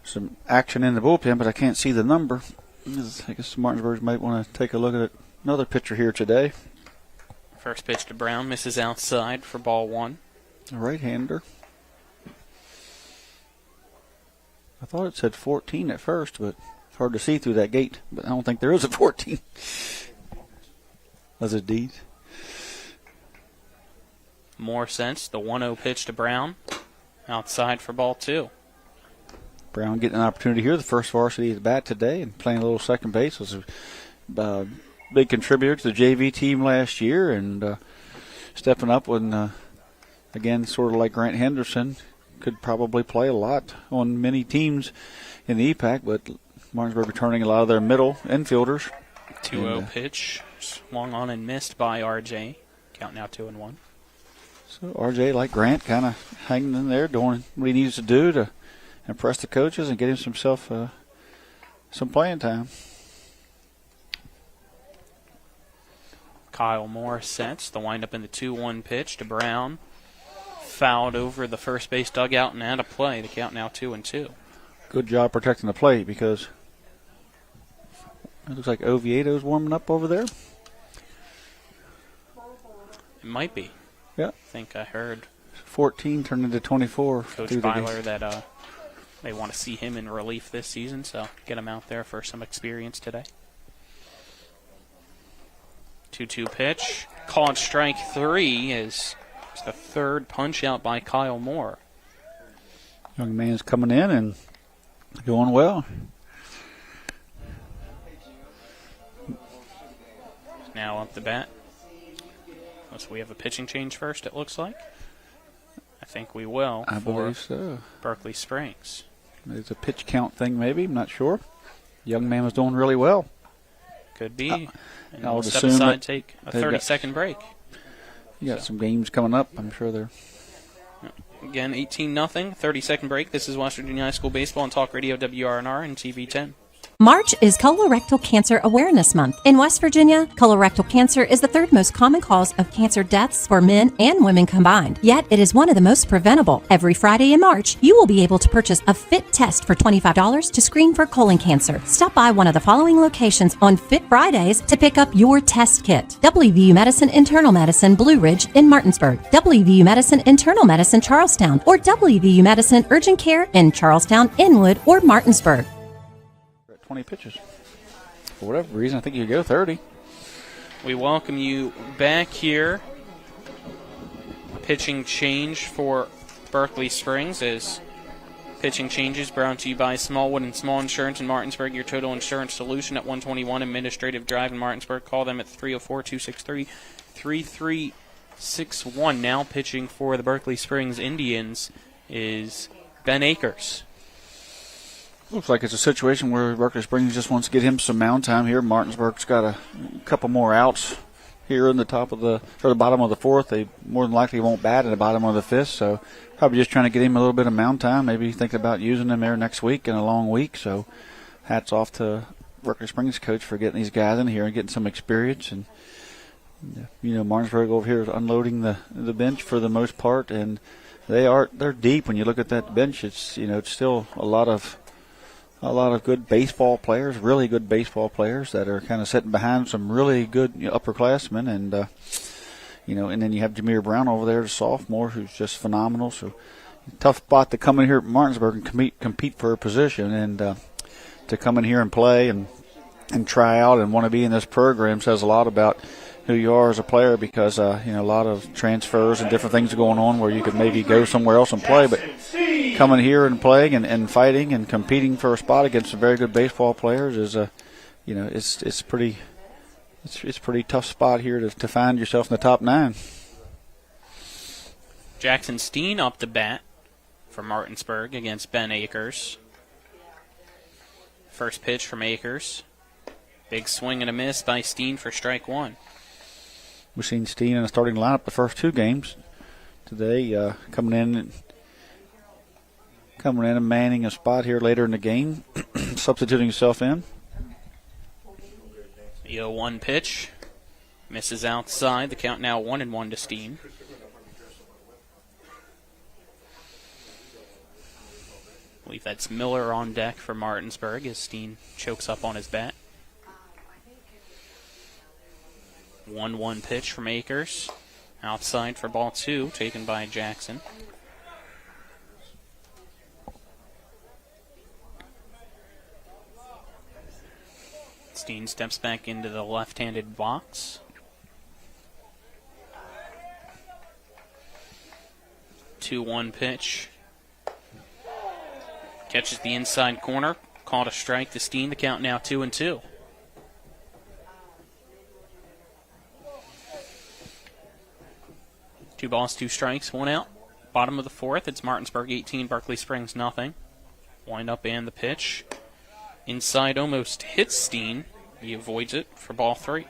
Some action in the bullpen, but I can't see the number. I guess Martinsburg might want to take a look at another pitcher here today. First pitch to Brown, misses outside for ball 1. A right-hander. I thought it said 14 at first, but it's hard to see through that gate. But I don't think there is a 14. Was it Deed? More sense. The 1-0 pitch to Brown. Outside for ball 2. Brown getting an opportunity here. The first varsity at bat today and playing a little second base. Was a big contributor to the JV team last year and stepping up when, again, sort of like Grant Henderson, could probably play a lot on many teams in the EPAC, but Martinsburg returning a lot of their middle infielders. 2-0 pitch, swung on and missed by RJ. Count now 2-1. So RJ, like Grant, kind of hanging in there, doing what he needs to do to impress the coaches and get himself some playing time. Kyle Moore sets the windup in the 2-1 pitch to Brown. Fouled over the first base dugout and out of play. The count now 2-2. Good job protecting the plate because it looks like Oviedo's warming up over there. It might be. Yeah. I think I heard 14 turned into 24. Coach Byler that they want to see him in relief this season, so get him out there for some experience today. 2-2 pitch. Called strike 3 is the third punch out by Kyle Moore. Young man's coming in and going well. Now up the bat. So we have a pitching change first, it looks like. I think we will. I believe so. Berkeley Springs. It's a pitch count thing, maybe. I'm not sure. Young man was doing really well. Could be. And I we'll would step assume aside, take a 30-second break. You got some games coming up. I'm sure they're. Again, 18-0, 30-second break. This is West Virginia High School Baseball on Talk Radio WRNR and TV 10. March is Colorectal Cancer Awareness Month. In West Virginia, colorectal cancer is the third most common cause of cancer deaths for men and women combined. Yet, it is one of the most preventable. Every Friday in March, you will be able to purchase a FIT test for $25 to screen for colon cancer. Stop by one of the following locations on FIT Fridays to pick up your test kit. WVU Medicine Internal Medicine Blue Ridge in Martinsburg, WVU Medicine Internal Medicine Charlestown, or WVU Medicine Urgent Care in Charlestown, Inwood, or Martinsburg. 20 pitches. For whatever reason, I think you go 30. We welcome you back here. Pitching change for Berkeley Springs as pitching changes brought to you by Smallwood and Small Insurance in Martinsburg, your total insurance solution at 121 Administrative Drive in Martinsburg. Call them at 304-263-3361. Now pitching for the Berkeley Springs Indians is Ben Akers. Looks like it's a situation where Berkeley Springs just wants to get him some mound time here. Martinsburg's got a couple more outs here in the top of the bottom of the fourth. They more than likely won't bat in the bottom of the fifth, so probably just trying to get him a little bit of mound time. Maybe thinking about using him there next week in a long week. So hats off to Berkeley Springs coach for getting these guys in here and getting some experience. And Martinsburg over here is unloading the bench for the most part, and they're deep. When you look at that bench, it's it's still a lot of good baseball players, really good baseball players that are kind of sitting behind some really good upperclassmen, and and then you have Jameer Brown over there, the sophomore, who's just phenomenal. So tough spot to come in here at Martinsburg and compete for a position, and to come in here and play and try out and want to be in this program says a lot about who you are as a player, because a lot of transfers and different things are going on where you could maybe go somewhere else and play, but coming here and playing and fighting and competing for a spot against some very good baseball players is it's pretty tough spot here to find yourself in the top 9. Jackson Steen up to bat for Martinsburg against Ben Akers. First pitch from Akers. Big swing and a miss by Steen for strike 1. We've seen Steen in the starting lineup the first 2 games today, coming in and manning a spot here later in the game, substituting himself in. The 0-1 pitch misses outside. The count now 1-1 to Steen. I believe that's Miller on deck for Martinsburg as Steen chokes up on his bat. 1-1 pitch from Akers. Outside for ball 2, taken by Jackson. Steen steps back into the left-handed box. 2-1 pitch. Catches the inside corner. Called a strike to Steen. The count now 2-2. Two balls, 2 strikes, 1 out. Bottom of the 4th, it's Martinsburg 18, Berkeley Springs nothing. Wind up and the pitch. Inside almost hits Steen. He avoids it for ball 3.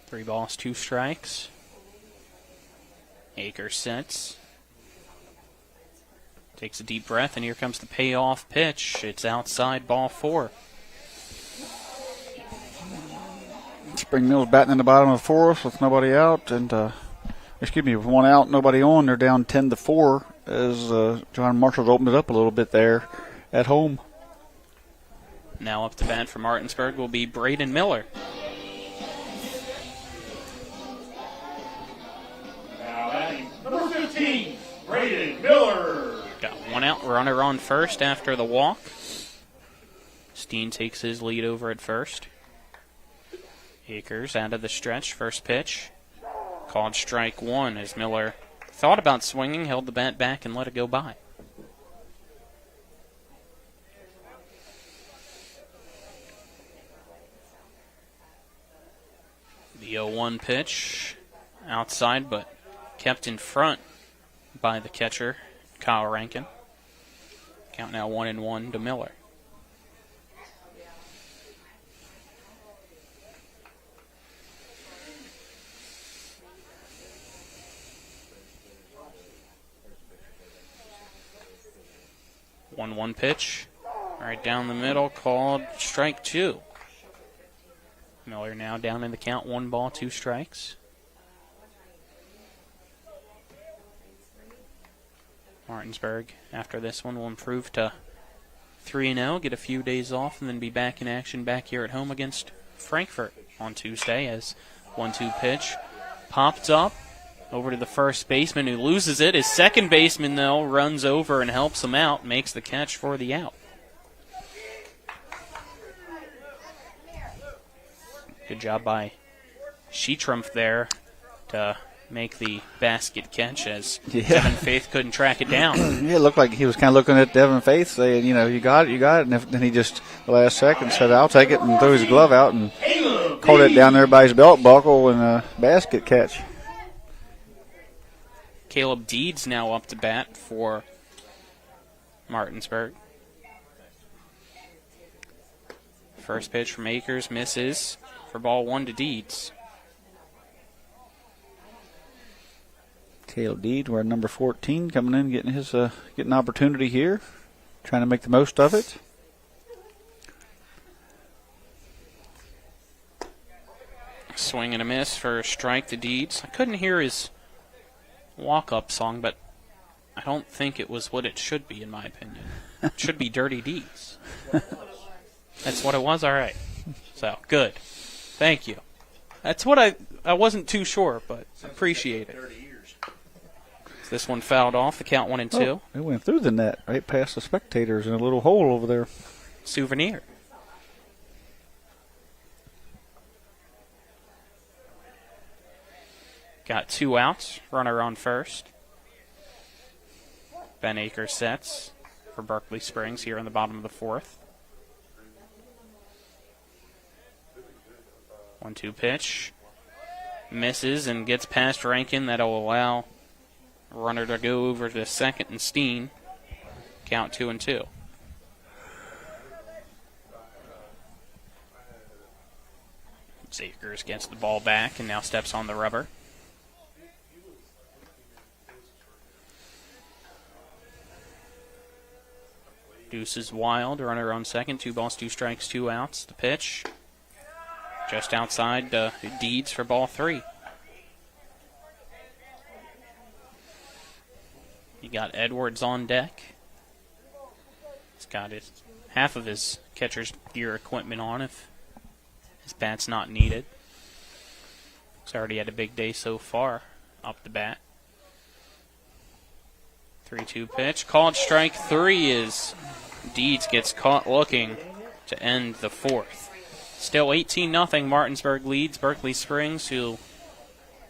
Three balls, 2 strikes. Akers sets. Takes a deep breath, and here comes the payoff pitch. It's outside, ball 4. Spring Mills batting in the bottom of the 4th with nobody out, and with 1 out, nobody on. They're down 10-4 as John Marshall's opened it up a little bit there at home. Now up to bat for Martinsburg will be Braden Miller. Now batting number 15, Braden Miller. Got 1 out, runner on first after the walk. Steen takes his lead over at first. Akers out of the stretch, first pitch. Called strike 1 as Miller thought about swinging, held the bat back, and let it go by. The 0-1 pitch outside, but kept in front by the catcher, Kyle Rankin. Count now 1-1 to Miller. One pitch, right down the middle, called strike 2. Miller now down in the count, 1 ball, 2 strikes. Martinsburg, after this one, will improve to 3-0, get a few days off, and then be back in action back here at home against Frankfort on Tuesday as 1-2 pitch popped up over to the first baseman who loses it. His second baseman, though, runs over and helps him out, makes the catch for the out. Good job by Sheetrumpf there to make the basket catch as Devin Faith couldn't track it down. Yeah, it looked like he was kind of looking at Devin Faith saying, you got it. And then he just, the last second, said, I'll take it, and threw his glove out and caught it down there by his belt buckle and a basket catch. Caleb Deeds now up to bat for Martinsburg. First pitch from Akers misses for ball 1 to Deeds. Caleb Deeds, wearing number 14, coming in, getting his getting opportunity here, trying to make the most of it. Swing and a miss for strike to Deeds. I couldn't hear his walk-up song, but I don't think it was what it should be, in my opinion. It should be Dirty Deeds. That's what it was? All right. So, good. Thank you. That's what I wasn't too sure, but appreciate it. This one fouled off. The count 1-2. Oh, it went through the net, right past the spectators in a little hole over there. Souvenir. Got 2 outs. Runner on first. Ben Akers sets for Berkeley Springs here in the bottom of the 4th. 1-2 pitch. Misses and gets past Rankin. That'll allow runner to go over to second and Steen. Count 2-2. Akers gets the ball back and now steps on the rubber. Deuce is wild. Runner on second. 2 balls, 2 strikes, 2 outs. The pitch just outside Deeds for ball 3. You got Edwards on deck. He's got half of his catcher's gear equipment on if his bat's not needed. He's already had a big day so far up the bat. 3-2 pitch. Called strike 3 as Deeds gets caught looking to end the 4th. Still 18-0. Martinsburg leads Berkeley Springs, who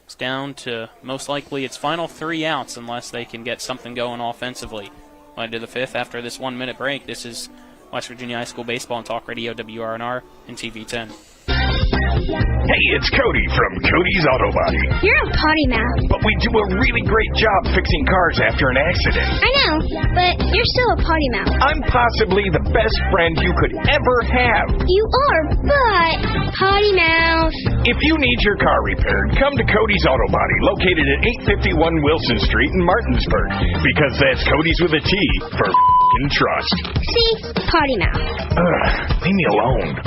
is down to most likely its final 3 outs unless they can get something going offensively. Led to the 5th after this 1-minute break. This is West Virginia High School Baseball and Talk Radio, WRNR and TV 10. Hey, it's Cody from Cody's Auto Body. You're a potty mouth. But we do a really great job fixing cars after an accident. I know, but you're still a potty mouth. I'm possibly the best friend you could ever have. You are, but potty mouth. If you need your car repaired, come to Cody's Auto Body, located at 851 Wilson Street in Martinsburg. Because that's Cody's with a T for f***ing trust. See? Potty mouth. Leave me alone.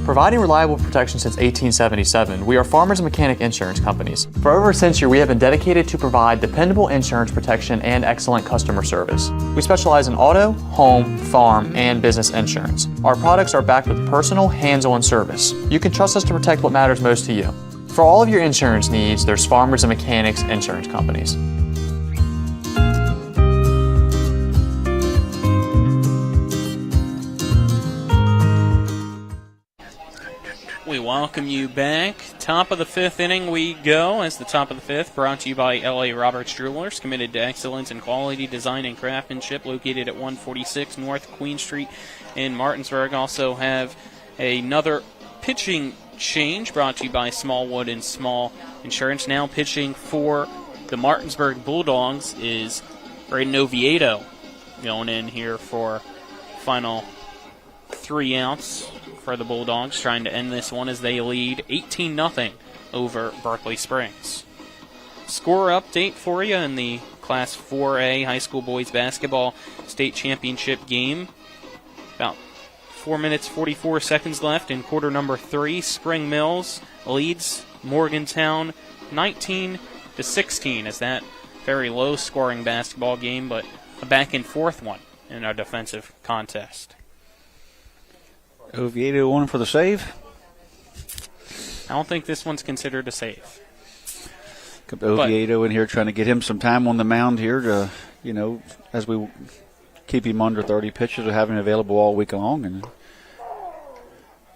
Providing reliable protection since 1877, we are Farmers and Mechanic Insurance Companies. For over a century, we have been dedicated to provide dependable insurance protection and excellent customer service. We specialize in auto, home, farm, and business insurance. Our products are backed with personal, hands-on service. You can trust us to protect what matters most to you. For all of your insurance needs, there's Farmers and Mechanics Insurance Companies. We welcome you back. Top of the 5th inning we go as the top of the 5th brought to you by L.A. Roberts Jewelers, committed to excellence in quality, design, and craftsmanship, located at 146 North Queen Street in Martinsburg. Also have another pitching change brought to you by Smallwood and Small Insurance. Now pitching for the Martinsburg Bulldogs is Braden Oviedo, going in here for final 3 outs for the Bulldogs, trying to end this one as they lead 18-0 over Berkeley Springs. Score update for you in the Class 4A high school boys basketball state championship game. About 4 minutes, 44 seconds left in quarter number 3. Spring Mills leads Morgantown 19-16 as that very low-scoring basketball game, but a back-and-forth one in our defensive contest. Oviedo one for the save. I don't think this one's considered a save. Oviedo in here trying to get him some time on the mound here to, as we keep him under 30 pitches, or have him available all week long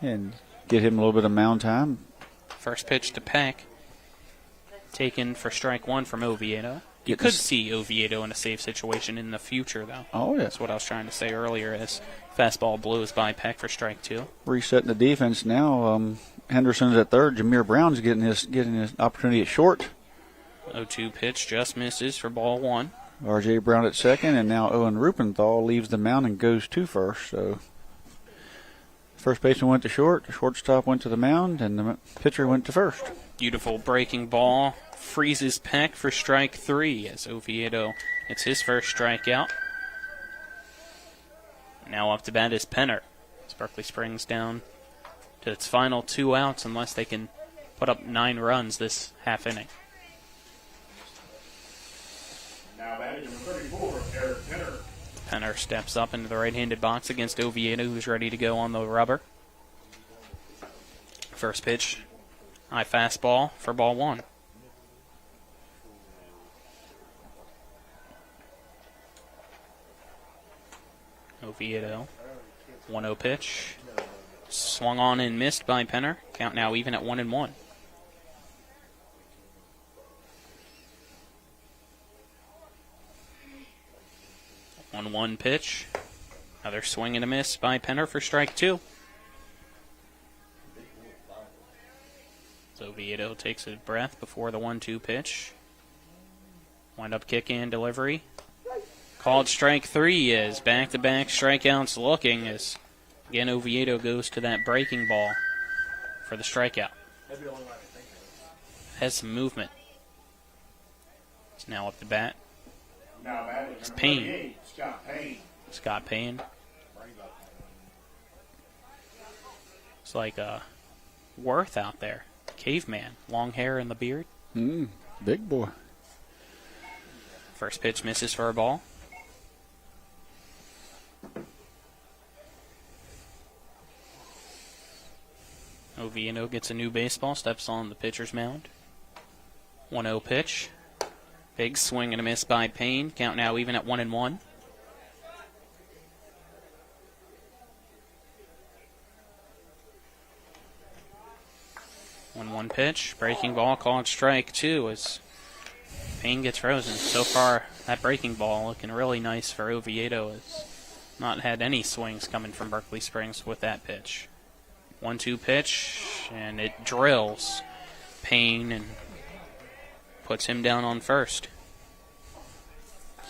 and get him a little bit of mound time. First pitch to Peck, taken for strike 1 from Oviedo. You could see Oviedo in a save situation in the future, though. Oh, yeah. That's what I was trying to say earlier, as fastball blows by Peck for strike 2. Resetting the defense now. Henderson's at third. Jameer Brown's getting his opportunity at short. 0-2 pitch just misses for ball 1. R.J. Brown at second, and now Owen Rupenthal leaves the mound and goes to first. So first baseman went to short, the shortstop went to the mound, and the pitcher went to first. Beautiful breaking ball. Freezes Peck for strike 3 as Oviedo gets his first strikeout. Now up to bat is Penner. As Berkeley Springs down to its final 2 outs unless they can put up 9 runs this half inning. Now batting number 34, Eric Penner. Penner steps up into the right-handed box against Oviedo, who's ready to go on the rubber. First pitch, high fastball for ball 1. Oviedo, 1-0 pitch. Swung on and missed by Penner. Count now even at 1-1. One pitch. Another swing and a miss by Penner for strike 2. So Oviedo takes a breath before the 1-2 pitch. Wind up kick and delivery. Called strike 3 is back-to-back strikeouts looking as, again, Oviedo goes to that breaking ball for the strikeout. Has some movement. It's now up to bat. Now batting It's number Payne. 38, Scott Payne. Scott Payne. It's like Worth out there. Caveman. Long hair and the beard. Big boy. First pitch misses for a ball. Oviedo gets a new baseball, steps on the pitcher's mound. 1-0 pitch. Big swing and a miss by Payne. Count now even at 1-1. One pitch. Breaking ball called strike 2 as Payne gets frozen. So far, that breaking ball looking really nice for Oviedo. Has not had any swings coming from Berkeley Springs with that pitch. 1-2 pitch, and it drills Payne and puts him down on first. I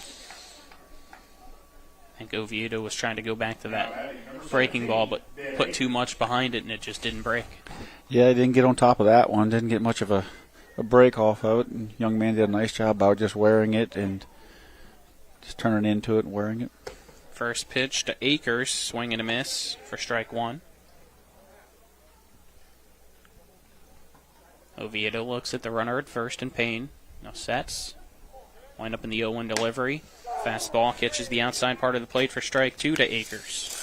think Oviedo was trying to go back to that breaking ball, but put too much behind it, and it just didn't break. Yeah, he didn't get on top of that one. Didn't get much of a break off of it. And young man did a nice job about just wearing it and just turning into it and wearing it. First pitch to Akers, swing and a miss for strike 1. Oviedo looks at the runner at first and Payne. Now sets. Wind up in the 0-1 delivery. Fastball catches the outside part of the plate for strike 2 to Akers.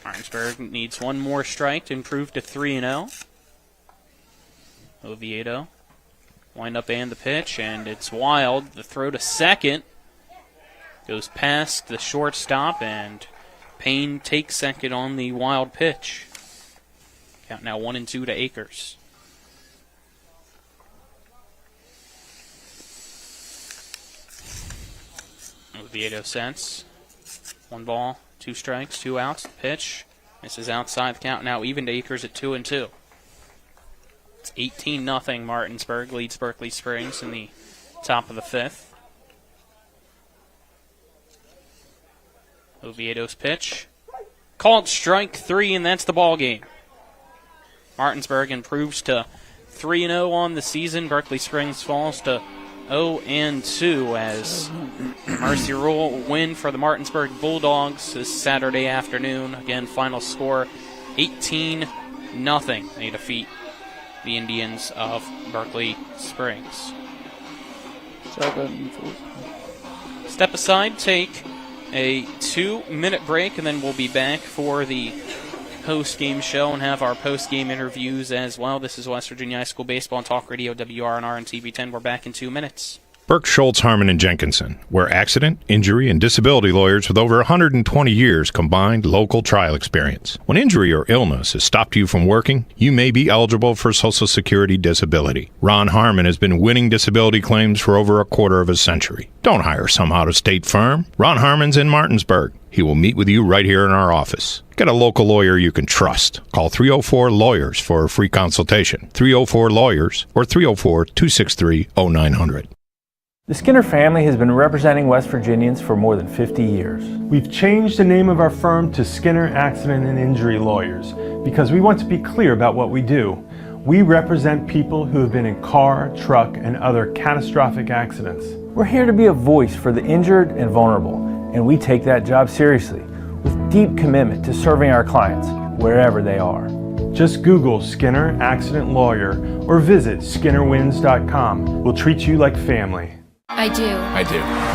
Martinsburg needs one more strike to improve to 3-0. Oviedo. Wind up and the pitch, and it's wild. The throw to second goes past the shortstop, and Payne takes second on the wild pitch. Count now 1-2 to Akers. Oviedo sets. 1 ball, 2 strikes, 2 outs. Pitch misses outside. The count now even to Akers at 2-2. It's 18-0. Martinsburg leads Berkeley Springs in the top of the 5th. Oviedo's pitch. Called strike 3, and that's the ball game. Martinsburg improves to 3-0 on the season. Berkeley Springs falls to 0-2 as Mercy Rule win for the Martinsburg Bulldogs this Saturday afternoon. Again, final score 18-0. They defeat the Indians of Berkeley Springs. Step aside, take a 2-minute break, and then we'll be back for the post-game show and have our post-game interviews as well. This is West Virginia High School Baseball on Talk Radio, WRNR and TV10. We're back in 2 minutes. Burke, Schultz, Harmon, and Jenkinson, where accident, injury, and disability lawyers with over 120 years combined local trial experience. When injury or illness has stopped you from working, you may be eligible for Social Security disability. Ron Harmon has been winning disability claims for over a quarter of a century. Don't hire some out-of-state firm. Ron Harmon's in Martinsburg. He will meet with you right here in our office. Get a local lawyer you can trust. Call 304-LAWYERS for a free consultation. 304-LAWYERS or 304-263-0900. The Skinner family has been representing West Virginians for more than 50 years. We've changed the name of our firm to Skinner Accident and Injury Lawyers because we want to be clear about what we do. We represent people who have been in car, truck, and other catastrophic accidents. We're here to be a voice for the injured and vulnerable, and we take that job seriously with deep commitment to serving our clients. wherever they are. Just Google Skinner Accident Lawyer or visit skinnerwins.com. We'll treat you like family. I do.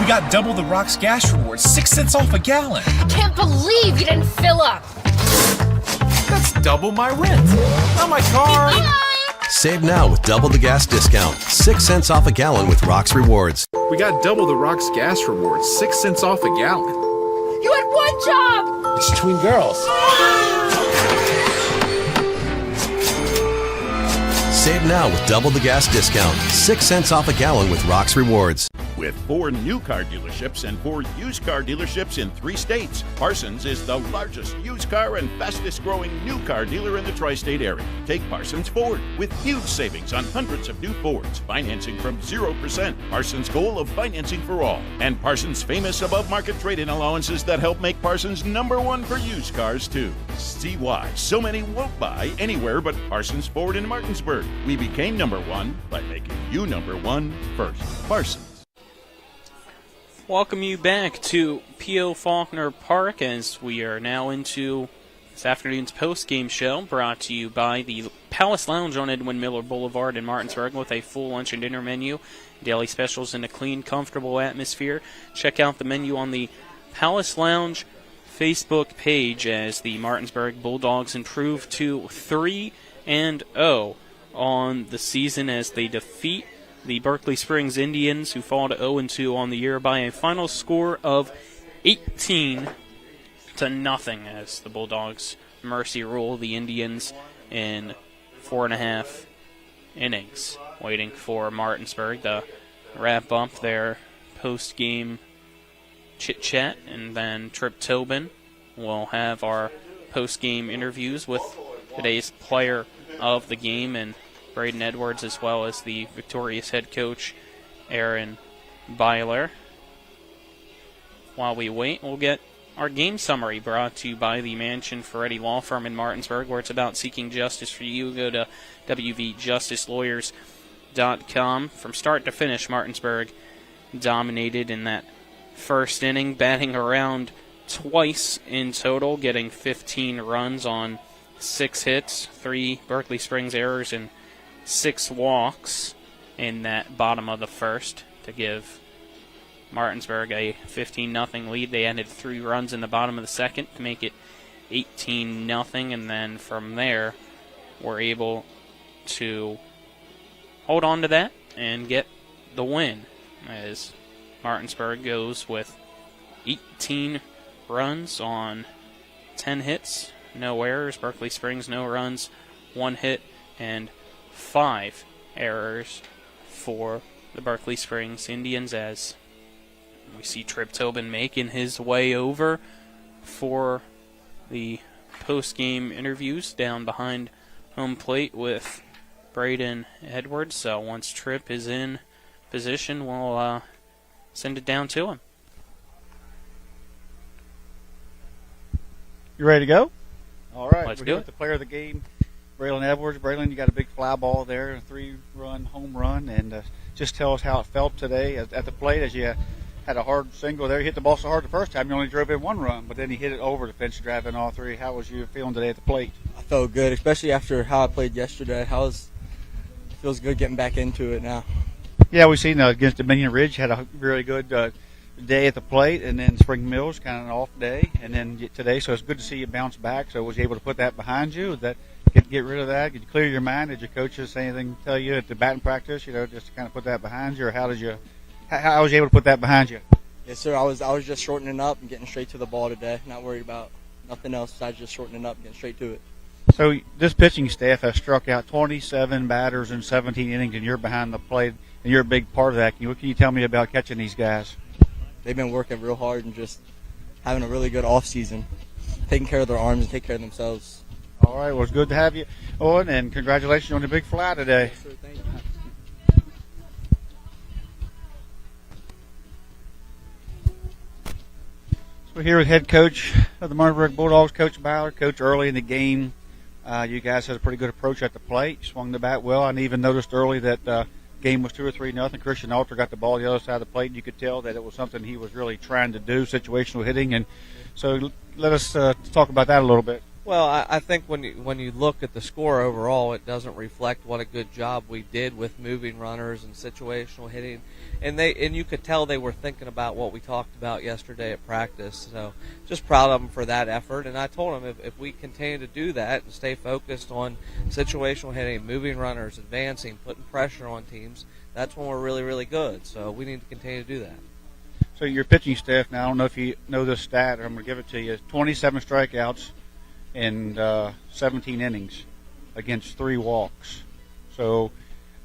We got double the Rock's gas rewards, 6 cents off a gallon. Can't believe you didn't fill up. That's double my rent. Not my car. Save now with double the gas discount. 6 cents off a gallon with Rock's Rewards. We got double the Rock's gas rewards, 6 cents off a gallon. You had one job. It's between girls. Save now with double the gas discount. 6 cents off a gallon with Rock's Rewards. With 4 new car dealerships and 4 used car dealerships in 3 states, Parsons is the largest used car and fastest growing new car dealer in the tri-state area. Take Parsons Ford with huge savings on hundreds of new Fords, financing from 0%. Parsons' goal of financing for all. And Parsons' famous above-market trade-in allowances that help make Parsons #1 for used cars, too. See why so many won't buy anywhere but Parsons Ford in Martinsburg. We became #1 by making you #1 first. Parsons. Welcome you back to P.O. Faulkner Park as we are now into this afternoon's post-game show, brought to you by the Palace Lounge on Edwin Miller Boulevard in Martinsburg with a full lunch and dinner menu, daily specials, and a clean, comfortable atmosphere. Check out the menu on the Palace Lounge Facebook page as the Martinsburg Bulldogs improve to 3-0 on the season as they defeat the Berkeley Springs Indians, who fall to 0-2 on the year by a final score of 18-0 as the Bulldogs mercy rule the Indians in 4.5 innings. Waiting for Martinsburg to wrap up their post-game chit-chat, and then Trip Tobin will have our post-game interviews with today's player of the game and Braden Edwards, as well as the victorious head coach, Aaron Byler. While we wait, we'll get our game summary brought to you by the Mansion Ferretti Law Firm in Martinsburg, where it's about seeking justice for you. Go to wvjusticelawyers.com. From start to finish, Martinsburg dominated in that first inning, batting around twice in total, getting 15 runs on 6 hits, 3 Berkeley Springs errors, and 6 walks in that bottom of the first to give Martinsburg a 15-0 lead. They added 3 runs in the bottom of the second to make it 18-0, and then from there were able to hold on to that and get the win as Martinsburg goes with 18 runs on 10 hits, no errors. Berkeley Springs, no runs, 1 hit, and 5 errors for the Berkeley Springs Indians, as we see Trip Tobin making his way over for the post-game interviews down behind home plate with Braden Edwards. So once Trip is in position, we'll send it down to him. You ready to go? All right. Let's we're do here it. with the player of the game, Braylon Edwards. Braylon, you got a big fly ball there, a 3-run home run, and just tell us how it felt today at the plate as you had a hard single there. You hit the ball so hard the first time you only drove in 1 run, but then you hit it over the fence, driving all 3. How was you feeling today at the plate? I felt good, especially after how I played yesterday. Feels good getting back into it now. Yeah, we've seen against Dominion Ridge, had a really good day at the plate, and then Spring Mills kind of an off day, and then today, so it's good to see you bounce back. So was you able to put that behind you? Get rid of that? Did you clear your mind? Did your coaches say anything, tell you at the batting practice, just to kind of put that behind you, or how was you able to put that behind you? Yes, sir. I was just shortening up and getting straight to the ball today. Not worried about nothing else besides just shortening up and getting straight to it. So this pitching staff has struck out 27 batters in 17 innings, and you're behind the plate, and you're a big part of that. What can you tell me about catching these guys? They've been working real hard and just having a really good off season, taking care of their arms and taking care of themselves. All right, well, it's good to have you on, and congratulations on the big fly today. Yes, sir, thank you. We're here with head coach of the Martinsburg Bulldogs, Coach Byler. Coach, early in the game, you guys had a pretty good approach at the plate. You swung the bat well. I even noticed early that game was 2 or 3-0. Christian Alter got the ball the other side of the plate, and you could tell that it was something he was really trying to do, situational hitting. And so let us talk about that a little bit. Well, I think when you look at the score overall, it doesn't reflect what a good job we did with moving runners and situational hitting, and you could tell they were thinking about what we talked about yesterday at practice. So just proud of them for that effort. And I told them if we continue to do that and stay focused on situational hitting, moving runners, advancing, putting pressure on teams, that's when we're really, really good. So we need to continue to do that. So your pitching staff now, I don't know if you know this stat, I'm going to give it to you, 27 strikeouts in 17 innings against 3 walks. So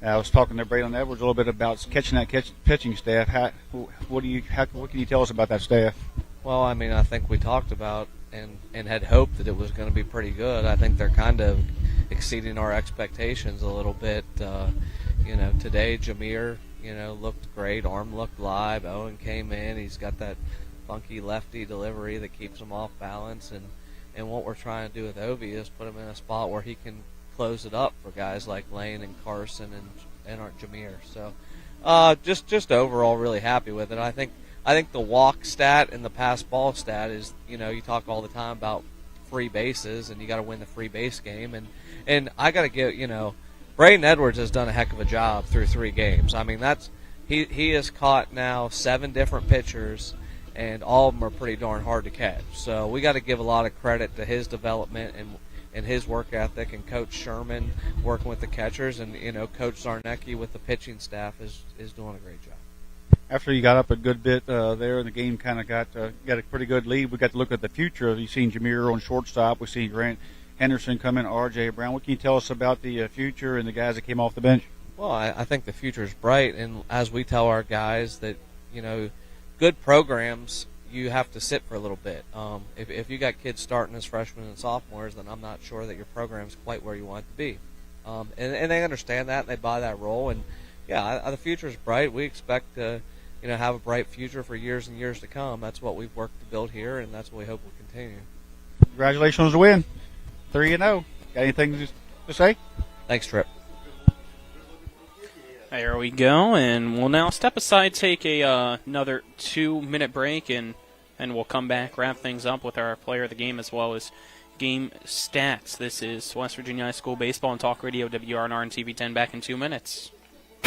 I was talking to Braylon Edwards a little bit about catching that pitching staff. What can you tell us about that staff? Well, I mean, I think we talked about and had hoped that it was going to be pretty good. I think they're kind of exceeding our expectations a little bit. Today Jameer, looked great. Arm looked live. Owen came in. He's got that funky lefty delivery that keeps him off balance. And what we're trying to do with Ovi is put him in a spot where he can close it up for guys like Lane and Carson and our Jameer. So just overall really happy with it. I think the walk stat and the pass ball stat is, you talk all the time about free bases and you got to win the free base game. And I got to give, Braden Edwards has done a heck of a job through 3 games. I mean, he has caught now 7 different pitchers, and all of them are pretty darn hard to catch. So we got to give a lot of credit to his development and his work ethic, and Coach Sherman working with the catchers, and Coach Zarnecki with the pitching staff is doing a great job. After you got up a good bit there, and the game kind of got a pretty good lead, we got to look at the future. You've seen Jameer on shortstop. We've seen Grant Henderson come in, R.J. Brown. What can you tell us about the future and the guys that came off the bench? Well, I think the future is bright, and as we tell our guys that, good programs, you have to sit for a little bit. If you got kids starting as freshmen and sophomores, then I'm not sure that your program's quite where you want it to be. And they understand that, and they buy that role. And, the future is bright. We expect to, have a bright future for years and years to come. That's what we've worked to build here, and that's what we hope will continue. Congratulations on the win. 3-0. Got anything to say? Thanks, Trip. There we go, and we'll now step aside, take another 2-minute break, and we'll come back, wrap things up with our player of the game as well as game stats. This is West Virginia High School Baseball and Talk Radio, WRNR and TV10, back in 2 minutes.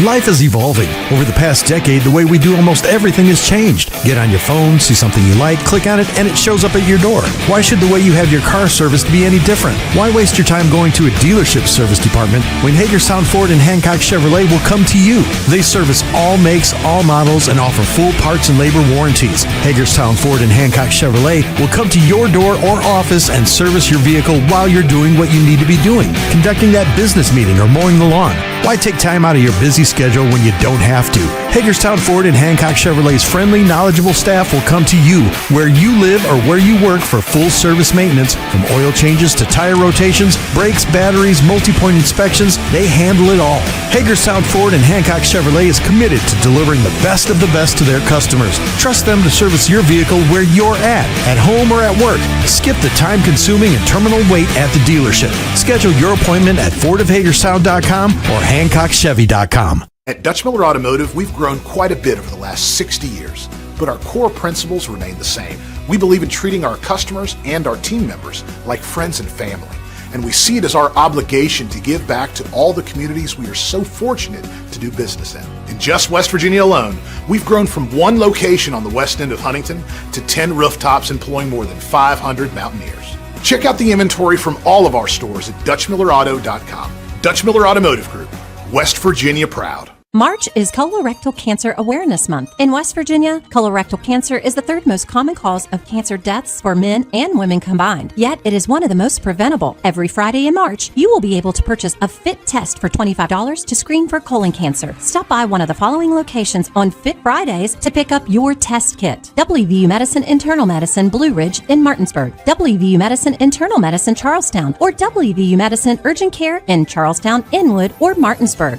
Life is evolving. Over the past decade, the way we do almost everything has changed. Get on your phone, see something you like, click on it, and it shows up at your door. Why should the way you have your car serviced be any different? Why waste your time going to a dealership service department when Hagerstown Ford and Hancock Chevrolet will come to you? They service all makes, all models, and offer full parts and labor warranties. Hagerstown Ford and Hancock Chevrolet will come to your door or office and service your vehicle while you're doing what you need to be doing, conducting that business meeting or mowing the lawn. Why take time out of your busy schedule when you don't have to? Hagerstown Ford and Hancock Chevrolet's friendly, knowledgeable staff will come to you where you live or where you work for full service maintenance, from oil changes to tire rotations, brakes, batteries, multi-point inspections. They handle it all. Hagerstown Ford and Hancock Chevrolet is committed to delivering the best of the best to their customers. Trust them to service your vehicle where you're at home or at work. Skip the time-consuming and terminal wait at the dealership. Schedule your appointment at FordofHagerstown.com or HancockChevy.com. At Dutch Miller Automotive, we've grown quite a bit over the last 60 years, but our core principles remain the same. We believe in treating our customers and our team members like friends and family, and we see it as our obligation to give back to all the communities we are so fortunate to do business in. In just West Virginia alone, we've grown from 1 location on the west end of Huntington to 10 rooftops employing more than 500 Mountaineers. Check out the inventory from all of our stores at DutchMillerAuto.com. Dutch Miller Automotive Group, West Virginia proud. March is Colorectal Cancer Awareness Month. In West Virginia, colorectal cancer is the 3rd most common cause of cancer deaths for men and women combined. Yet, it is one of the most preventable. Every Friday in March, you will be able to purchase a FIT test for $25 to screen for colon cancer. Stop by one of the following locations on FIT Fridays to pick up your test kit. WVU Medicine Internal Medicine Blue Ridge in Martinsburg, WVU Medicine Internal Medicine Charlestown, or WVU Medicine Urgent Care in Charlestown, Inwood, or Martinsburg.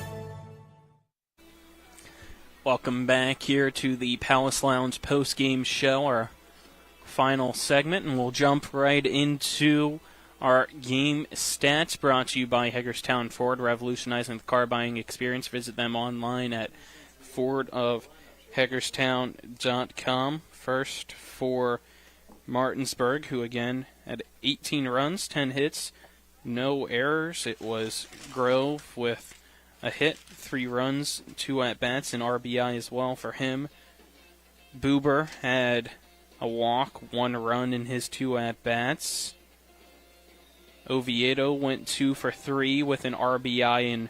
Welcome back here to the Palace Lounge post-game show, our final segment, and we'll jump right into our game stats brought to you by Hagerstown Ford, revolutionizing the car buying experience. Visit them online at fordofhagerstown.com. First for Martinsburg, who again had 18 runs, 10 hits, no errors. It was Grove with a hit, 3 runs, 2 at-bats, and RBI as well for him. Buber had a walk, 1 run in his 2 at-bats. Oviedo went 2 for 3 with an RBI and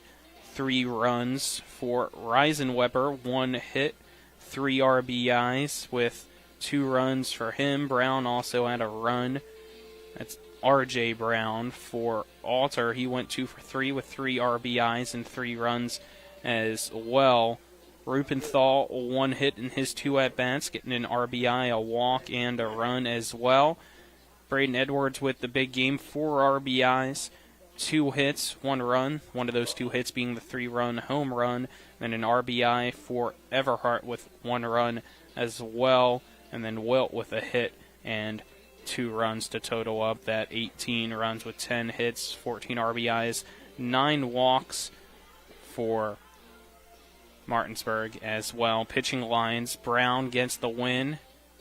3 runs. For Reisenweber, 1 hit, 3 RBIs with 2 runs for him. Brown also had a run. That's R.J. Brown. For Alter, he went 2 for 3 with 3 RBIs and 3 runs as well. Rupenthal, 1 hit in his 2 at-bats, getting an RBI, a walk, and a run as well. Braden Edwards with the big game, 4 RBIs, 2 hits, 1 run. One of those 2 hits being the 3-run home run, and an RBI for Everhart with 1 run as well. And then Wilt with a hit and 2 runs to total up that 18 runs with 10 hits, 14 RBIs, 9 walks for Martinsburg as well. Pitching lines, Brown gets the win.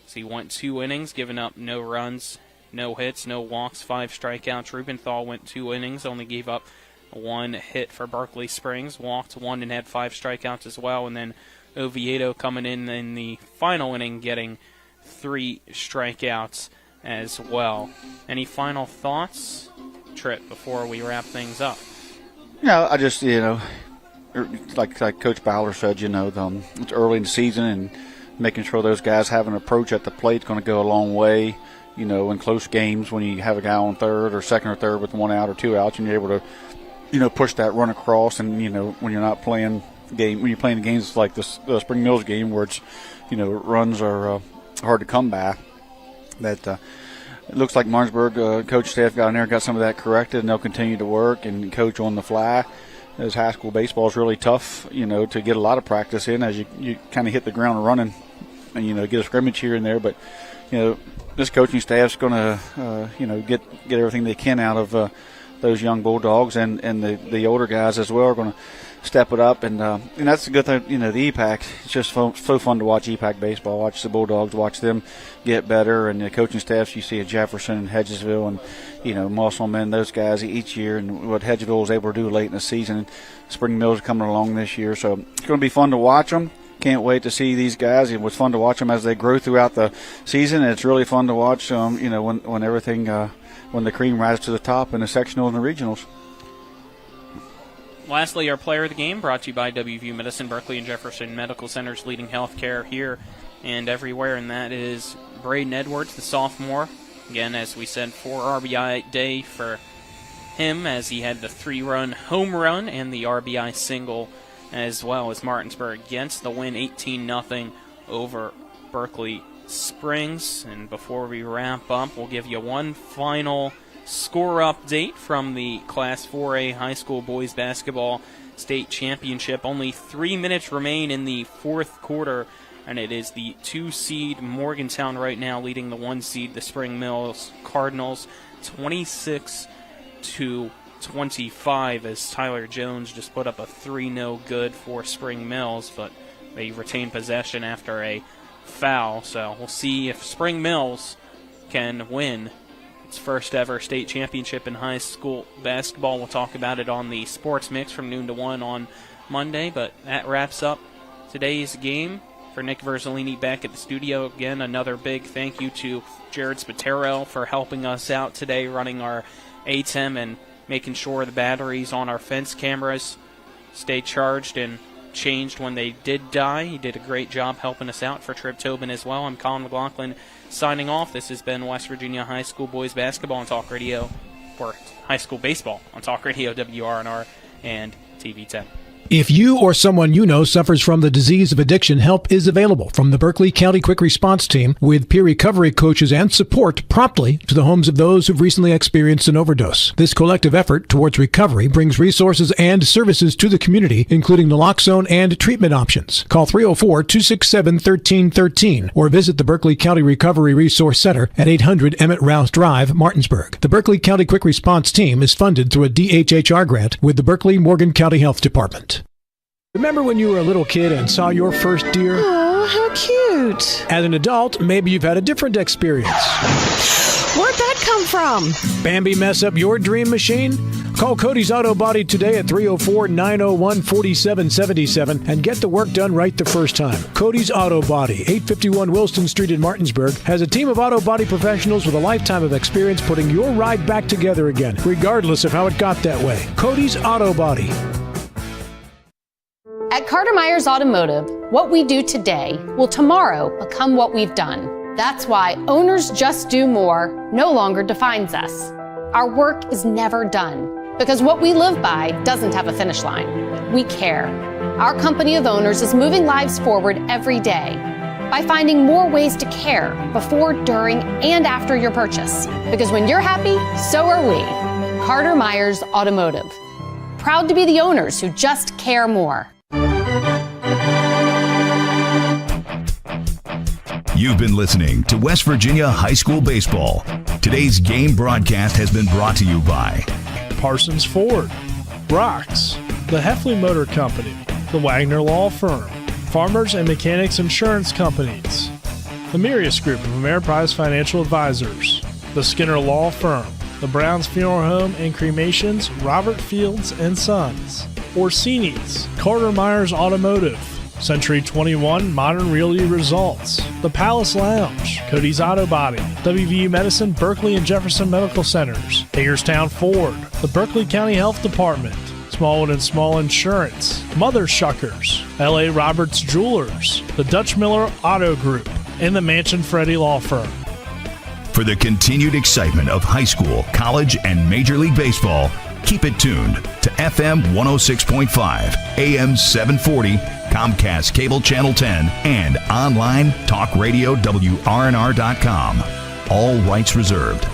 So he went 2 innings, giving up no runs, no hits, no walks, 5 strikeouts. Rubenthal went 2 innings, only gave up 1 hit for Berkeley Springs, walked 1 and had 5 strikeouts as well. And then Oviedo coming in the final inning, getting 3 strikeouts as well. Any final thoughts, Tripp, before we wrap things up? Yeah, I just, like Coach Bowler said, it's early in the season, and making sure those guys have an approach at the plate is going to go a long way. In close games when you have a guy on third or second or third with 1 out or 2 outs, and you're able to, push that run across. And when you're not playing when you're playing games like the Spring Mills game, where it's, runs are hard to come by. That it looks like Martinsburg coach staff got in there, got some of that corrected, and they'll continue to work and coach on the fly. As high school baseball is really tough, to get a lot of practice in as you kind of hit the ground running, and get a scrimmage here and there. But this coaching staff's going to get everything they can out of those young Bulldogs, and the older guys as well are going to step it up, and that's a good thing. The EPAC, it's just so fun to watch EPAC baseball, watch the Bulldogs, watch them get better, and the coaching staffs you see at Jefferson and Hedgesville and Musselman, those guys each year, and what Hedgesville was able to do late in the season. And Spring Mills coming along this year, so it's going to be fun to watch them. Can't wait to see these guys. It was fun to watch them as they grow throughout the season, and it's really fun to watch when everything when the cream rises to the top in the sectional and the regionals. Lastly, our player of the game, brought to you by WVU Medicine, Berkeley and Jefferson Medical Centers, leading healthcare here and everywhere, and that is Braden Edwards, the sophomore. Again, as we said, 4 RBI day for him, as he had the 3-run home run and the RBI single, as well as Martinsburg gets the win 18-0 over Berkeley Springs. And before we wrap up, we'll give you one final score update from the Class 4A high school boys basketball state championship. Only 3 minutes remain in the 4th quarter, and it is the 2-seed Morgantown right now leading the 1-seed, the Spring Mills Cardinals, 26-25, as Tyler Jones just put up a 3-0 good for Spring Mills, but they retain possession after a foul. So we'll see if Spring Mills can win its first ever state championship in high school basketball. We'll talk about it on the Sports Mix from noon to 1 on Monday, but that wraps up today's game. For Nick Verzolini back at the studio, again, another big thank you to Jared Spatero for helping us out today, running our ATEM and making sure the batteries on our fence cameras stay charged and changed when they did die. He did a great job helping us out. For Tripp Tobin as well, I'm Colin McLaughlin signing off. This has been West Virginia High School Boys Basketball on Talk Radio, or High School Baseball on Talk Radio, WRNR, and TV 10. If you or someone you know suffers from the disease of addiction, help is available from the Berkeley County Quick Response Team, with peer recovery coaches and support promptly to the homes of those who've recently experienced an overdose. This collective effort towards recovery brings resources and services to the community, including naloxone and treatment options. Call 304-267-1313 or visit the Berkeley County Recovery Resource Center at 800 Emmett Rouse Drive, Martinsburg. The Berkeley County Quick Response Team is funded through a DHHR grant with the Berkeley Morgan County Health Department. Remember when you were a little kid and saw your first deer? Oh, how cute. As an adult, maybe you've had a different experience. Where'd that come from? Bambi mess up your dream machine? Call Cody's Auto Body today at 304-901-4777 and get the work done right the first time. Cody's Auto Body, 851 Wilson Street in Martinsburg, has a team of auto body professionals with a lifetime of experience putting your ride back together again, regardless of how it got that way. Cody's Auto Body. At Carter Myers Automotive, what we do today will tomorrow become what we've done. That's why Owners Just Do More no longer defines us. Our work is never done because what we live by doesn't have a finish line. We care. Our company of owners is moving lives forward every day by finding more ways to care before, during, and after your purchase. Because when you're happy, so are we. Carter Myers Automotive. Proud to be the owners who just care more. You've been listening to West Virginia High School Baseball. Today's game broadcast has been brought to you by Parsons Ford, Rocks, the Heffley Motor Company, the Wagner Law Firm, Farmers and Mechanics Insurance Companies, the Mirius Group of Ameriprise Financial Advisors, the Skinner Law Firm, the Browns Funeral Home and Cremations, Robert Fields and Sons, Orsini's, Carter Myers Automotive, Century 21 Modern Realty Results, the Palace Lounge, Cody's Auto Body, WVU Medicine, Berkeley and Jefferson Medical Centers, Hagerstown Ford, the Berkeley County Health Department, Smallwood and Small Insurance, Mother Shuckers, L.A. Roberts Jewelers, the Dutch Miller Auto Group, and the Mansion Freddie Law Firm. For the continued excitement of high school, college, and Major League Baseball, keep it tuned to FM 106.5, AM 740, Comcast Cable Channel 10, and online talk radio WRNR.com. All rights reserved.